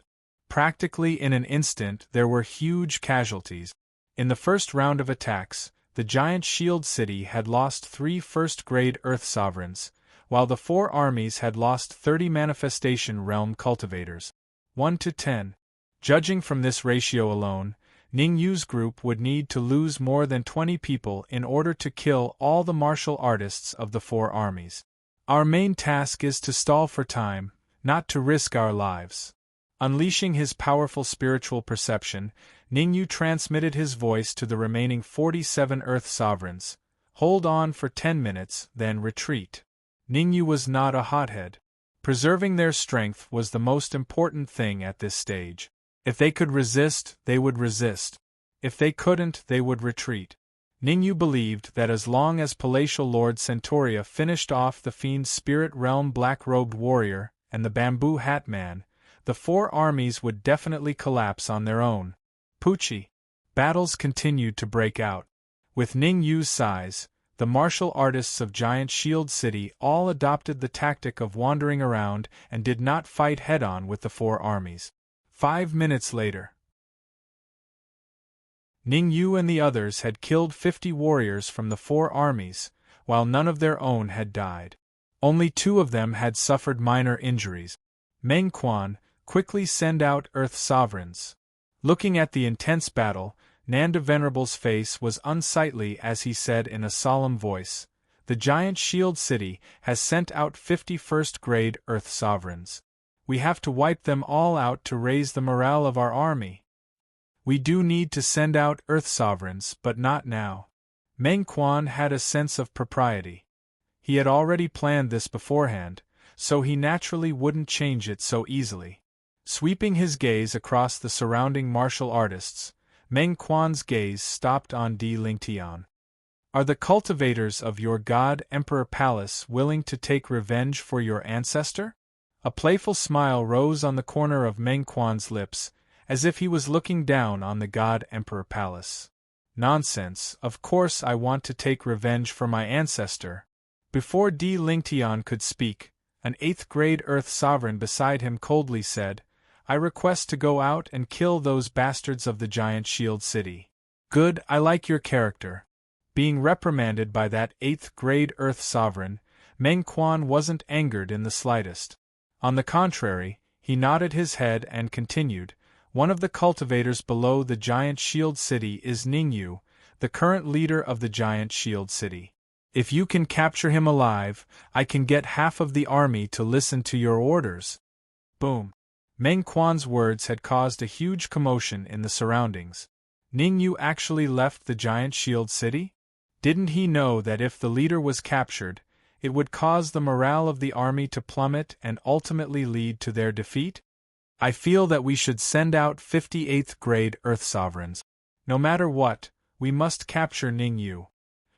Practically in an instant there were huge casualties. In the first round of attacks, the Giant Shield City had lost 3 first-grade Earth Sovereigns, while the 4 armies had lost 30 Manifestation Realm cultivators. 1 to 10. Judging from this ratio alone, Ning Yu's group would need to lose more than 20 people in order to kill all the martial artists of the 4 armies. Our main task is to stall for time, not to risk our lives. Unleashing his powerful spiritual perception, Ning Yu transmitted his voice to the remaining 47 Earth Sovereigns. Hold on for 10 minutes, then retreat. Ning Yu was not a hothead. Preserving their strength was the most important thing at this stage. If they could resist, they would resist. If they couldn't, they would retreat. Ning Yu believed that as long as Palatial Lord Centauria finished off the Fiend's Spirit Realm Black-Robed Warrior and the Bamboo Hat Man, the 4 armies would definitely collapse on their own. Poochie. Battles continued to break out. With Ning Yu's size, the martial artists of Giant Shield City all adopted the tactic of wandering around and did not fight head-on with the 4 armies. 5 minutes later. Ning Yu and the others had killed 50 warriors from the 4 armies, while none of their own had died. Only 2 of them had suffered minor injuries. Meng Quan, quickly send out Earth Sovereigns. Looking at the intense battle, Nanda Venerable's face was unsightly as he said in a solemn voice, "The giant shield city has sent out 50 first-grade Earth Sovereigns. We have to wipe them all out to raise the morale of our army. We do need to send out Earth Sovereigns, but not now." Meng Quan had a sense of propriety. He had already planned this beforehand, so he naturally wouldn't change it so easily. Sweeping his gaze across the surrounding martial artists, Meng Quan's gaze stopped on Di Lingtian. "Are the cultivators of your God Emperor Palace willing to take revenge for your ancestor?" A playful smile rose on the corner of Meng Quan's lips, as if he was looking down on the God Emperor Palace. "Nonsense, of course I want to take revenge for my ancestor." Before Di Lingtian could speak, an 8th-grade Earth Sovereign beside him coldly said, "I request to go out and kill those bastards of the giant shield city." "Good, I like your character." Being reprimanded by that 8th-grade Earth Sovereign, Meng Quan wasn't angered in the slightest. On the contrary, he nodded his head and continued, "One of the cultivators below the giant shield city is Ning Yu, the current leader of the giant shield city. If you can capture him alive, I can get half of the army to listen to your orders." Boom. Meng Quan's words had caused a huge commotion in the surroundings. Ning Yu actually left the giant shield city? Didn't he know that if the leader was captured, it would cause the morale of the army to plummet and ultimately lead to their defeat? "I feel that we should send out 58th-grade Earth Sovereigns. No matter what, we must capture Ning Yu."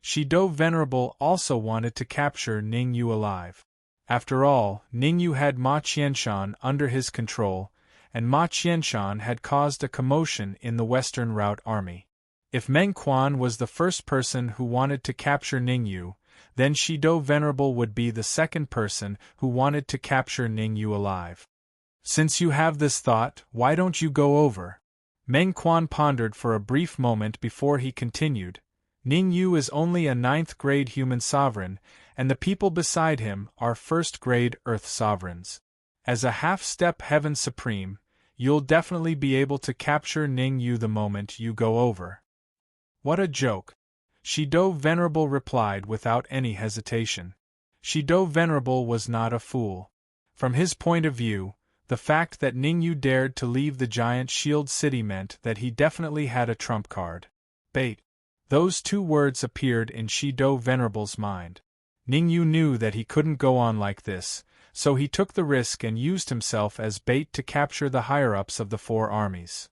Shido Venerable also wanted to capture Ning Yu alive. After all, Ning Yu had Ma Qianshan under his control, and Ma Qianshan had caused a commotion in the Western Route army. If Meng Quan was the first person who wanted to capture Ning Yu, then Shido Venerable would be the second person who wanted to capture Ning Yu alive. "Since you have this thought, why don't you go over?" Meng Quan pondered for a brief moment before he continued, "Ning Yu is only a 9th-grade human sovereign, and the people beside him are 1st-grade Earth Sovereigns. As a half-step Heaven Supreme, you'll definitely be able to capture Ning Yu the moment you go over." "What a joke!" Shido Venerable replied without any hesitation. Shido Venerable was not a fool. From his point of view, the fact that Ning Yu dared to leave the giant shield city meant that he definitely had a trump card. Bait. Those 2 words appeared in Shido Venerable's mind. Ning Yu knew that he couldn't go on like this, so he took the risk and used himself as bait to capture the higher-ups of the 4 armies.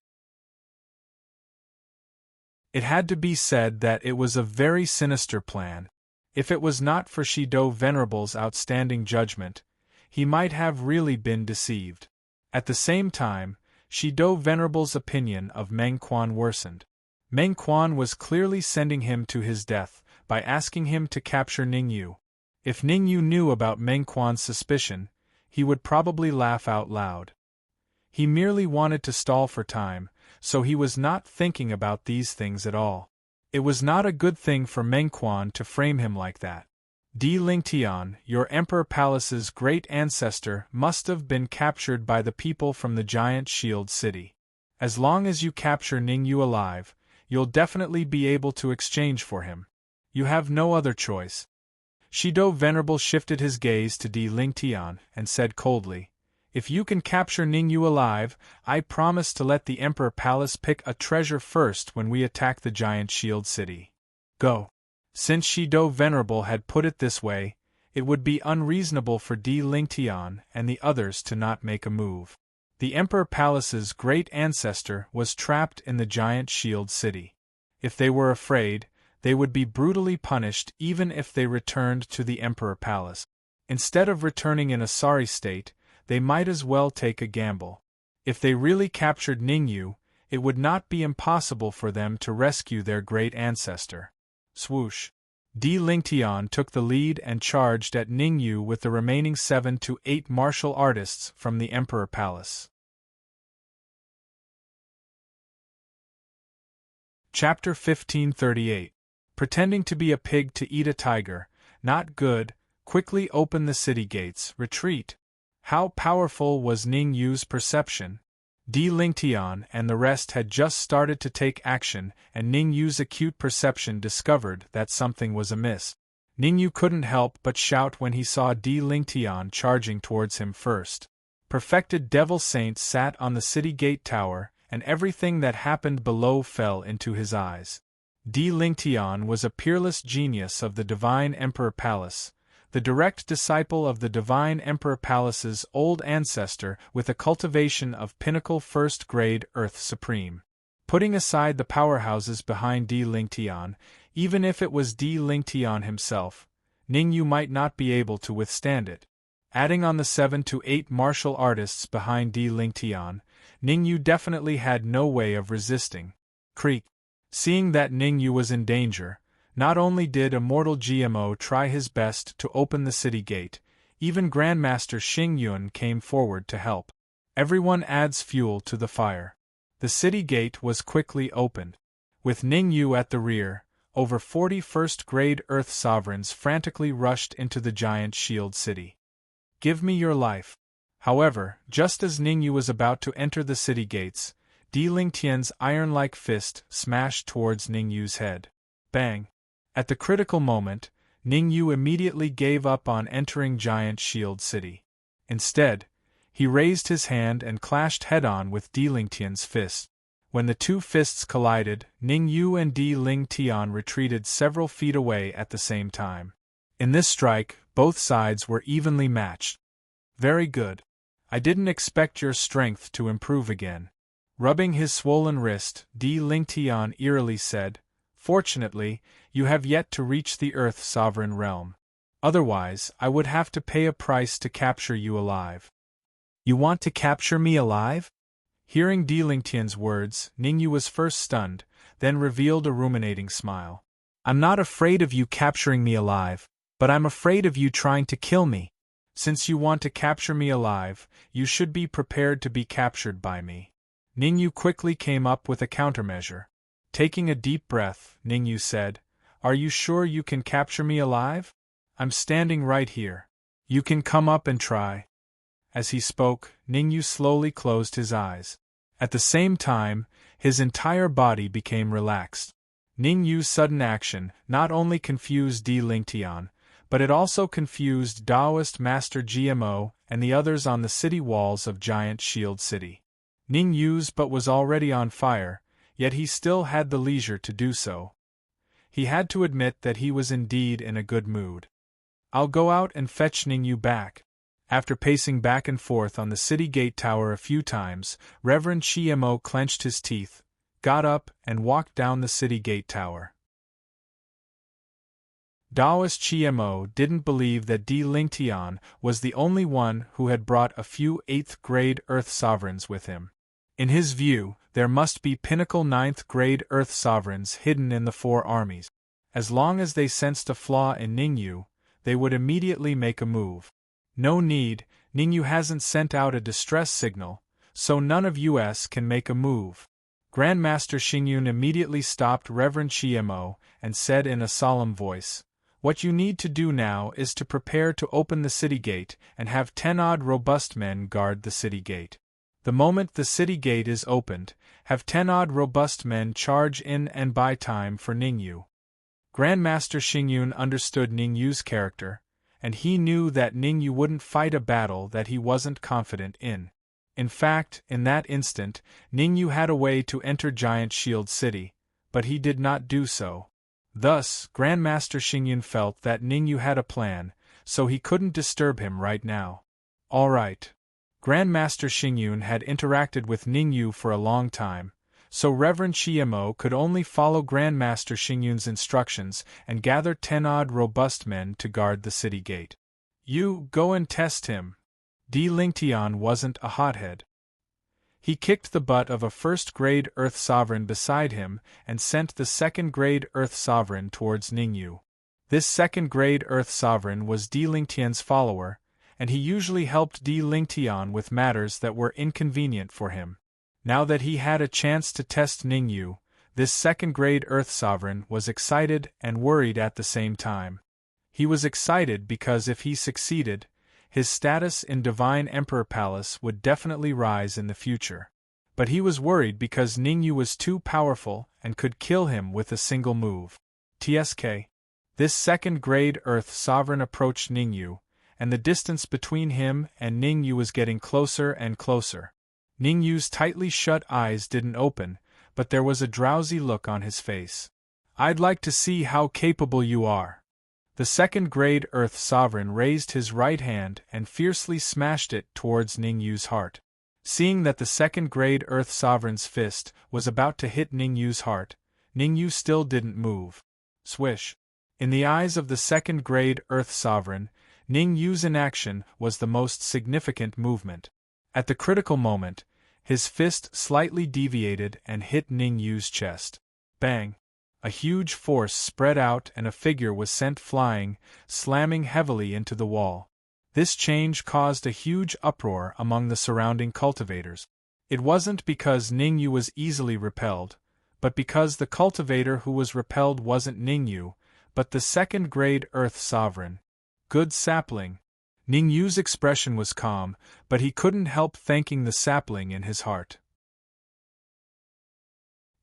It had to be said that it was a very sinister plan. If it was not for Shido Venerable's outstanding judgment, he might have really been deceived. At the same time, Shido Venerable's opinion of Meng Quan worsened. Meng Quan was clearly sending him to his death by asking him to capture Ning Yu. If Ning Yu knew about Meng Quan's suspicion, he would probably laugh out loud. He merely wanted to stall for time, so he was not thinking about these things at all. It was not a good thing for Meng Quan to frame him like that. "Di Lingtian, your Emperor Palace's great ancestor must have been captured by the people from the giant shield city. As long as you capture Ning Yu alive, you'll definitely be able to exchange for him. You have no other choice." Shido Venerable shifted his gaze to Di Lingtian and said coldly, "If you can capture Ning Yu alive, I promise to let the Emperor Palace pick a treasure first when we attack the giant shield city. Go." Since Shido Venerable had put it this way, it would be unreasonable for Di Lingtian and the others to not make a move. The Emperor Palace's great ancestor was trapped in the giant shield city. If they were afraid, they would be brutally punished even if they returned to the Emperor Palace. Instead of returning in a sorry state, they might as well take a gamble. If they really captured Ning Yu, it would not be impossible for them to rescue their great ancestor. Swoosh. Di Lingtian took the lead and charged at Ning Yu with the remaining 7 to 8 martial artists from the Emperor Palace. Chapter 1538. Pretending to be a pig to eat a tiger, not good, quickly open the city gates, retreat. How powerful was Ning Yu's perception? Di Lingtian and the rest had just started to take action, and Ning Yu's acute perception discovered that something was amiss. Ning Yu couldn't help but shout when he saw Di Lingtian charging towards him first. Perfected devil saints sat on the city gate tower, and everything that happened below fell into his eyes. Di Lingtian was a peerless genius of the Divine Emperor Palace, the direct disciple of the Divine Emperor Palace's old ancestor with a cultivation of pinnacle first-grade Earth Supreme. Putting aside the powerhouses behind Di Lingtian, even if it was Di Lingtian himself, Ning Yu might not be able to withstand it. Adding on the 7 to 8 martial artists behind Di Lingtian, Ning Yu definitely had no way of resisting. Creak. Seeing that Ning Yu was in danger, not only did Immortal GMO try his best to open the city gate, even Grandmaster Xing Yun came forward to help. Everyone adds fuel to the fire. The city gate was quickly opened. With Ning Yu at the rear, over 40 first-grade Earth sovereigns frantically rushed into the giant shield city. Give me your life. However, just as Ning Yu was about to enter the city gates, Di Lingtian's iron-like fist smashed towards Ning Yu's head. Bang! At the critical moment, Ning Yu immediately gave up on entering Giant Shield City. Instead, he raised his hand and clashed head-on with Di Lingtian's fist. When the two fists collided, Ning Yu and Di Lingtian retreated several feet away at the same time. In this strike, both sides were evenly matched. Very good. I didn't expect your strength to improve again. Rubbing his swollen wrist, Di Lingtian eerily said, Fortunately, you have yet to reach the Earth Sovereign realm. Otherwise, I would have to pay a price to capture you alive. You want to capture me alive? Hearing Di Lingtian's words, Ning Yu was first stunned, then revealed a ruminating smile. I'm not afraid of you capturing me alive, but I'm afraid of you trying to kill me. Since you want to capture me alive, you should be prepared to be captured by me. Ning Yu quickly came up with a countermeasure. Taking a deep breath, Ning Yu said, Are you sure you can capture me alive? I'm standing right here. You can come up and try. As he spoke, Ning Yu slowly closed his eyes. At the same time, his entire body became relaxed. Ning Yu's sudden action not only confused Di Lingtian, but it also confused Taoist Master GMO and the others on the city walls of Giant Shield City. Ning Yu's butt was already on fire, yet he still had the leisure to do so. He had to admit that he was indeed in a good mood. I'll go out and fetch Ning Yu back. After pacing back and forth on the city gate tower a few times, Reverend GMO clenched his teeth, got up, and walked down the city gate tower. Taoist GMO didn't believe that Di Lingtian was the only one who had brought a few 8th-grade Earth sovereigns with him. In his view, there must be pinnacle 9th-grade Earth sovereigns hidden in the 4 armies. As long as they sensed a flaw in Ning Yu, they would immediately make a move. No need, Ning Yu hasn't sent out a distress signal, so none of us can make a move. Grandmaster Xingyun immediately stopped Reverend GMO and said in a solemn voice, What you need to do now is to prepare to open the city gate and have 10-odd robust men guard the city gate. The moment the city gate is opened, have 10-odd robust men charge in and buy time for Ning Yu. Grandmaster Xingyun understood Ning Yu's character, and he knew that Ning Yu wouldn't fight a battle that he wasn't confident in. In fact, in that instant, Ning Yu had a way to enter Giant Shield City, but he did not do so. Thus, Grandmaster Xingyun felt that Ning Yu had a plan, so he couldn't disturb him right now. All right. Grandmaster Xingyun had interacted with Ning Yu for a long time, so Reverend GMO could only follow Grandmaster Xingyun's instructions and gather 10-odd robust men to guard the city gate. You go and test him. Di Lingtian wasn't a hothead. He kicked the butt of a first-grade Earth Sovereign beside him and sent the second-grade Earth Sovereign towards Ning Yu. This second-grade Earth Sovereign was Di Lingtian's follower, and he usually helped Di Lingtian with matters that were inconvenient for him. Now that he had a chance to test Ning Yu, This second-grade Earth Sovereign was excited and worried at the same time. He was excited because if he succeeded, his status in Divine Emperor Palace would definitely rise in the future. But he was worried because Ningyu was too powerful and could kill him with a single move. TSK. This second-grade Earth Sovereign approached Ningyu, and the distance between him and Ningyu was getting closer and closer. Ningyu's tightly shut eyes didn't open, but there was a drowsy look on his face. "I'd like to see how capable you are." The second-grade Earth Sovereign raised his right hand and fiercely smashed it towards Ningyu's heart. Seeing that the second-grade Earth Sovereign's fist was about to hit Ningyu's heart, Ningyu still didn't move. Swish. In the eyes of the second-grade Earth Sovereign, Ningyu's inaction was the most significant movement. At the critical moment, his fist slightly deviated and hit Ningyu's chest. Bang! A huge force spread out and a figure was sent flying, slamming heavily into the wall. This change caused a huge uproar among the surrounding cultivators. It wasn't because Ningyu was easily repelled, but because the cultivator who was repelled wasn't Ningyu, but the second-grade Earth Sovereign. Good sapling. Ningyu's expression was calm, but he couldn't help thanking the sapling in his heart.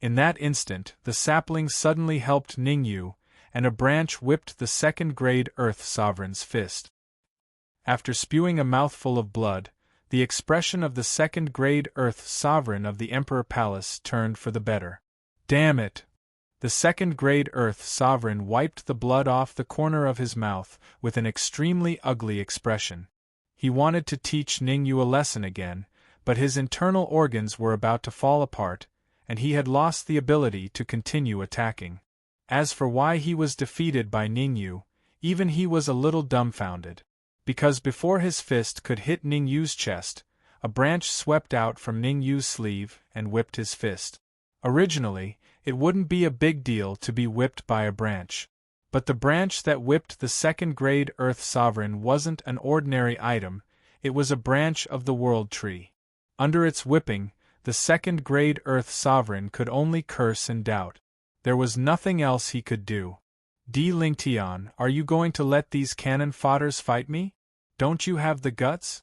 In that instant, the sapling suddenly helped Ningyu, and a branch whipped the second-grade Earth Sovereign's fist. After spewing a mouthful of blood, the expression of the second-grade Earth Sovereign of the Emperor Palace turned for the better. "Damn it!" The second-grade Earth Sovereign wiped the blood off the corner of his mouth with an extremely ugly expression. He wanted to teach Ningyu a lesson again, but his internal organs were about to fall apart, and he had lost the ability to continue attacking. As for why he was defeated by Ningyu, even he was a little dumbfounded. Because before his fist could hit Ningyu's chest, a branch swept out from Ningyu's sleeve and whipped his fist. Originally, it wouldn't be a big deal to be whipped by a branch. But the branch that whipped the second-grade Earth Sovereign wasn't an ordinary item, it was a branch of the World Tree. Under its whipping, the second-grade Earth Sovereign could only curse and doubt. There was nothing else he could do. "Di Lingtian, are you going to let these cannon fodders fight me? Don't you have the guts?"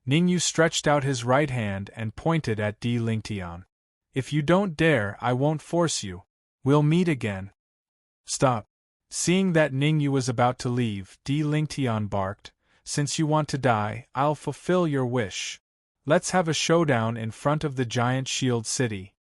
Ningyu stretched out his right hand and pointed at Di Lingtian. "If you don't dare, I won't force you. We'll meet again." "Stop." Seeing that Ningyu was about to leave, Di Lingtian barked, "Since you want to die, I'll fulfill your wish. Let's have a showdown in front of the giant shield city."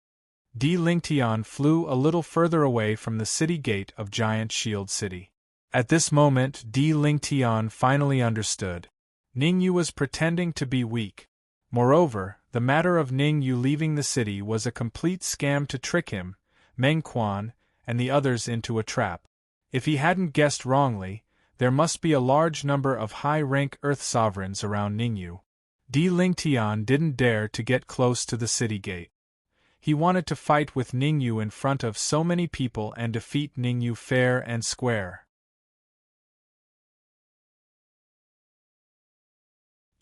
Di Lingtian flew a little further away from the city gate of Giant Shield City. At this moment, Di Lingtian finally understood. Ningyu was pretending to be weak. Moreover, the matter of Ningyu leaving the city was a complete scam to trick him, Meng Quan, and the others into a trap. If he hadn't guessed wrongly, there must be a large number of high-rank Earth Sovereigns around Ningyu. Di Lingtian didn't dare to get close to the city gate. He wanted to fight with Ningyu in front of so many people and defeat Ningyu fair and square.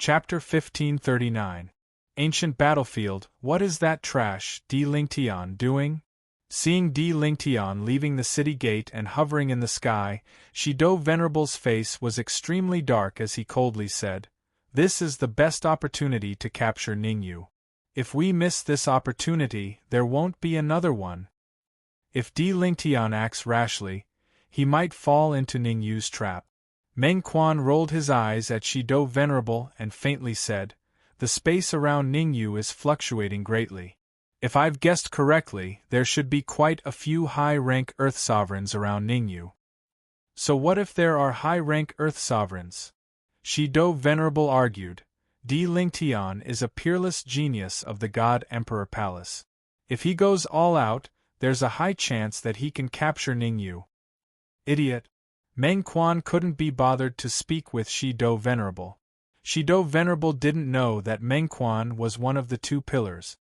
Chapter 1539. Ancient Battlefield. What is that trash Di Lingtian doing? Seeing Di Lingtian leaving the city gate and hovering in the sky, Shido Venerable's face was extremely dark as he coldly said, "This is the best opportunity to capture Ningyu. If we miss this opportunity, there won't be another one. If Di Lingtian acts rashly, he might fall into Ningyu's trap." Meng Quan rolled his eyes at Shido Venerable and faintly said, "The space around Ningyu is fluctuating greatly. If I've guessed correctly, there should be quite a few high-rank Earth Sovereigns around Ningyu." "So what if there are high-rank Earth Sovereigns?" Shido Venerable argued. "Di Lingtian is a peerless genius of the God Emperor Palace. If he goes all out, there's a high chance that he can capture Ningyu." "Idiot." Meng Quan couldn't be bothered to speak with Shido Venerable. Shido Venerable didn't know that Meng Quan was one of the two pillars.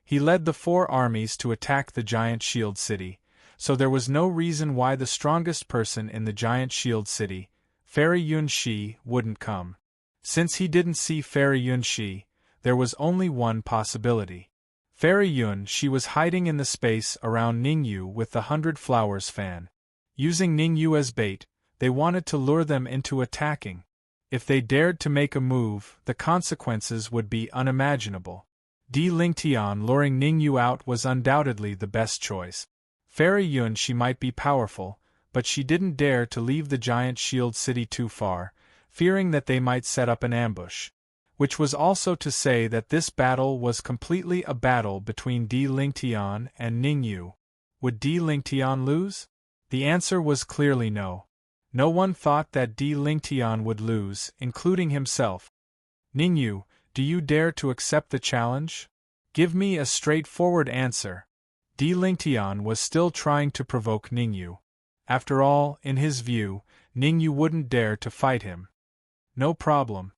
He led the 4 armies to attack the Giant Shield City, so there was no reason why the strongest person in the Giant Shield City, Fairy Yunxi, wouldn't come. Since he didn't see Fairy Yunxi, there was only one possibility. Fairy Yun, she was hiding in the space around Ningyu with the 100 Flowers fan. Using Ningyu as bait, they wanted to lure them into attacking. If they dared to make a move, the consequences would be unimaginable. Di Lingtian luring Ningyu out was undoubtedly the best choice. Fairy Yun, she might be powerful, but she didn't dare to leave the giant shield city too far, fearing that they might set up an ambush. Which was also to say that this battle was completely a battle between Di Lingtian and Ningyu. Would Di Lingtian lose? The answer was clearly no. No one thought that Di Lingtian would lose, including himself. Ningyu, do you dare to accept the challenge? Give me a straightforward answer. Di Lingtian was still trying to provoke Ningyu. After all, in his view, Ningyu wouldn't dare to fight him. No problem.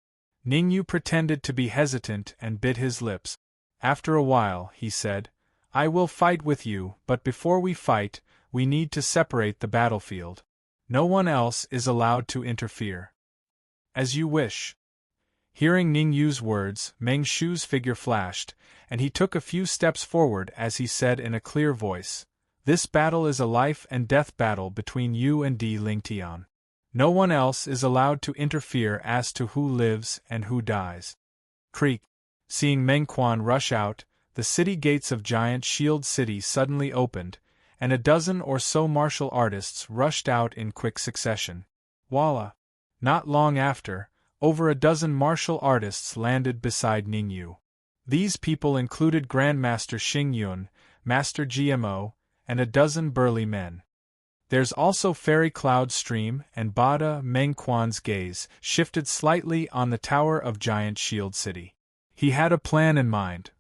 Ningyu pretended to be hesitant and bit his lips. After a while, he said, I will fight with you, but before we fight, we need to separate the battlefield. No one else is allowed to interfere. As you wish. Hearing Ningyu's words, Meng Shu's figure flashed, and he took a few steps forward as he said in a clear voice, This battle is a life and death battle between you and Di Lingtian. No one else is allowed to interfere as to who lives and who dies. Creak. Seeing Meng Quan rush out, the city gates of Giant Shield City suddenly opened, and a dozen or so martial artists rushed out in quick succession. Voila! Not long after, over a dozen martial artists landed beside Ningyu. These people included Grandmaster Xing Yun, Master GMO, and a dozen burly men. There's also Fairy Cloud Stream, and Bada. Meng Quan's gaze shifted slightly on the tower of Giant Shield City. He had a plan in mind.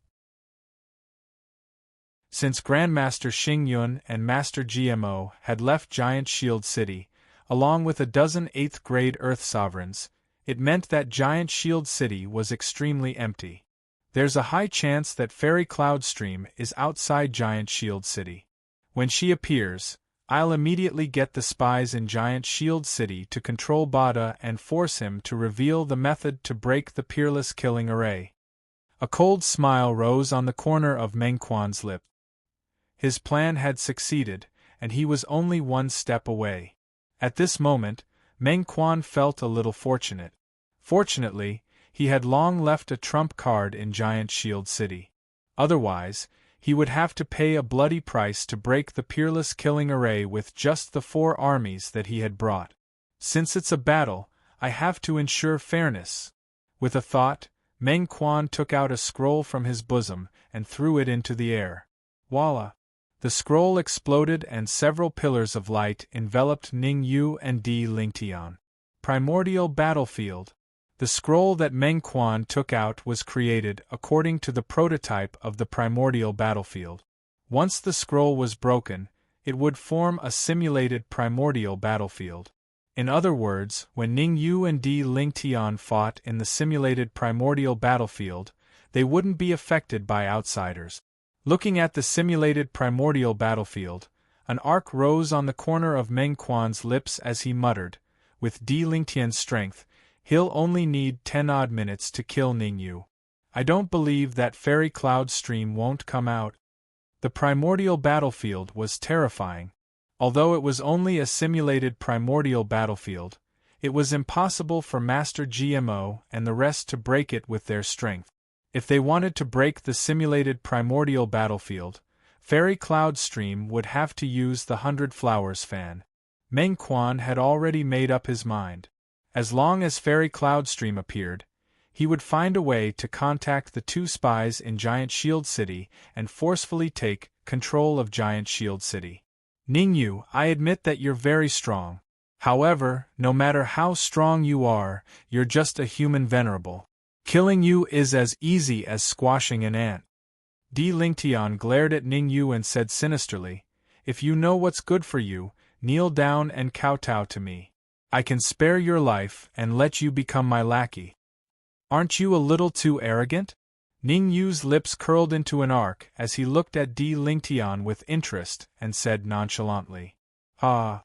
Since Grandmaster Xing Yun and Master GMO had left Giant Shield City, along with a dozen 8th-grade Earth Sovereigns, it meant that Giant Shield City was extremely empty. There's a high chance that Fairy Cloud Stream is outside Giant Shield City. When she appears, I'll immediately get the spies in Giant Shield City to control Bada and force him to reveal the method to break the Peerless Killing Array. A cold smile rose on the corner of Meng Quan's lip. His plan had succeeded, and he was only one step away. At this moment, Meng Quan felt a little fortunate. Fortunately, he had long left a trump card in Giant Shield City. Otherwise, he would have to pay a bloody price to break the Peerless Killing Array with just the 4 armies that he had brought. Since it's a battle, I have to ensure fairness. With a thought, Meng Quan took out a scroll from his bosom and threw it into the air. Voila! The scroll exploded and several pillars of light enveloped Ningyu and Di Lingtian. Primordial Battlefield. The scroll that Meng Quan took out was created according to the prototype of the primordial battlefield. Once the scroll was broken, it would form a simulated primordial battlefield. In other words, when Ningyu and Di Lingtian fought in the simulated primordial battlefield, they wouldn't be affected by outsiders. Looking at the simulated primordial battlefield, an arc rose on the corner of Meng Quan's lips as he muttered, with Di Lingtian's strength, he'll only need 10 odd minutes to kill Ningyu. I don't believe that Fairy Cloud Stream won't come out. The primordial battlefield was terrifying. Although it was only a simulated primordial battlefield, it was impossible for Master GMO and the rest to break it with their strength. If they wanted to break the simulated primordial battlefield, Fairy Cloud Stream would have to use the 100 Flowers fan. Meng Quan had already made up his mind. As long as Fairy Cloud Stream appeared, he would find a way to contact the 2 spies in Giant Shield City and forcefully take control of Giant Shield City. Ningyu, I admit that you're very strong. However, no matter how strong you are, you're just a human venerable. Killing you is as easy as squashing an ant. Di Lingtian glared at Ningyu and said sinisterly, If you know what's good for you, kneel down and kowtow to me. I can spare your life and let you become my lackey. Aren't you a little too arrogant? Ningyu's lips curled into an arc as he looked at Di Lingtian with interest and said nonchalantly, Ah.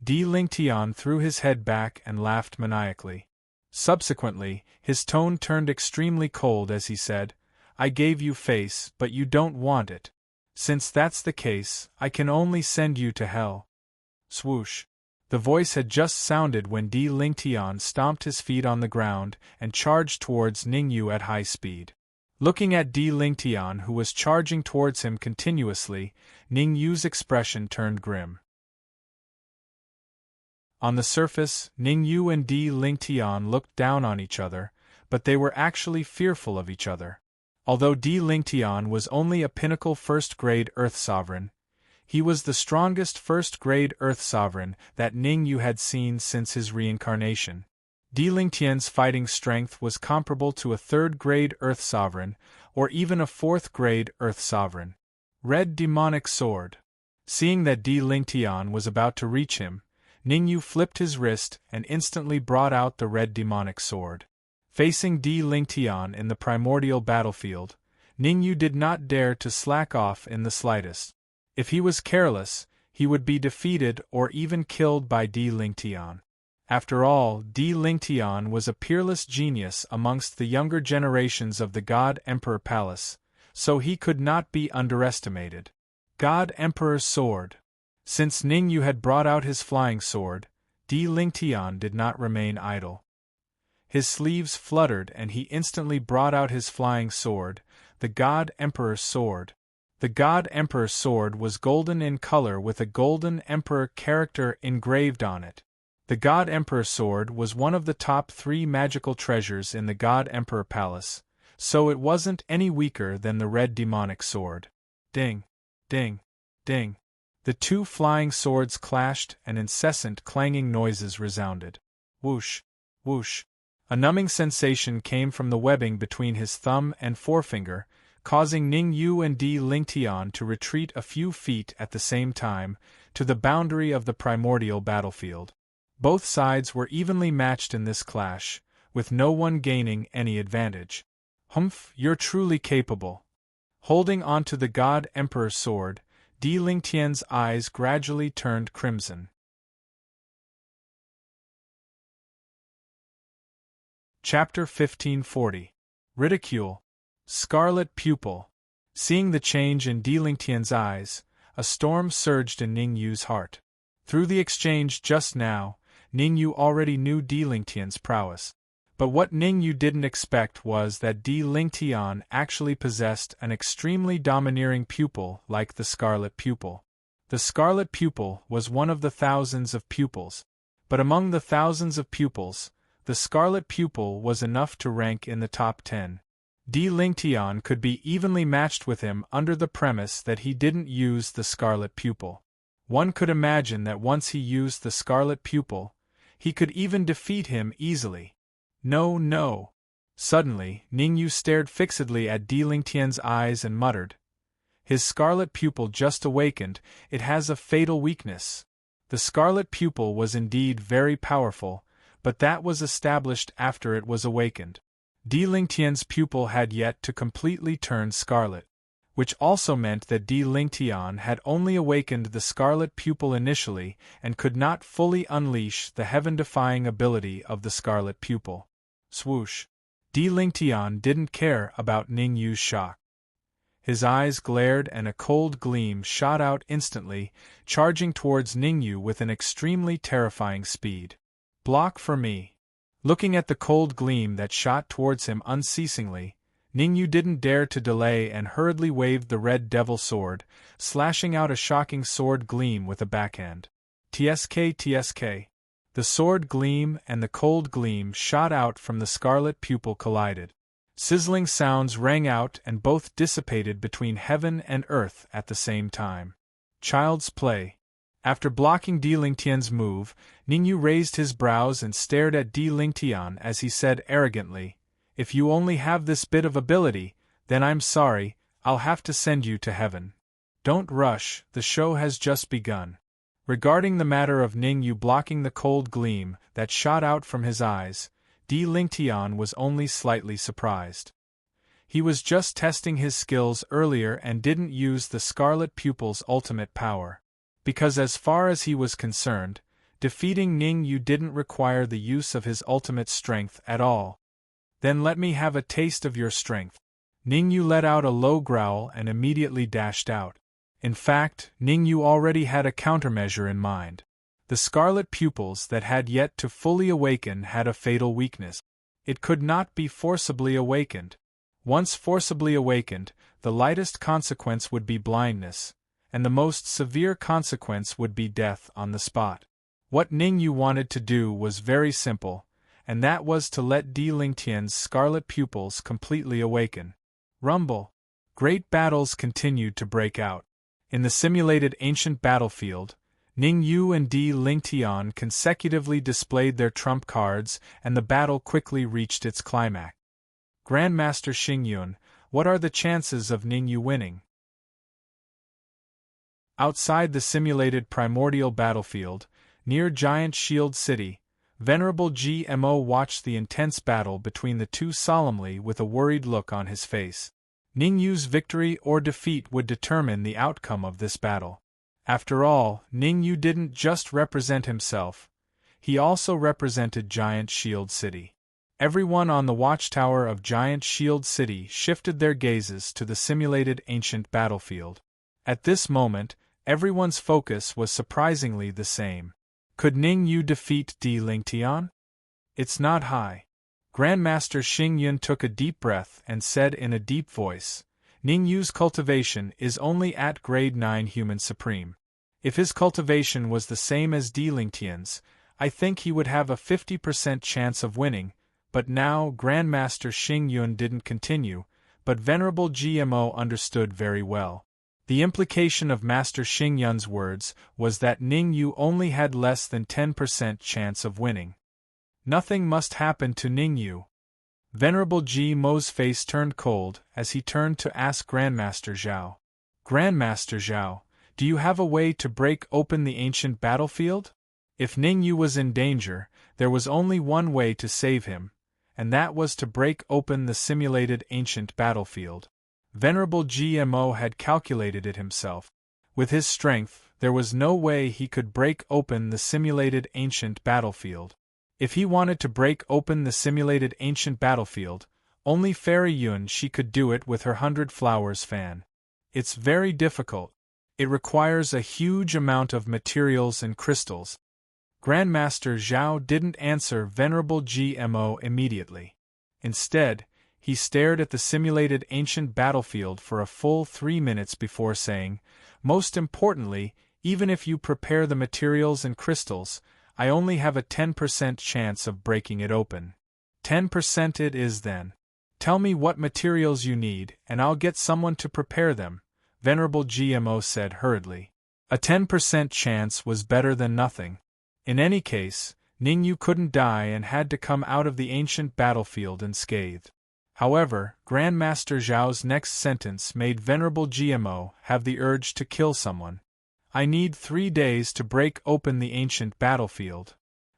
Di Lingtian threw his head back and laughed maniacally. Subsequently, his tone turned extremely cold as he said, I gave you face, but you don't want it. Since that's the case, I can only send you to hell. Swoosh. The voice had just sounded when Di Lingtian stomped his feet on the ground and charged towards Ningyu at high speed. Looking at Di Lingtian, who was charging towards him continuously, Ningyu's expression turned grim. On the surface, Ningyu and Di Lingtian looked down on each other, but they were actually fearful of each other. Although Di Lingtian was only a pinnacle first-grade Earth Sovereign, he was the strongest first-grade Earth Sovereign that Ningyu had seen since his reincarnation. Di Lingtian's fighting strength was comparable to a third-grade Earth Sovereign, or even a fourth-grade Earth Sovereign. Red Demonic Sword. Seeing that Di Lingtian was about to reach him, Ningyu flipped his wrist and instantly brought out the Red Demonic Sword. Facing Di Lingtian in the primordial battlefield, Ningyu did not dare to slack off in the slightest. If he was careless, he would be defeated or even killed by Di Lingtian. After all, Di Lingtian was a peerless genius amongst the younger generations of the God Emperor Palace, so he could not be underestimated. God Emperor's Sword. Since Ningyu had brought out his flying sword, Di Lingtian did not remain idle. His sleeves fluttered and he instantly brought out his flying sword, the God Emperor's Sword. The God Emperor's Sword was golden in color with a golden Emperor character engraved on it. The God Emperor's Sword was one of the top 3 magical treasures in the God Emperor Palace, so it wasn't any weaker than the Red Demonic Sword. Ding! Ding! Ding! The 2 flying swords clashed and incessant clanging noises resounded. Whoosh! Whoosh! A numbing sensation came from the webbing between his thumb and forefinger, causing Ningyu and Di Lingtian to retreat a few feet at the same time, to the boundary of the primordial battlefield. Both sides were evenly matched in this clash, with no one gaining any advantage. Humph, you're truly capable. Holding onto the God Emperor's sword, Di Lingtian's eyes gradually turned crimson. Chapter 1540. Ridicule. Scarlet Pupil. Seeing the change in Di Lingtian's eyes, a storm surged in Ningyu's heart. Through the exchange just now, Ningyu already knew Di Lingtian's prowess. But what Ningyu didn't expect was that Di Lingtian actually possessed an extremely domineering pupil like the Scarlet Pupil. The Scarlet Pupil was one of the thousands of pupils, but among the thousands of pupils, the Scarlet Pupil was enough to rank in the top 10. Di Lingtian could be evenly matched with him under the premise that he didn't use the Scarlet Pupil. One could imagine that once he used the Scarlet Pupil, he could even defeat him easily. No, no. Suddenly, Ningyu stared fixedly at Di Lingtian's eyes and muttered, "His Scarlet Pupil just awakened, it has a fatal weakness." The Scarlet Pupil was indeed very powerful, but that was established after it was awakened. Di Lingtian's pupil had yet to completely turn scarlet, which also meant that Di Lingtian had only awakened the Scarlet Pupil initially and could not fully unleash the heaven-defying ability of the Scarlet Pupil. Swoosh! Di Lingtian didn't care about Ningyu's shock. His eyes glared and a cold gleam shot out instantly, charging towards Ningyu with an extremely terrifying speed. "Block for me." Looking at the cold gleam that shot towards him unceasingly, Ningyu didn't dare to delay and hurriedly waved the Red Devil Sword, slashing out a shocking sword gleam with a backhand. Tsk tsk. The sword gleam and the cold gleam shot out from the Scarlet Pupil collided. Sizzling sounds rang out and both dissipated between heaven and earth at the same time. Child's play. After blocking Di Lingtian's move, Ningyu raised his brows and stared at Di Lingtian as he said arrogantly, "If you only have this bit of ability, then I'm sorry, I'll have to send you to heaven. Don't rush, the show has just begun." Regarding the matter of Ningyu blocking the cold gleam that shot out from his eyes, Di Lingtian was only slightly surprised. He was just testing his skills earlier and didn't use the Scarlet Pupil's ultimate power. Because as far as he was concerned, defeating Ningyu didn't require the use of his ultimate strength at all. "Then let me have a taste of your strength." Ningyu let out a low growl and immediately dashed out. In fact, Ningyu already had a countermeasure in mind. The scarlet pupils that had yet to fully awaken had a fatal weakness. It could not be forcibly awakened. Once forcibly awakened, the lightest consequence would be blindness, and the most severe consequence would be death on the spot. What Ningyu wanted to do was very simple, and that was to let Di Lingtian's scarlet pupils completely awaken. Rumble. Great battles continued to break out. In the simulated ancient battlefield, Ningyu and Di Lingtian consecutively displayed their trump cards, and the battle quickly reached its climax. Grandmaster Xingyun, what are the chances of Ningyu winning? Outside the simulated primordial battlefield, near Giant Shield City, Venerable GMO watched the intense battle between the two solemnly with a worried look on his face. Ningyu's victory or defeat would determine the outcome of this battle. After all, Ningyu didn't just represent himself, he also represented Giant Shield City. Everyone on the watchtower of Giant Shield City shifted their gazes to the simulated ancient battlefield. At this moment, everyone's focus was surprisingly the same. Could Ningyu defeat Di Lingtian? It's not high. Grandmaster Xingyun took a deep breath and said in a deep voice, Ningyu's cultivation is only at grade 9 human supreme. If his cultivation was the same as Di Lingtian's, I think he would have a 50% chance of winning, but now Grandmaster Xingyun didn't continue, but Venerable GMO understood very well. The implication of Master Xingyun's words was that Ningyu only had less than 10% chance of winning. Nothing must happen to Ningyu. Venerable GMO's face turned cold as he turned to ask Grandmaster Zhao. Grandmaster Zhao, do you have a way to break open the ancient battlefield? If Ningyu was in danger, there was only one way to save him, and that was to break open the simulated ancient battlefield. Venerable GMO had calculated it himself. With his strength, there was no way he could break open the simulated ancient battlefield. If he wanted to break open the simulated ancient battlefield, only Fairy Yun she could do it with her 100 Flowers fan. It's very difficult. It requires a huge amount of materials and crystals. Grandmaster Zhao didn't answer Venerable GMO immediately. Instead, he stared at the simulated ancient battlefield for a full 3 minutes before saying, most importantly, even if you prepare the materials and crystals, I only have a 10% chance of breaking it open. 10% it is then. Tell me what materials you need, and I'll get someone to prepare them, Venerable GMO said hurriedly. A 10% chance was better than nothing. In any case, Ningyu couldn't die and had to come out of the ancient battlefield unscathed. However, Grandmaster Zhao's next sentence made Venerable GMO have the urge to kill someone. I need 3 days to break open the ancient battlefield.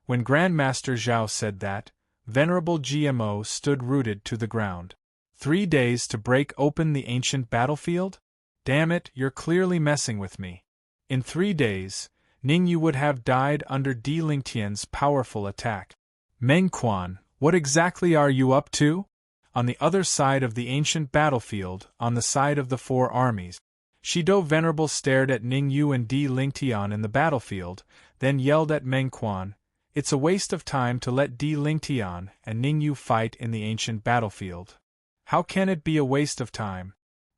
When Grandmaster Zhao said that, Venerable GMO stood rooted to the ground. 3 days to break open the ancient battlefield? Damn it, you're clearly messing with me. In 3 days, Ningyu would have died under Di Lingtian's powerful attack. Meng Quan, what exactly are you up to? On the other side of the ancient battlefield, on the side of the 4 armies, Shido Venerable stared at Ningyu and Di Lingtian in the battlefield, then yelled at Meng Quan, it's a waste of time to let Di Lingtian and Ningyu fight in the ancient battlefield. How can it be a waste of time?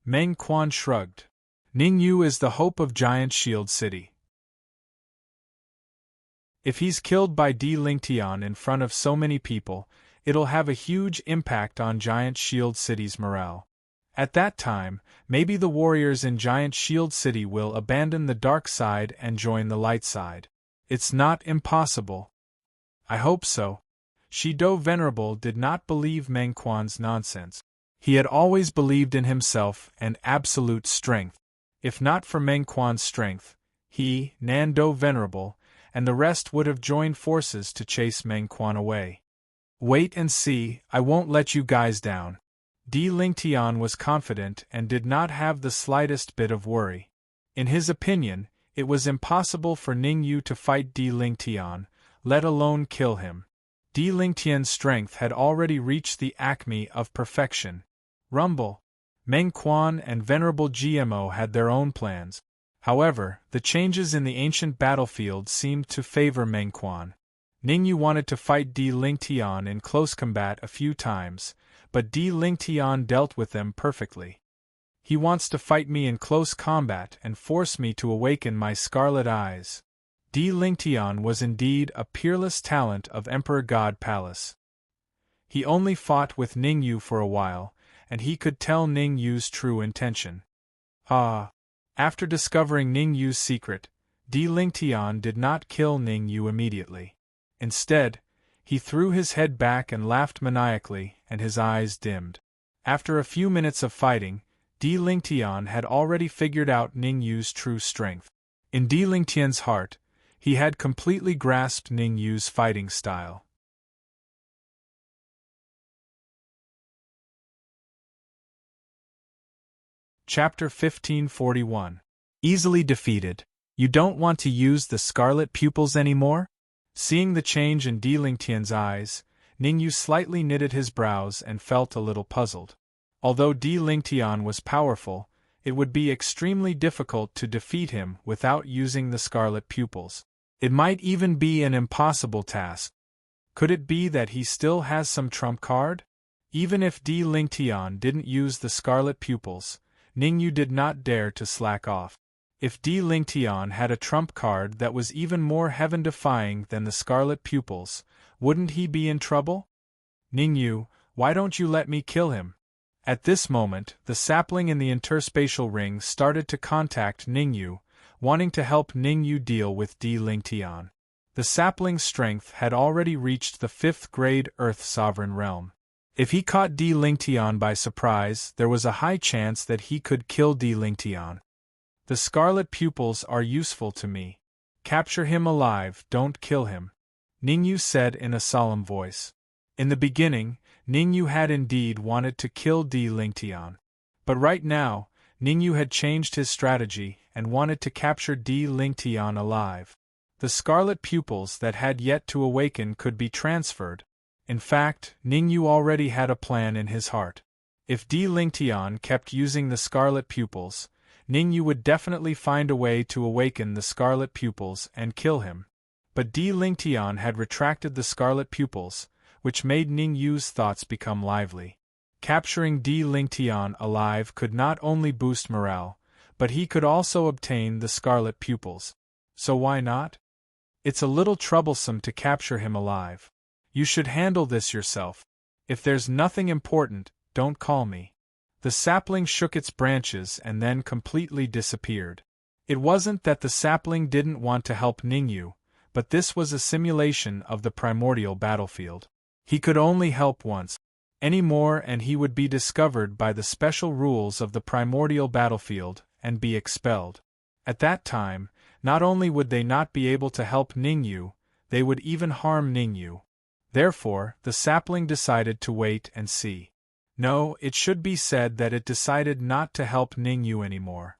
Meng Quan shrugged. Ningyu is the hope of Giant Shield City. If he's killed by Di Lingtian in front of so many people, it'll have a huge impact on Giant Shield City's morale. At that time, maybe the warriors in Giant Shield City will abandon the dark side and join the light side. It's not impossible. I hope so. Shido Venerable did not believe Meng Quan's nonsense. He had always believed in himself and absolute strength. If not for Meng Quan's strength, he, Nando Venerable, and the rest would have joined forces to chase Meng Quan away. Wait and see, I won't let you guys down. Di Lingtian was confident and did not have the slightest bit of worry. In his opinion, it was impossible for Ningyu to fight Di Lingtian, let alone kill him. Di Lingtian's strength had already reached the acme of perfection. Rumble. Meng Quan and Venerable GMO had their own plans. However, the changes in the ancient battlefield seemed to favor Meng Quan. Ningyu wanted to fight Di Lingtian in close combat a few times, but Di Lingtian dealt with them perfectly. He wants to fight me in close combat and force me to awaken my scarlet eyes. Di Lingtian was indeed a peerless talent of Emperor God Palace. He only fought with Ningyu for a while, and he could tell Ningyu's true intention. After discovering Ningyu's secret, Di Lingtian did not kill Ningyu immediately. Instead, he threw his head back and laughed maniacally, and his eyes dimmed. After a few minutes of fighting, Di Lingtian had already figured out Ningyu's true strength. In Di Lingtian's heart, he had completely grasped Ningyu's fighting style. Chapter 1541. Easily defeated. You don't want to use the scarlet pupils anymore? Seeing the change in Di Lingtian's eyes, Ningyu slightly knitted his brows and felt a little puzzled. Although Di Lingtian was powerful, it would be extremely difficult to defeat him without using the scarlet pupils. It might even be an impossible task. Could it be that he still has some trump card? Even if Di Lingtian didn't use the scarlet pupils, Ningyu did not dare to slack off. If Di Lingtian had a trump card that was even more heaven-defying than the scarlet pupils, wouldn't he be in trouble? Ningyu, why don't you let me kill him? At this moment, the sapling in the interspatial ring started to contact Ningyu, wanting to help Ningyu deal with Di Lingtian. The sapling's strength had already reached the 5th grade Earth Sovereign Realm. If he caught Di Lingtian by surprise, there was a high chance that he could kill Di Lingtian. The scarlet pupils are useful to me. Capture him alive, don't kill him, Ningyu said in a solemn voice. In the beginning, Ningyu had indeed wanted to kill Di Lingtian. But right now, Ningyu had changed his strategy and wanted to capture Di Lingtian alive. The scarlet pupils that had yet to awaken could be transferred. In fact, Ningyu already had a plan in his heart. If Di Lingtian kept using the scarlet pupils, Ningyu would definitely find a way to awaken the scarlet pupils and kill him. But Di Lingtian had retracted the scarlet pupils, which made Ningyu's thoughts become lively. Capturing Di Lingtian alive could not only boost morale, but he could also obtain the scarlet pupils. So why not? It's a little troublesome to capture him alive. You should handle this yourself. If there's nothing important, don't call me. The sapling shook its branches and then completely disappeared. It wasn't that the sapling didn't want to help Ningyu, but this was a simulation of the primordial battlefield. He could only help once. Any more and he would be discovered by the special rules of the primordial battlefield and be expelled. At that time, not only would they not be able to help Ningyu, they would even harm Ningyu. Therefore, the sapling decided to wait and see. No, it should be said that it decided not to help Ningyu anymore.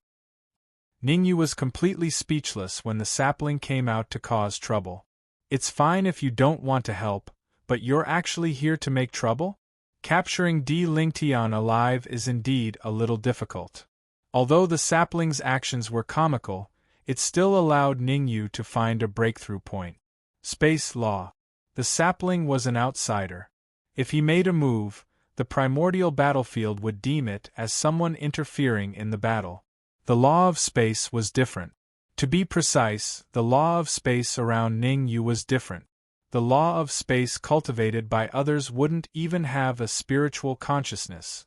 Ningyu was completely speechless when the sapling came out to cause trouble. It's fine if you don't want to help, but you're actually here to make trouble? Capturing Di Lingtian alive is indeed a little difficult. Although the sapling's actions were comical, it still allowed Ningyu to find a breakthrough point. Space law. The sapling was an outsider. If he made a move, the primordial battlefield would deem it as someone interfering in the battle. The law of space was different. To be precise, the law of space around Ningyu was different. The law of space cultivated by others wouldn't even have a spiritual consciousness.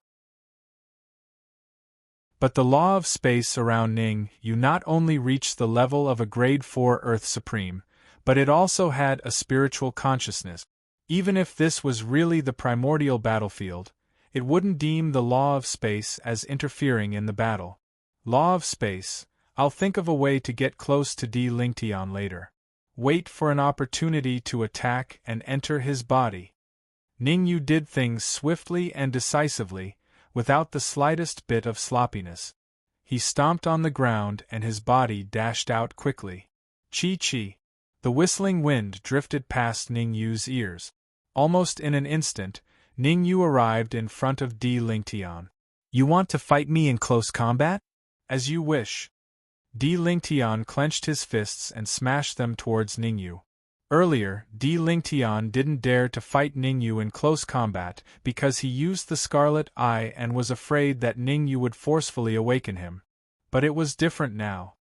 But the law of space around Ningyu not only reached the level of a grade 4 Earth Supreme, but it also had a spiritual consciousness. Even if this was really the primordial battlefield, it wouldn't deem the law of space as interfering in the battle. Law of space, I'll think of a way to get close to Di Lingtian later. Wait for an opportunity to attack and enter his body. Ningyu did things swiftly and decisively, without the slightest bit of sloppiness. He stomped on the ground and his body dashed out quickly. Chi-chi. The whistling wind drifted past Ningyu's ears. Almost in an instant, Ningyu arrived in front of Di Lingtian. You want to fight me in close combat? As you wish. Di Lingtian clenched his fists and smashed them towards Ningyu. Earlier, Di Lingtian didn't dare to fight Ningyu in close combat because he used the Scarlet Eye and was afraid that Ningyu would forcefully awaken him. But it was different now.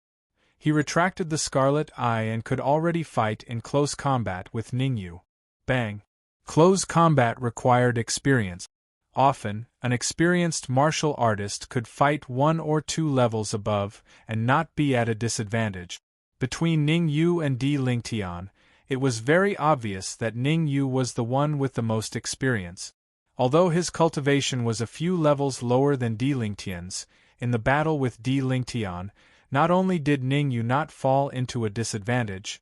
He retracted the Scarlet Eye and could already fight in close combat with Ningyu. Bang! Close combat required experience. Often, an experienced martial artist could fight 1 or 2 levels above and not be at a disadvantage. Between Ningyu and Di Lingtian, it was very obvious that Ningyu was the one with the most experience. Although his cultivation was a few levels lower than Di Lingtian's, in the battle with Di Lingtian, not only did Ningyu not fall into a disadvantage,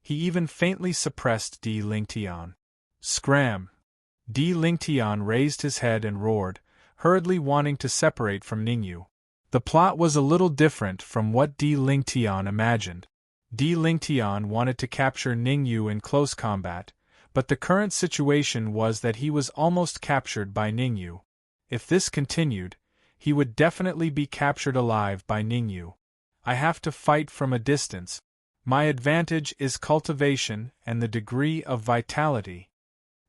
he even faintly suppressed Di Lingtian. Scram! Di Lingtian raised his head and roared, hurriedly wanting to separate from Ningyu. The plot was a little different from what Di Lingtian imagined. Di Lingtian wanted to capture Ningyu in close combat, but the current situation was that he was almost captured by Ningyu. If this continued, he would definitely be captured alive by Ningyu. I have to fight from a distance. My advantage is cultivation and the degree of vitality.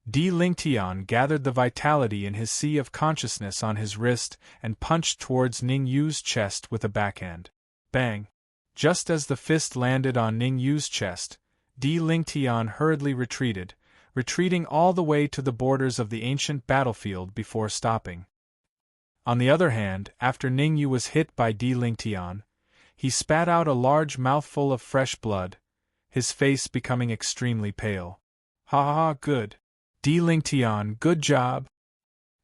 Di Lingtian gathered the vitality in his sea of consciousness on his wrist and punched towards Ningyu's chest with a backhand. Bang! Just as the fist landed on Ningyu's chest, Di Lingtian hurriedly retreating all the way to the borders of the ancient battlefield before stopping. On the other hand, after Ningyu was hit by Di Lingtian, he spat out a large mouthful of fresh blood, his face becoming extremely pale. Ha ha ha, good. Di Lingtian, good job.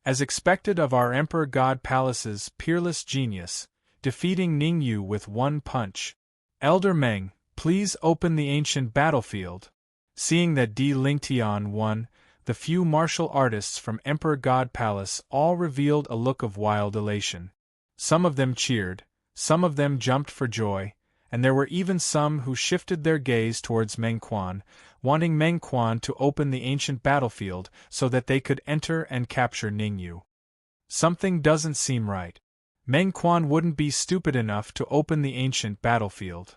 As expected of our Emperor God Palace's peerless genius, defeating Ningyu with one punch. Elder Meng, please open the ancient battlefield. Seeing that Di Lingtian won, the few martial artists from Emperor God Palace all revealed a look of wild elation. Some of them cheered, some of them jumped for joy, and there were even some who shifted their gaze towards Meng Quan, wanting Meng Quan to open the ancient battlefield so that they could enter and capture Ningyu. Something doesn't seem right. Meng Quan wouldn't be stupid enough to open the ancient battlefield.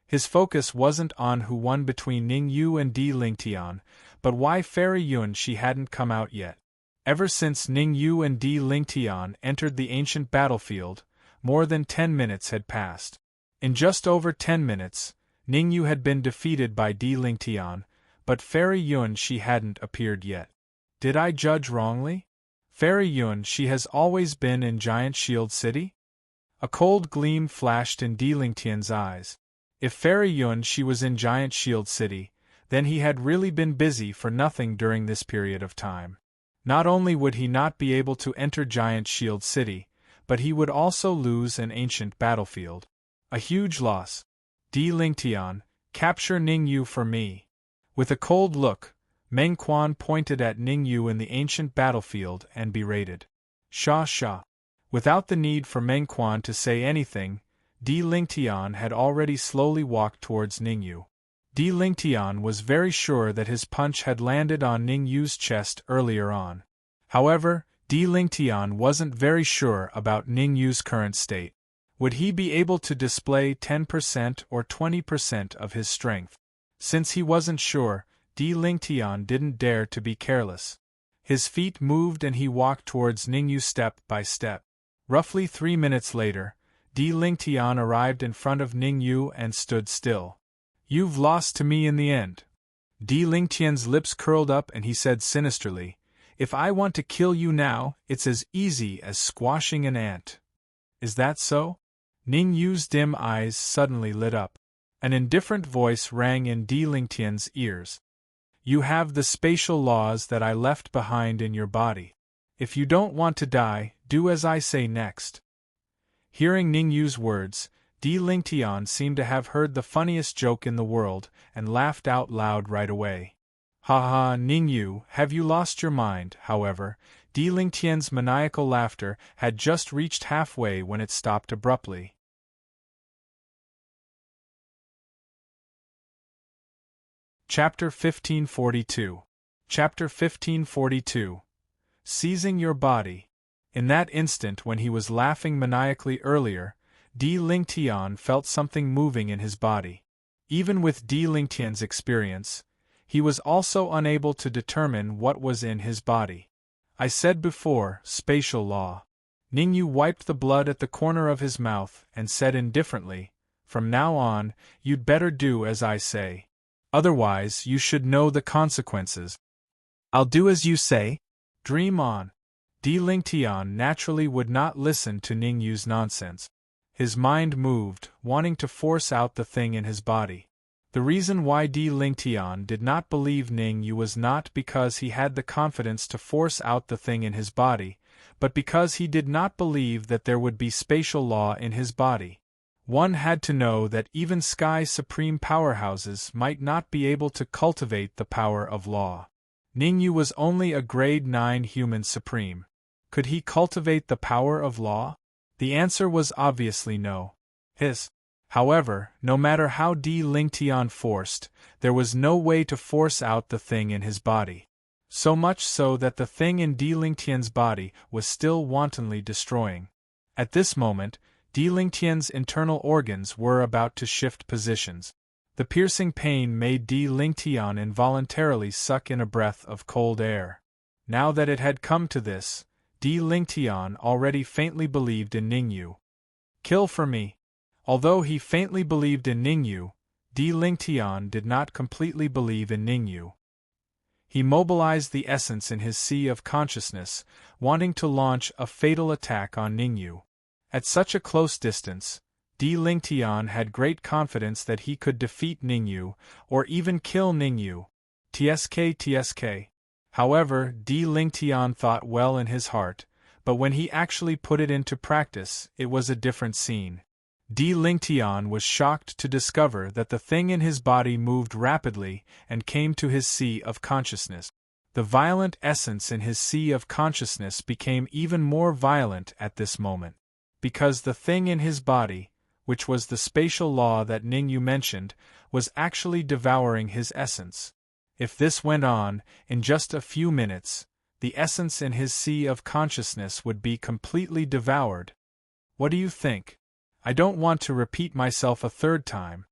His focus wasn't on who won between Ningyu and Di Lingtian, but why Fairy Yun she hadn't come out yet. Ever since Ningyu and Di Lingtian entered the ancient battlefield, more than 10 minutes had passed. In just over 10 minutes, Ningyu had been defeated by Di Lingtian, but Fairy Yun she hadn't appeared yet. Did I judge wrongly? Fairy Yun she has always been in Giant Shield City? A cold gleam flashed in Di Lingtian's eyes. If Fairy Yun she was in Giant Shield City, then he had really been busy for nothing during this period of time. Not only would he not be able to enter Giant Shield City, but he would also lose an ancient battlefield. A huge loss. Di Lingtian, capture Ningyu for me. With a cold look, Meng Quan pointed at Ningyu in the ancient battlefield and berated. Sha sha. Without the need for Meng Quan to say anything, Di Lingtian had already slowly walked towards Ningyu. Di Lingtian was very sure that his punch had landed on Ningyu's chest earlier on. However, Di Lingtian wasn't very sure about Ningyu's current state. Would he be able to display 10% or 20% of his strength? Since he wasn't sure, Di Lingtian didn't dare to be careless. His feet moved and he walked towards Ningyu step by step. Roughly 3 minutes later, Di Lingtian arrived in front of Ningyu and stood still. You've lost to me in the end. Di Lingtian's lips curled up and he said sinisterly, If I want to kill you now, it's as easy as squashing an ant. Is that so? Ningyu's dim eyes suddenly lit up. An indifferent voice rang in Di Lingtian's ears. You have the spatial laws that I left behind in your body. If you don't want to die, do as I say next. Hearing Ningyu's words, Di Lingtian seemed to have heard the funniest joke in the world, and laughed out loud right away. Ha ha, Ningyu, have you lost your mind? However, Di Lingtian's maniacal laughter had just reached halfway when it stopped abruptly. Chapter 1542. Chapter 1542. seizing your body. In that instant when he was laughing maniacally earlier, Di Lingtian felt something moving in his body. Even with Di Lingtian's experience, he was also unable to determine what was in his body. I said before, spatial law. Ningyu wiped the blood at the corner of his mouth and said indifferently, "From now on, you'd better do as I say. Otherwise, you should know the consequences." "I'll do as you say." "Dream on." Di Lingtian naturally would not listen to Ningyu's nonsense. His mind moved, wanting to force out the thing in his body. The reason why Di Lingtian did not believe Ningyu was not because he had the confidence to force out the thing in his body, but because he did not believe that there would be spatial law in his body. One had to know that even Sky Supreme powerhouses might not be able to cultivate the power of law. Ningyu was only a grade 9 human supreme. Could he cultivate the power of law? The answer was obviously no. However, no matter how Di Lingtian forced, there was no way to force out the thing in his body. So much so that the thing in Di Lingtian's body was still wantonly destroying. At this moment, Di Lingtian's internal organs were about to shift positions. The piercing pain made Di Lingtian involuntarily suck in a breath of cold air. Now that it had come to this, Di Lingtian already faintly believed in Ningyu. Kill for me. Although he faintly believed in Ningyu, Di Lingtian did not completely believe in Ningyu. He mobilized the essence in his sea of consciousness, wanting to launch a fatal attack on Ningyu. At such a close distance, Di Lingtian had great confidence that he could defeat Ningyu, or even kill Ningyu. Tsk. However, Di Lingtian thought well in his heart, but when he actually put it into practice, it was a different scene. Di Lingtian was shocked to discover that the thing in his body moved rapidly and came to his sea of consciousness. The violent essence in his sea of consciousness became even more violent at this moment. Because the thing in his body, which was the spatial law that Ningyu mentioned, was actually devouring his essence. If this went on, in just a few minutes, the essence in his sea of consciousness would be completely devoured. What do you think? I don't want to repeat myself a third time.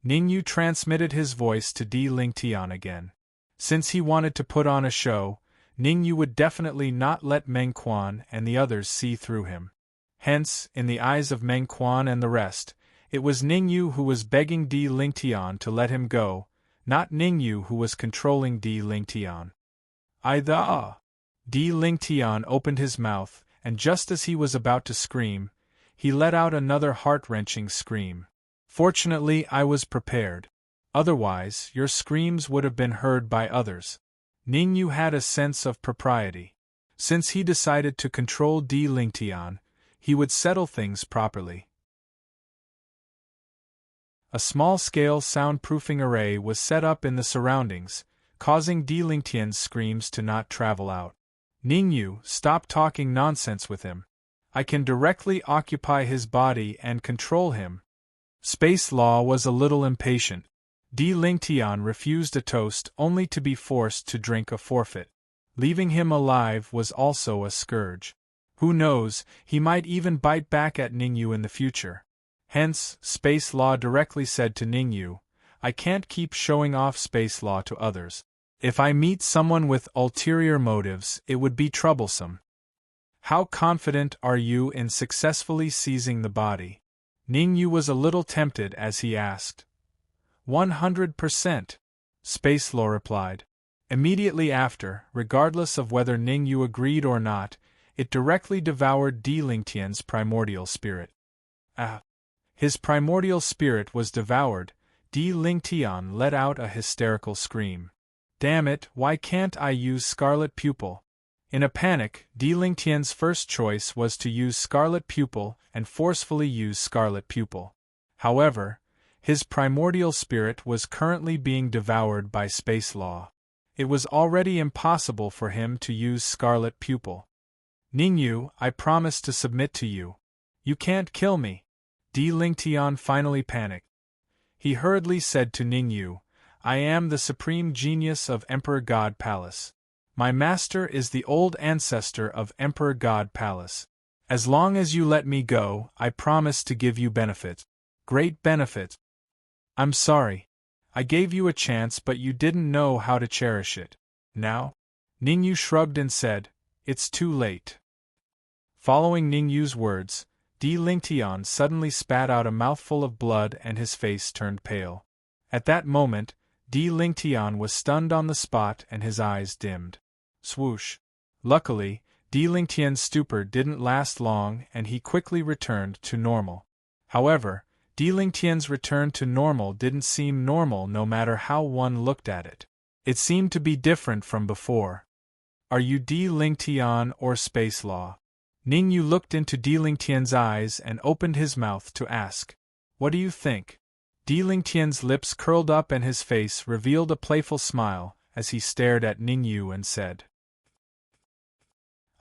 Ningyu transmitted his voice to Di Lingtian again. Since he wanted to put on a show, Ningyu would definitely not let Meng Quan and the others see through him. Hence, in the eyes of Meng Quan and the rest, it was Ningyu who was begging Di Lingtian to let him go, not Ningyu who was controlling Di Lingtian. Di Lingtian opened his mouth, and just as he was about to scream, he let out another heart-wrenching scream. Fortunately, I was prepared. Otherwise, your screams would have been heard by others. Ningyu had a sense of propriety. Since he decided to control Di Lingtian, he would settle things properly. A small-scale soundproofing array was set up in the surroundings, causing Di Lingtian's screams to not travel out. Ningyu, stop talking nonsense with him. I can directly occupy his body and control him. Space Law was a little impatient. Di Lingtian refused a toast only to be forced to drink a forfeit. Leaving him alive was also a scourge. Who knows, he might even bite back at Ningyu in the future. Hence, Space Law directly said to Ningyu, I can't keep showing off Space Law to others. If I meet someone with ulterior motives, it would be troublesome. How confident are you in successfully seizing the body? Ningyu was a little tempted as he asked. 100%, Space Law replied. Immediately after, regardless of whether Ningyu agreed or not, it directly devoured Di Lingtian's primordial spirit. His primordial spirit was devoured. Di Lingtian let out a hysterical scream. Damn it, why can't I use Scarlet Pupil? In a panic, Di Lingtian's first choice was to use Scarlet Pupil and forcefully use Scarlet Pupil. However, his primordial spirit was currently being devoured by Space Law. It was already impossible for him to use Scarlet Pupil. Ningyu, I promise to submit to you. You can't kill me. Di Lingtian finally panicked. He hurriedly said to Ningyu, I am the supreme genius of Emperor God Palace. My master is the old ancestor of Emperor God Palace. As long as you let me go, I promise to give you benefit. Great benefit. I'm sorry. I gave you a chance but you didn't know how to cherish it. Now? Ningyu shrugged and said, it's too late. Following Ningyu's words, Di Lingtian suddenly spat out a mouthful of blood and his face turned pale. At that moment, Di Lingtian was stunned on the spot and his eyes dimmed. Swoosh. Luckily, Di Lingtian's stupor didn't last long and he quickly returned to normal. However, Di Lingtian's return to normal didn't seem normal no matter how one looked at it. It seemed to be different from before. Are you Di Lingtian or Space Law? Ningyu looked into Di Lingtian's eyes and opened his mouth to ask. What do you think? Di Lingtian's lips curled up and his face revealed a playful smile as he stared at Ningyu and said.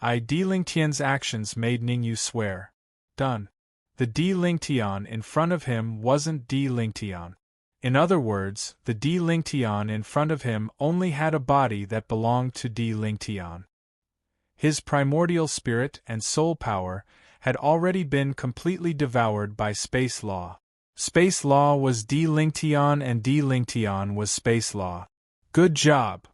Di Lingtian's actions made Ningyu swear. Done. The Di Lingtian in front of him wasn't Di Lingtian. In other words, the Di Lingtian in front of him only had a body that belonged to Di Lingtian. His primordial spirit and soul power had already been completely devoured by Space Law. Space Law was Di Lingtian and Di Lingtian was Space Law. Good job!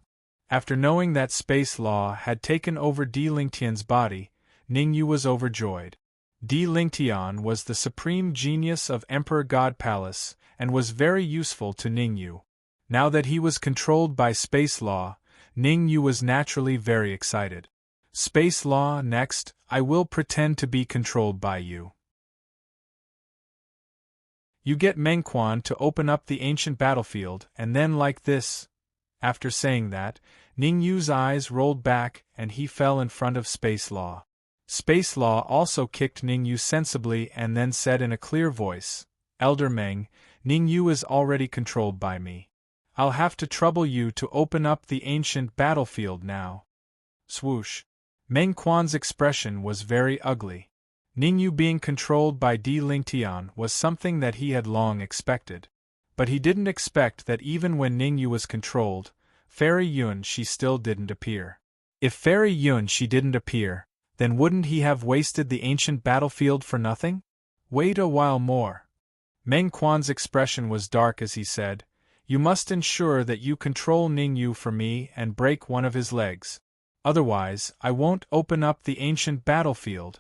After knowing that Space Law had taken over Di Lingtian's body, Ningyu was overjoyed. Di Lingtian was the supreme genius of Emperor God Palace and was very useful to Ningyu. Now that he was controlled by Space Law, Ningyu was naturally very excited. Space Law, next, I will pretend to be controlled by you. You get Mengquan to open up the ancient battlefield and then like this. After saying that, Ningyu's eyes rolled back and he fell in front of Space Law. Space Law also kicked Ningyu sensibly and then said in a clear voice, Elder Meng, Ningyu is already controlled by me. I'll have to trouble you to open up the ancient battlefield now. Swoosh. Mengquan's expression was very ugly. Ningyu being controlled by Di Lingtian was something that he had long expected. But he didn't expect that even when Ningyu was controlled, Fairy Yun she still didn't appear. If Fairy Yun she didn't appear, then wouldn't he have wasted the ancient battlefield for nothing? Wait a while more. Mengquan's expression was dark as he said, You must ensure that you control Ningyu for me and break one of his legs. Otherwise, I won't open up the ancient battlefield.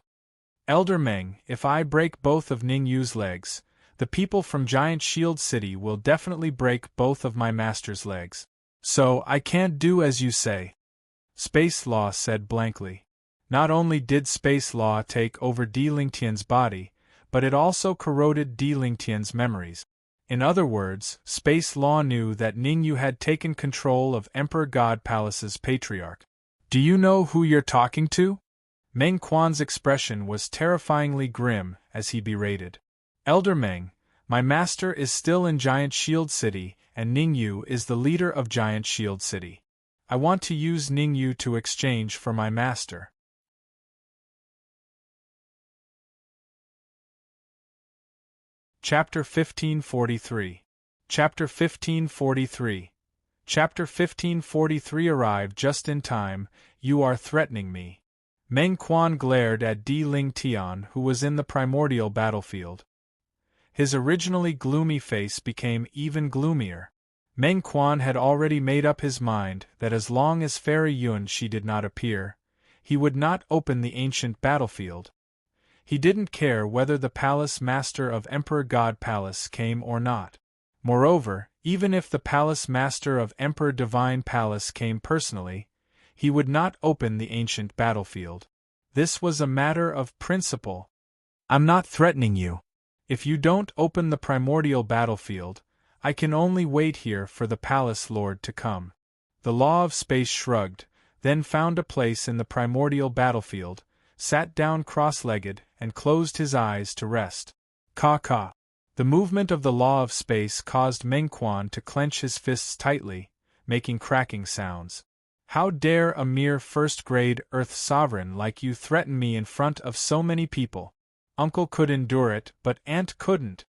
Elder Meng, if I break both of Ningyu's legs, the people from Giant Shield City will definitely break both of my master's legs. So, I can't do as you say. Space Law said blankly. Not only did Space Law take over Di Lingtian's body, but it also corroded Di Lingtian's memories. In other words, Space Law knew that Ningyu had taken control of Emperor God Palace's patriarch. Do you know who you're talking to? Mengquan's expression was terrifyingly grim as he berated. Elder Meng, my master is still in Giant Shield City and Ningyu is the leader of Giant Shield City. I want to use Ningyu to exchange for my master. Chapter 1543. Chapter 1543. Chapter 1543 arrived just in time, you are threatening me. Mengquan glared at Di Lingtian who was in the primordial battlefield. His originally gloomy face became even gloomier. Mengquan had already made up his mind that as long as Fairy Yun she did not appear, he would not open the ancient battlefield. He didn't care whether the palace master of Emperor God Palace came or not. Moreover, even if the palace master of Emperor Divine Palace came personally, he would not open the ancient battlefield. This was a matter of principle. I'm not threatening you. If you don't open the primordial battlefield, I can only wait here for the palace lord to come. The Law of Space shrugged, then found a place in the primordial battlefield, sat down cross-legged, and closed his eyes to rest. Ka. The movement of the Law of Space caused Mengquan to clench his fists tightly, making cracking sounds. How dare a mere first-grade Earth sovereign like you threaten me in front of so many people? Uncle could endure it, but Aunt couldn't.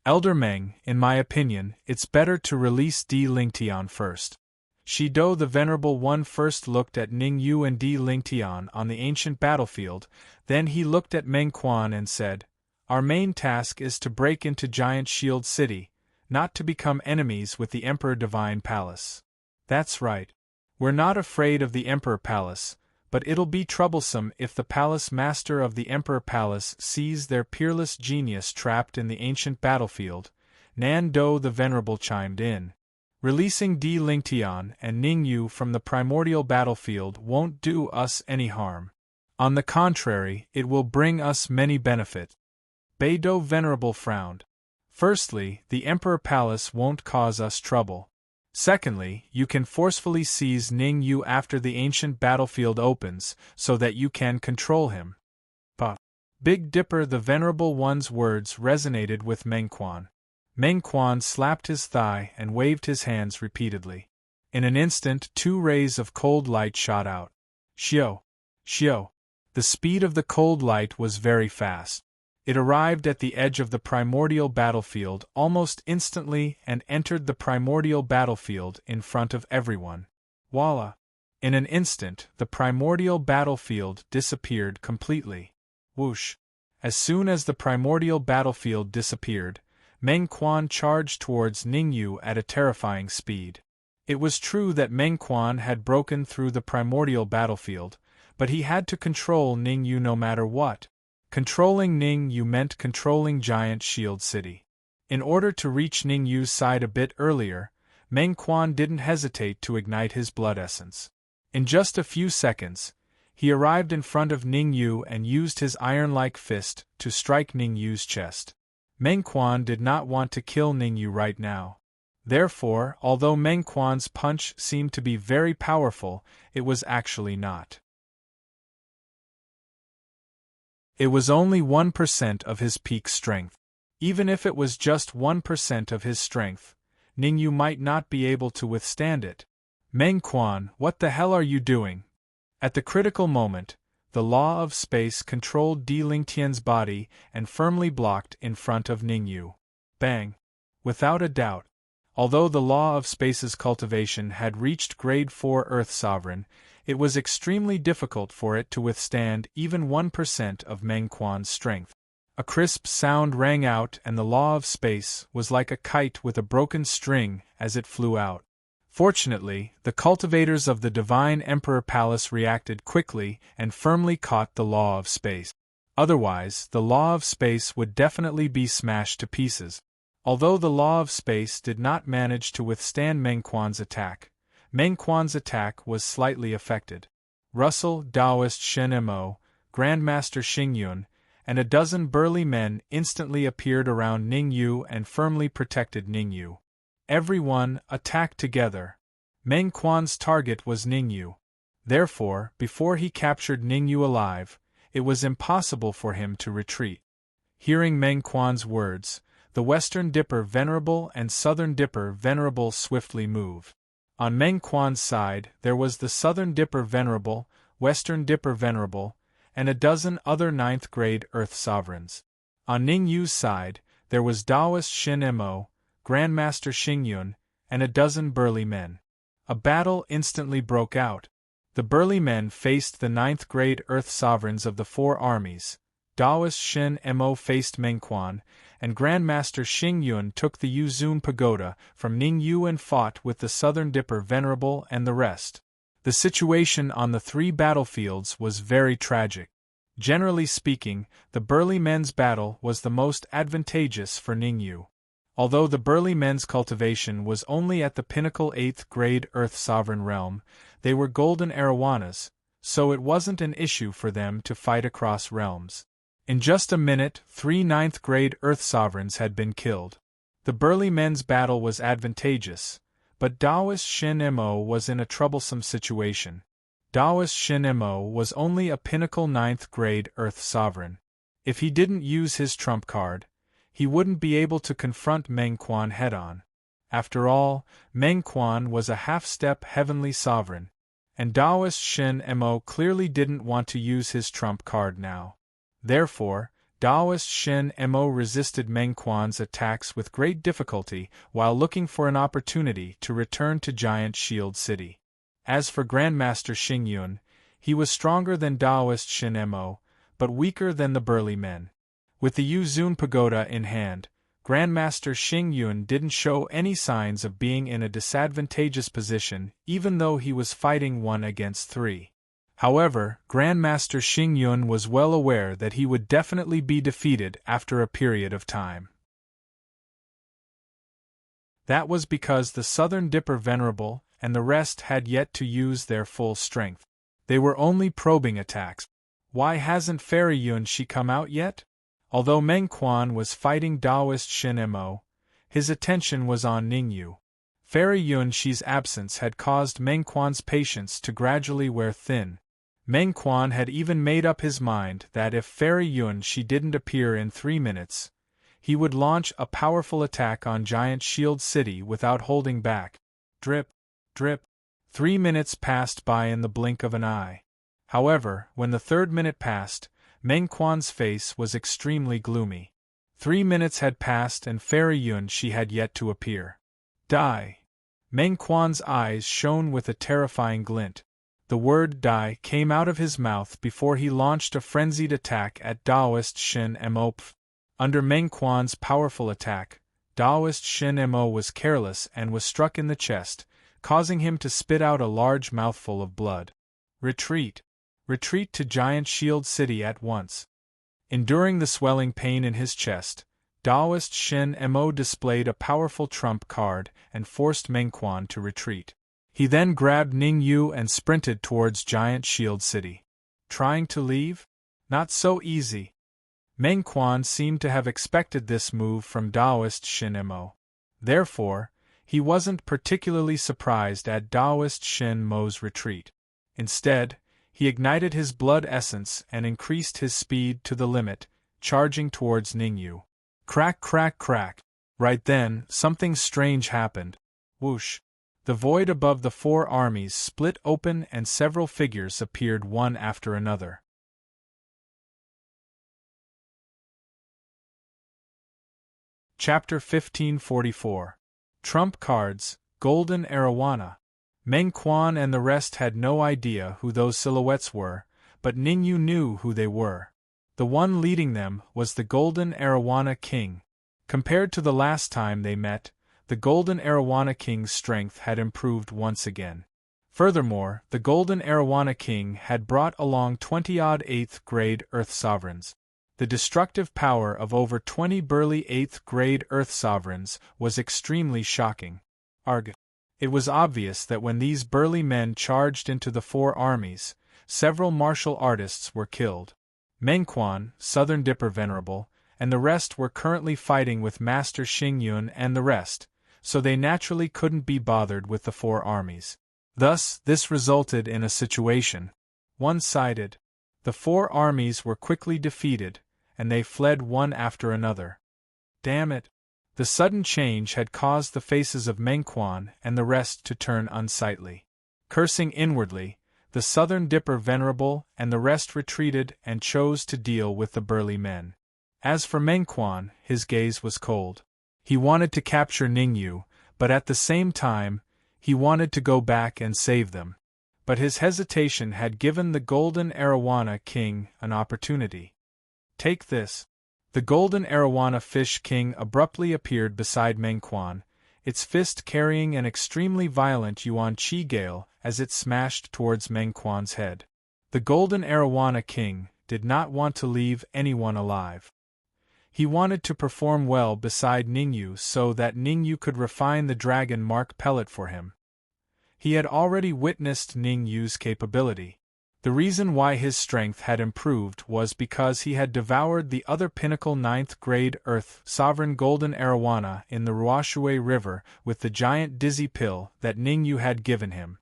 Elder Meng, in my opinion, it's better to release Di Lingtian first. Shido the Venerable One first looked at Ning Yu and Di Lingtian on the ancient battlefield, then he looked at Meng Quan and said, "Our main task is to break into Giant Shield City, not to become enemies with the Emperor Divine Palace." "That's right. We're not afraid of the Emperor Palace, but it'll be troublesome if the Palace Master of the Emperor Palace sees their peerless genius trapped in the ancient battlefield," Nan Do the Venerable chimed in. "Releasing Di Lingtian and Ning Yu from the primordial battlefield won't do us any harm. On the contrary, it will bring us many benefits." Beidou Venerable frowned. "Firstly, the Emperor Palace won't cause us trouble. Secondly, you can forcefully seize Ning Yu after the ancient battlefield opens, so that you can control him." But Big Dipper the Venerable One's words resonated with Meng Quan. Meng Quan slapped his thigh and waved his hands repeatedly. In an instant 2 rays of cold light shot out. Xiao! Xiao! The speed of the cold light was very fast. It arrived at the edge of the primordial battlefield almost instantly and entered the primordial battlefield in front of everyone. Voila! In an instant, the primordial battlefield disappeared completely. Whoosh! As soon as the primordial battlefield disappeared, Meng Quan charged towards Ning Yu at a terrifying speed. It was true that Meng Quan had broken through the primordial battlefield, but he had to control Ning Yu no matter what. Controlling Ning Yu meant controlling Giant Shield City. In order to reach Ning Yu's side a bit earlier, Meng Quan didn't hesitate to ignite his blood essence. In just a few seconds, he arrived in front of Ning Yu and used his iron-like fist to strike Ning Yu's chest. Meng Quan did not want to kill Ning Yu right now. Therefore, although Meng Quan's punch seemed to be very powerful, it was actually not. It was only 1% of his peak strength. Even if it was just 1% of his strength, Ning Yu might not be able to withstand it. "Meng Quan, what the hell are you doing?" At the critical moment, the law of space controlled Di Lingtian's body and firmly blocked in front of Ning Yu. Bang! Without a doubt. Although the law of space's cultivation had reached grade 4 Earth Sovereign, it was extremely difficult for it to withstand even 1% of Meng Quan's strength. A crisp sound rang out and the law of space was like a kite with a broken string as it flew out. Fortunately, the cultivators of the Divine Emperor Palace reacted quickly and firmly caught the law of space. Otherwise, the law of space would definitely be smashed to pieces. Although the law of space did not manage to withstand Meng Quan's attack, Meng Quan's attack was slightly affected. Russell, Taoist Shen Mo, Grandmaster Xingyun, and a dozen burly men instantly appeared around Ning Yu and firmly protected Ning Yu. Everyone attacked together. Meng Quan's target was Ning Yu. Therefore, before he captured Ning Yu alive, it was impossible for him to retreat. Hearing Meng Quan's words, the Western Dipper Venerable and Southern Dipper Venerable swiftly moved. On Meng Quan's side there was the Southern Dipper Venerable, Western Dipper Venerable, and a dozen other 9th-grade Earth Sovereigns. On Ning Yu's side, there was Taoist Shen Mo, Grandmaster Xingyun, and a dozen burly men. A battle instantly broke out. The burly men faced the 9th-grade Earth Sovereigns of the 4 armies. Taoist Shen Mo faced Meng Quan, and Grandmaster Xingyun took the Yuzun Pagoda from Ning Yu and fought with the Southern Dipper Venerable and the rest. The situation on the 3 battlefields was very tragic. Generally speaking, the burly men's battle was the most advantageous for Ning Yu. Although the burly men's cultivation was only at the pinnacle 8th-grade Earth Sovereign realm, they were golden arowanas, so it wasn't an issue for them to fight across realms. In just a minute, 3 9th-grade Earth Sovereigns had been killed. The burly men's battle was advantageous, but Taoist Shen Mo was in a troublesome situation. Taoist Shen Mo was only a pinnacle 9th-grade Earth Sovereign. If he didn't use his trump card, he wouldn't be able to confront Meng Quan head-on. After all, Meng Quan was a half-step Heavenly Sovereign, and Taoist Shen Mo clearly didn't want to use his trump card now. Therefore, Daoist Shen Mo resisted Meng Quan's attacks with great difficulty while looking for an opportunity to return to Giant Shield City. As for Grandmaster Xingyun, he was stronger than Daoist Shen Mo, but weaker than the burly men. With the Yuzun Pagoda in hand, Grandmaster Xingyun didn't show any signs of being in a disadvantageous position even though he was fighting 1 against 3. However, Grandmaster Xingyun was well aware that he would definitely be defeated after a period of time. That was because the Southern Dipper Venerable and the rest had yet to use their full strength. They were only probing attacks. Why hasn't Fairy Yunshi come out yet? Although Meng Quan was fighting Daoist Shen Mo, his attention was on Ningyu. Fairy Yunshi's absence had caused Meng Quan's patience to gradually wear thin. Meng Quan had even made up his mind that if Fairy Yunshi didn't appear in 3 minutes, he would launch a powerful attack on Giant Shield City without holding back. Drip, drip. 3 minutes passed by in the blink of an eye. However, when the 3rd minute passed, Meng Quan's face was extremely gloomy. 3 minutes had passed and Fairy Yunshi had yet to appear. Die! Meng Quan's eyes shone with a terrifying glint. The word die came out of his mouth before he launched a frenzied attack at Daoist Shen Mo. Under Meng Quan's powerful attack, Daoist Shen Mo was careless and was struck in the chest, causing him to spit out a large mouthful of blood. Retreat! Retreat to Giant Shield City at once. Enduring the swelling pain in his chest, Daoist Shen Mo displayed a powerful trump card and forced Meng Quan to retreat. He then grabbed Ning Yu and sprinted towards Giant Shield City. Trying to leave? Not so easy. Meng Quan seemed to have expected this move from Daoist Shen Mo. Therefore, he wasn't particularly surprised at Daoist Shen Mo's retreat. Instead, he ignited his blood essence and increased his speed to the limit, charging towards Ningyu. Crack, crack, crack. Right then, something strange happened. Whoosh. The void above the 4 armies split open and several figures appeared one after another. Chapter 1544. Trump Cards, Golden Arowana. Meng Quan and the rest had no idea who those silhouettes were, but Ningyu knew who they were. The one leading them was the Golden Arowana King. Compared to the last time they met, the Golden Arowana King's strength had improved once again. Furthermore, the Golden Arowana King had brought along 20-odd 8th-grade Earth Sovereigns. The destructive power of over 20 burly 8th-grade Earth Sovereigns was extremely shocking. Arg. It was obvious that when these burly men charged into the 4 armies, several martial artists were killed. Meng Quan, Southern Dipper Venerable, and the rest were currently fighting with Master Xingyun and the rest, so they naturally couldn't be bothered with the 4 armies. Thus, this resulted in a situation one-sided. The 4 armies were quickly defeated, and they fled one after another. Damn it! The sudden change had caused the faces of Meng Quan and the rest to turn unsightly. Cursing inwardly, the Southern Dipper Venerable and the rest retreated and chose to deal with the burly men. As for Meng Quan, his gaze was cold. He wanted to capture Ningyu, but at the same time, he wanted to go back and save them. But his hesitation had given the Golden Arowana King an opportunity. Take this. The Golden Arowana Fish King abruptly appeared beside Meng Quan, its fist carrying an extremely violent Yuan Qi gale as it smashed towards Meng Quan's head. The Golden Arowana King did not want to leave anyone alive. He wanted to perform well beside Ningyu so that Ningyu could refine the dragon mark pellet for him. He had already witnessed Ningyu's capability. The reason why his strength had improved was because he had devoured the other pinnacle 9th-grade Earth Sovereign Golden Arowana in the Ruoshui River with the giant dizzy pill that Ningyu had given him.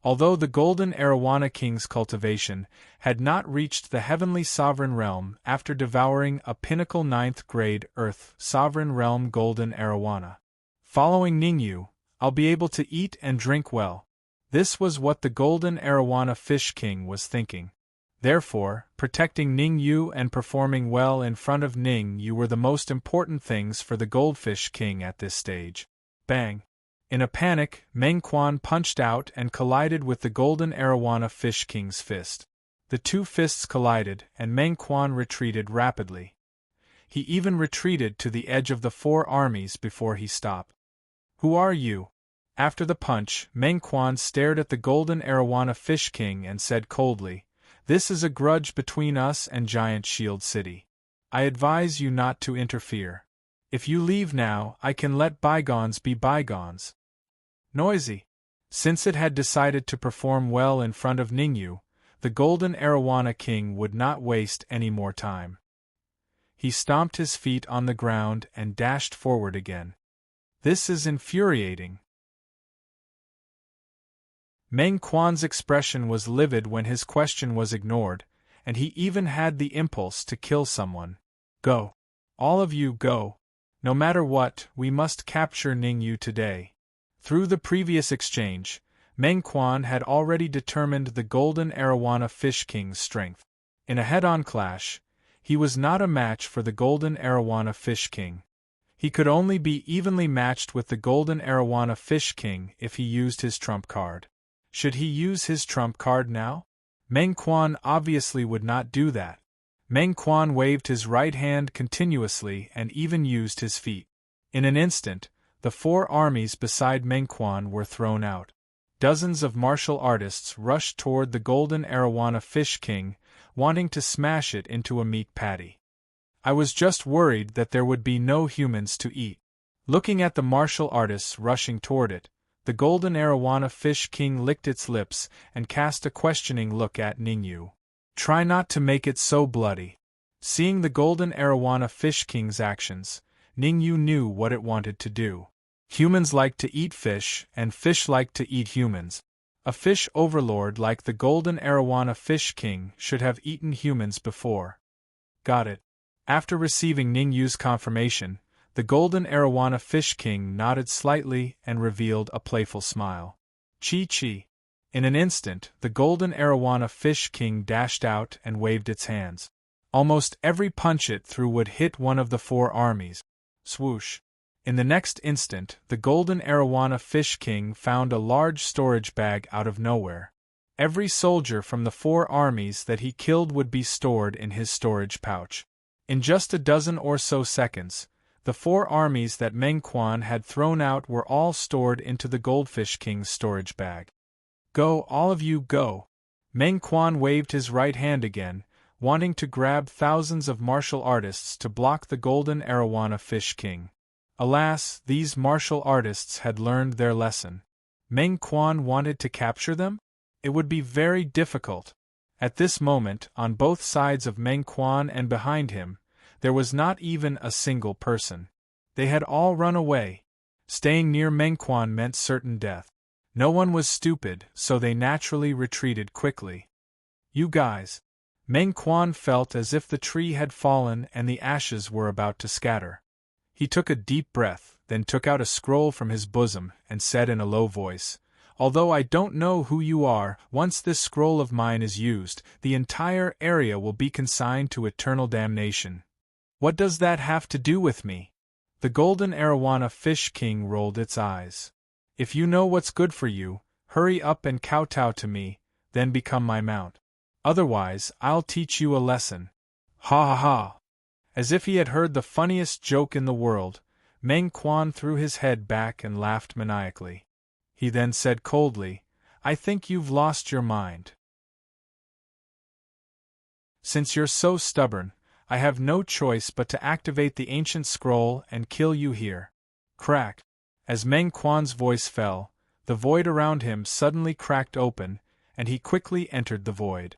Although the Golden Arowana King's cultivation had not reached the Heavenly Sovereign Realm after devouring a pinnacle 9th-grade Earth Sovereign Realm Golden Arowana. Following Ningyu, I'll be able to eat and drink well. This was what the Golden Arowana Fish King was thinking. Therefore, protecting Ning Yu and performing well in front of Ning Yu were the most important things for the Goldfish King at this stage. Bang! In a panic, Meng Quan punched out and collided with the golden arowana Fish King's fist. The two fists collided, and Meng Quan retreated rapidly. He even retreated to the edge of the four armies before he stopped. Who are you? After the punch, Meng Quan stared at the golden arowana Fish King and said coldly, "This is a grudge between us and Giant Shield City. I advise you not to interfere. If you leave now, I can let bygones be bygones." Noisy. Since it had decided to perform well in front of Ningyu, the golden arowana king would not waste any more time. He stomped his feet on the ground and dashed forward again. This is infuriating. Meng Quan's expression was livid when his question was ignored, and he even had the impulse to kill someone. Go. All of you go. No matter what, we must capture Ningyu today. Through the previous exchange, Meng Quan had already determined the golden arowana Fish King's strength. In a head-on clash, he was not a match for the golden arowana Fish King. He could only be evenly matched with the golden arowana Fish King if he used his trump card. Should he use his trump card now? Meng Quan obviously would not do that. Meng Quan waved his right hand continuously and even used his feet. In an instant, the four armies beside Meng Quan were thrown out. Dozens of martial artists rushed toward the golden arowana Fish King, wanting to smash it into a meat patty. I was just worried that there would be no humans to eat. Looking at the martial artists rushing toward it, the golden arowana Fish King licked its lips and cast a questioning look at Ningyu. Try not to make it so bloody. Seeing the golden arowana Fish King's actions, Ningyu knew what it wanted to do. Humans like to eat fish, and fish like to eat humans. A fish overlord like the golden arowana Fish King should have eaten humans before. Got it. After receiving Ningyu's confirmation, the golden arowana Fish King nodded slightly and revealed a playful smile. Chi-chi. In an instant, the golden arowana Fish King dashed out and waved its hands. Almost every punch it threw would hit one of the four armies. Swoosh. In the next instant, the golden arowana Fish King found a large storage bag out of nowhere. Every soldier from the four armies that he killed would be stored in his storage pouch. In just a dozen or so seconds, the four armies that Meng Quan had thrown out were all stored into the Goldfish King's storage bag. Go, all of you, go! Meng Quan waved his right hand again, wanting to grab thousands of martial artists to block the golden arowana Fish King. Alas, these martial artists had learned their lesson. Meng Quan wanted to capture them? It would be very difficult. At this moment, on both sides of Meng Quan and behind him, there was not even a single person. They had all run away. Staying near Meng Quan meant certain death. No one was stupid, so they naturally retreated quickly. You guys. Meng Quan felt as if the tree had fallen and the ashes were about to scatter. He took a deep breath, then took out a scroll from his bosom and said in a low voice, "Although I don't know who you are, once this scroll of mine is used, the entire area will be consigned to eternal damnation." What does that have to do with me? The golden arowana Fish King rolled its eyes. If you know what's good for you, hurry up and kowtow to me, then become my mount. Otherwise, I'll teach you a lesson. Ha ha ha! As if he had heard the funniest joke in the world, Meng Quan threw his head back and laughed maniacally. He then said coldly, "I think you've lost your mind. Since you're so stubborn, I have no choice but to activate the ancient scroll and kill you here." Crack! As Meng Quan's voice fell, the void around him suddenly cracked open, and he quickly entered the void.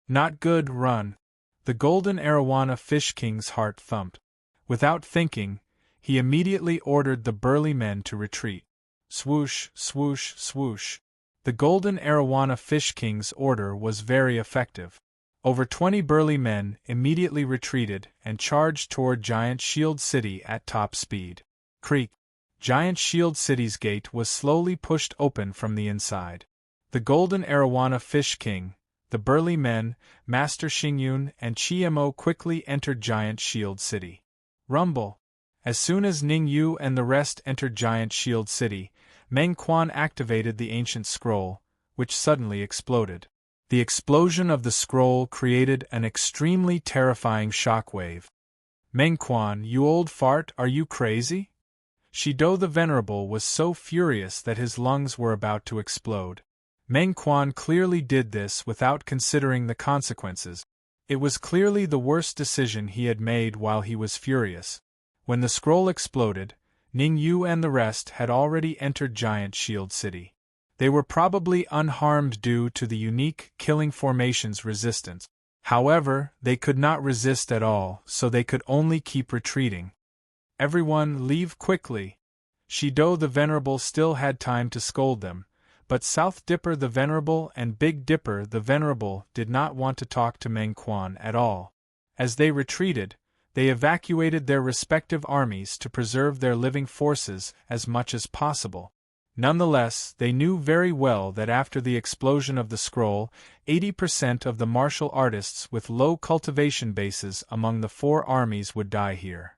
Not good, run! The golden arowana Fish King's heart thumped. Without thinking, he immediately ordered the burly men to retreat. Swoosh, swoosh, swoosh. The golden arowana Fish King's order was very effective. Over 20 burly men immediately retreated and charged toward Giant Shield City at top speed. Creak! Giant Shield City's gate was slowly pushed open from the inside. The golden arowana Fish King, The burly men, Master Xingyun and Chiemo, quickly entered Giant Shield City. Rumble. As soon as Ning Yu and the rest entered Giant Shield City, Meng Quan activated the ancient scroll, which suddenly exploded. The explosion of the scroll created an extremely terrifying shockwave. Meng Quan, you old fart, are you crazy? Shido the Venerable was so furious that his lungs were about to explode. Meng Quan clearly did this without considering the consequences. It was clearly the worst decision he had made while he was furious. When the scroll exploded, Ning Yu and the rest had already entered Giant Shield City. They were probably unharmed due to the unique killing formation's resistance. However, they could not resist at all, so they could only keep retreating. Everyone, leave quickly. Shido the Venerable still had time to scold them, but South Dipper the Venerable and Big Dipper the Venerable did not want to talk to Meng Quan at all. As they retreated, they evacuated their respective armies to preserve their living forces as much as possible. Nonetheless, they knew very well that after the explosion of the scroll, 80% of the martial artists with low cultivation bases among the four armies would die here.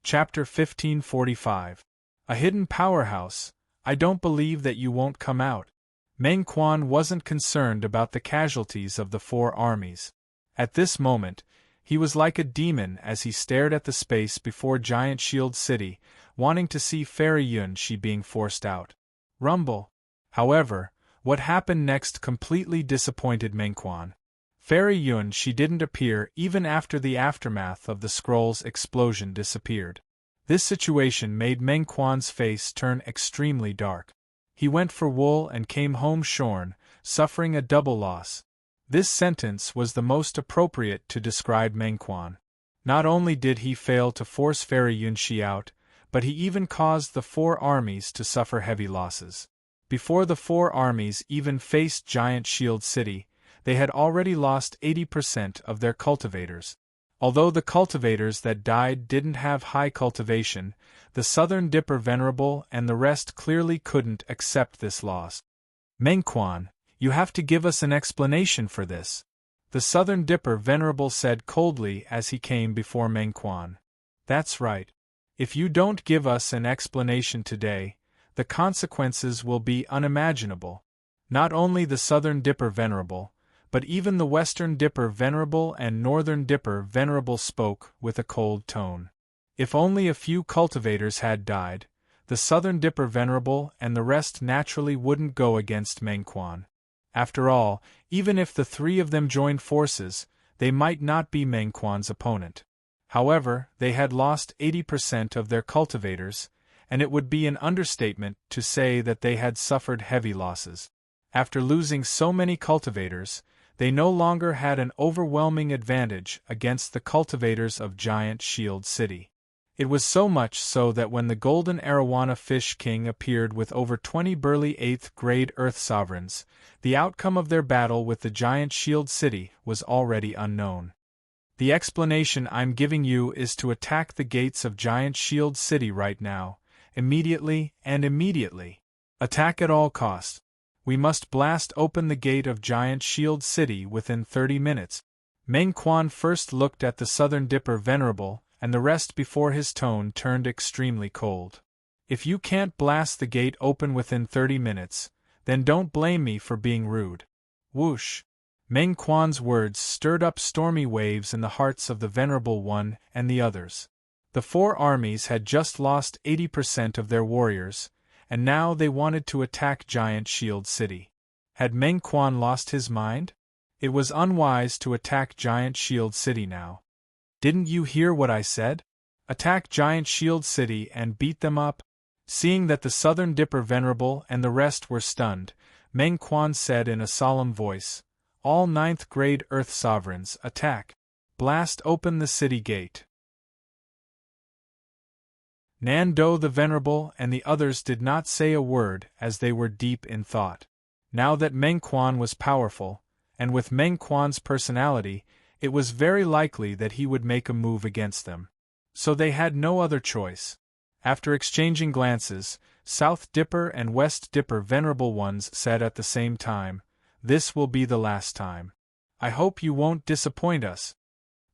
Chapter 1545. A hidden powerhouse. I don't believe that you won't come out. Meng Quan wasn't concerned about the casualties of the four armies. At this moment, he was like a demon as he stared at the space before Giant Shield City, wanting to see Fairy Yunshi being forced out. Rumble. However, what happened next completely disappointed Meng Quan. Fairy Yunshi didn't appear even after the aftermath of the scroll's explosion disappeared. This situation made Meng Quan's face turn extremely dark. He went for wool and came home shorn, suffering a double loss. This sentence was the most appropriate to describe Meng Quan. Not only did he fail to force Fairy Yunshi out, but he even caused the four armies to suffer heavy losses. Before the four armies even faced Giant Shield City, they had already lost 80% of their cultivators. Although the cultivators that died didn't have high cultivation, the Southern Dipper Venerable and the rest clearly couldn't accept this loss. Meng Quan, you have to give us an explanation for this, the Southern Dipper Venerable said coldly as he came before Meng Quan. That's right. If you don't give us an explanation today, the consequences will be unimaginable. Not only the Southern Dipper Venerable, but even the Western Dipper Venerable and Northern Dipper Venerable spoke with a cold tone. If only a few cultivators had died, the Southern Dipper Venerable and the rest naturally wouldn't go against Meng Quan. After all, even if the three of them joined forces, they might not be Meng Quan's opponent. However, they had lost 80% of their cultivators, and it would be an understatement to say that they had suffered heavy losses. After losing so many cultivators, they no longer had an overwhelming advantage against the cultivators of Giant Shield City. It was so much so that when the Golden Arowana Fish King appeared with over 20 burly 8th-grade Earth Sovereigns, the outcome of their battle with the Giant Shield City was already unknown. The explanation I'm giving you is to attack the gates of Giant Shield City right now, immediately and immediately. Attack at all costs. We must blast open the gate of Giant Shield City within 30 minutes. Meng Quan first looked at the Southern Dipper Venerable, and the rest before his tone turned extremely cold. If you can't blast the gate open within 30 minutes, then don't blame me for being rude. Whoosh! Meng Quan's words stirred up stormy waves in the hearts of the Venerable One and the others. The four armies had just lost 80% of their warriors, and now they wanted to attack Giant Shield City. Had Meng Quan lost his mind? It was unwise to attack Giant Shield City now. Didn't you hear what I said? Attack Giant Shield City and beat them up? Seeing that the Southern Dipper Venerable and the rest were stunned, Meng Quan said in a solemn voice, all 9th-grade Earth Sovereigns, attack! Blast open the city gate. Nando the Venerable and the others did not say a word as they were deep in thought. Now that Meng Quan was powerful, and with Meng Quan's personality, it was very likely that he would make a move against them. So they had no other choice. After exchanging glances, South Dipper and West Dipper Venerable Ones said at the same time, "This will be the last time. I hope you won't disappoint us."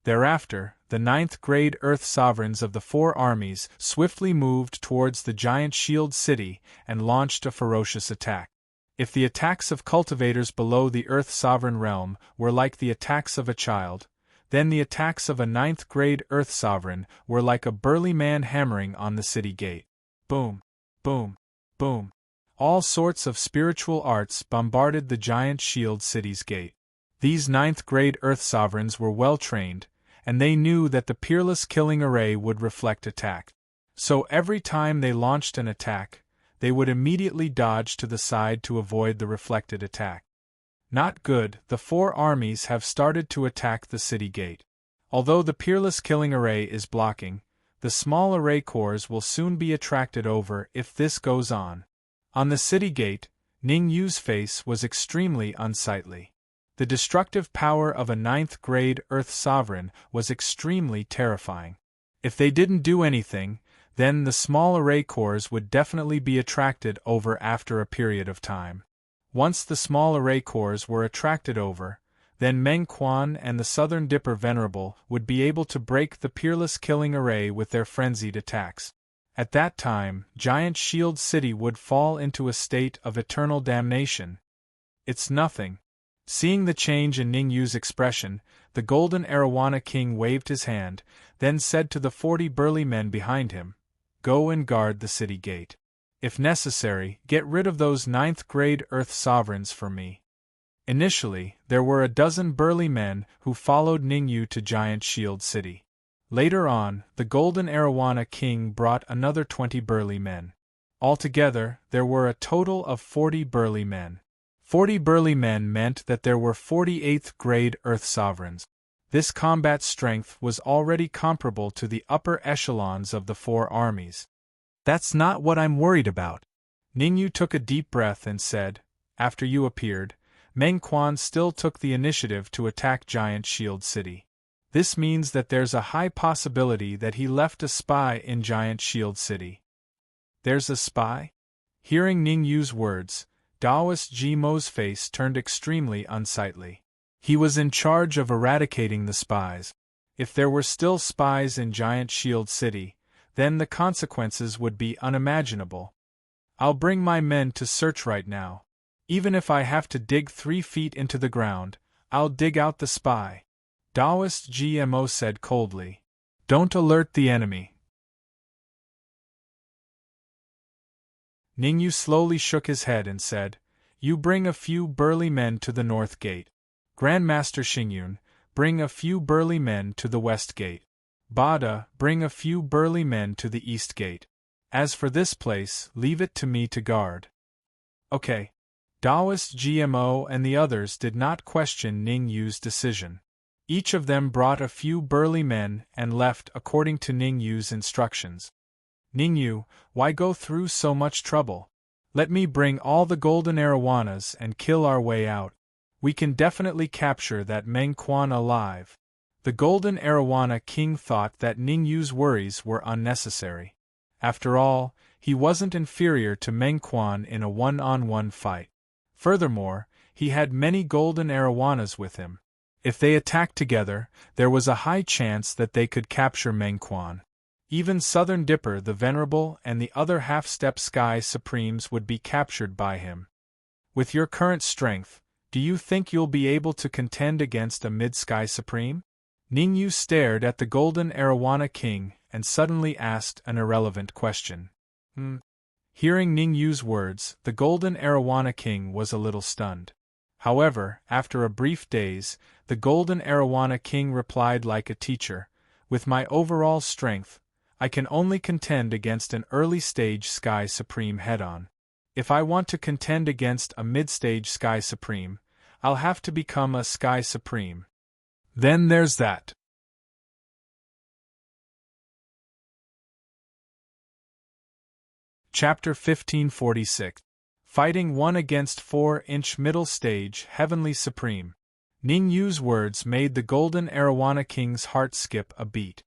Thereafter, the 9th grade Earth Sovereigns of the 4 armies swiftly moved towards the giant shield city and launched a ferocious attack. If the attacks of cultivators below the Earth Sovereign realm were like the attacks of a child, then the attacks of a 9th grade Earth Sovereign were like a burly man hammering on the city gate. Boom, boom, boom. All sorts of spiritual arts bombarded the giant shield city's gate. These 9th grade Earth Sovereigns were well trained, and they knew that the peerless killing array would reflect attack. So every time they launched an attack, they would immediately dodge to the side to avoid the reflected attack. Not good, the 4 armies have started to attack the city gate. Although the peerless killing array is blocking, the small array cores will soon be attracted over if this goes on. On the city gate, Ning Yu's face was extremely unsightly. The destructive power of a 9th grade Earth Sovereign was extremely terrifying. If they didn't do anything, then the small array cores would definitely be attracted over after a period of time. Once the small array cores were attracted over, then Meng Quan and the Southern Dipper Venerable would be able to break the peerless killing array with their frenzied attacks. At that time, Giant Shield City would fall into a state of eternal damnation. It's nothing. Seeing the change in Ning Yu's expression, the Golden Arowana King waved his hand, then said to the 40 burly men behind him, "Go and guard the city gate. If necessary, get rid of those 9th grade Earth Sovereigns for me." Initially, there were a dozen burly men who followed Ning Yu to Giant Shield City. Later on, the Golden Arowana King brought another 20 burly men. Altogether, there were a total of 40 burly men. 40 burly men meant that there were 48th grade Earth Sovereigns. This combat strength was already comparable to the upper echelons of the 4 armies. "That's not what I'm worried about." Ning Yu took a deep breath and said, "After you appeared, Meng Quan still took the initiative to attack Giant Shield City. This means that there's a high possibility that he left a spy in Giant Shield City." "There's a spy?" Hearing Ning Yu's words, Daoist Jimo's face turned extremely unsightly. He was in charge of eradicating the spies. If there were still spies in Giant Shield City, then the consequences would be unimaginable. "I'll bring my men to search right now. Even if I have to dig 3 feet into the ground, I'll dig out the spy," Daoist GMO said coldly. "Don't alert the enemy." Ning Yu slowly shook his head and said, "You bring a few burly men to the north gate. Grandmaster Xingyun, bring a few burly men to the west gate. Bada, bring a few burly men to the east gate. As for this place, leave it to me to guard." "Okay." Daoist GMO and the others did not question Ning Yu's decision. Each of them brought a few burly men and left according to Ning Yu's instructions. "Ning Yu, why go through so much trouble? Let me bring all the Golden Arowanas and kill our way out. We can definitely capture that Meng Quan alive." The Golden Arowana King thought that Ning Yu's worries were unnecessary. After all, he wasn't inferior to Meng Quan in a one-on-one fight. Furthermore, he had many Golden Arowanas with him. If they attacked together, there was a high chance that they could capture Meng Quan. Even Southern Dipper the Venerable and the other half-step Sky Supremes would be captured by him. "With your current strength, do you think you'll be able to contend against a Mid-Sky Supreme?" Ning Yu stared at the Golden Arowana King and suddenly asked an irrelevant question. Hearing Ning Yu's words, the Golden Arowana King was a little stunned. However, after a brief daze, the Golden Arowana King replied like a teacher, "With my overall strength, I can only contend against an early-stage Sky Supreme head-on. If I want to contend against a mid-stage Sky Supreme, I'll have to become a Sky Supreme. Then there's that." Chapter 1546. Fighting 1 against 4-inch Middle Stage Heavenly Supreme. Ning Yu's words made the Golden Arowana King's heart skip a beat.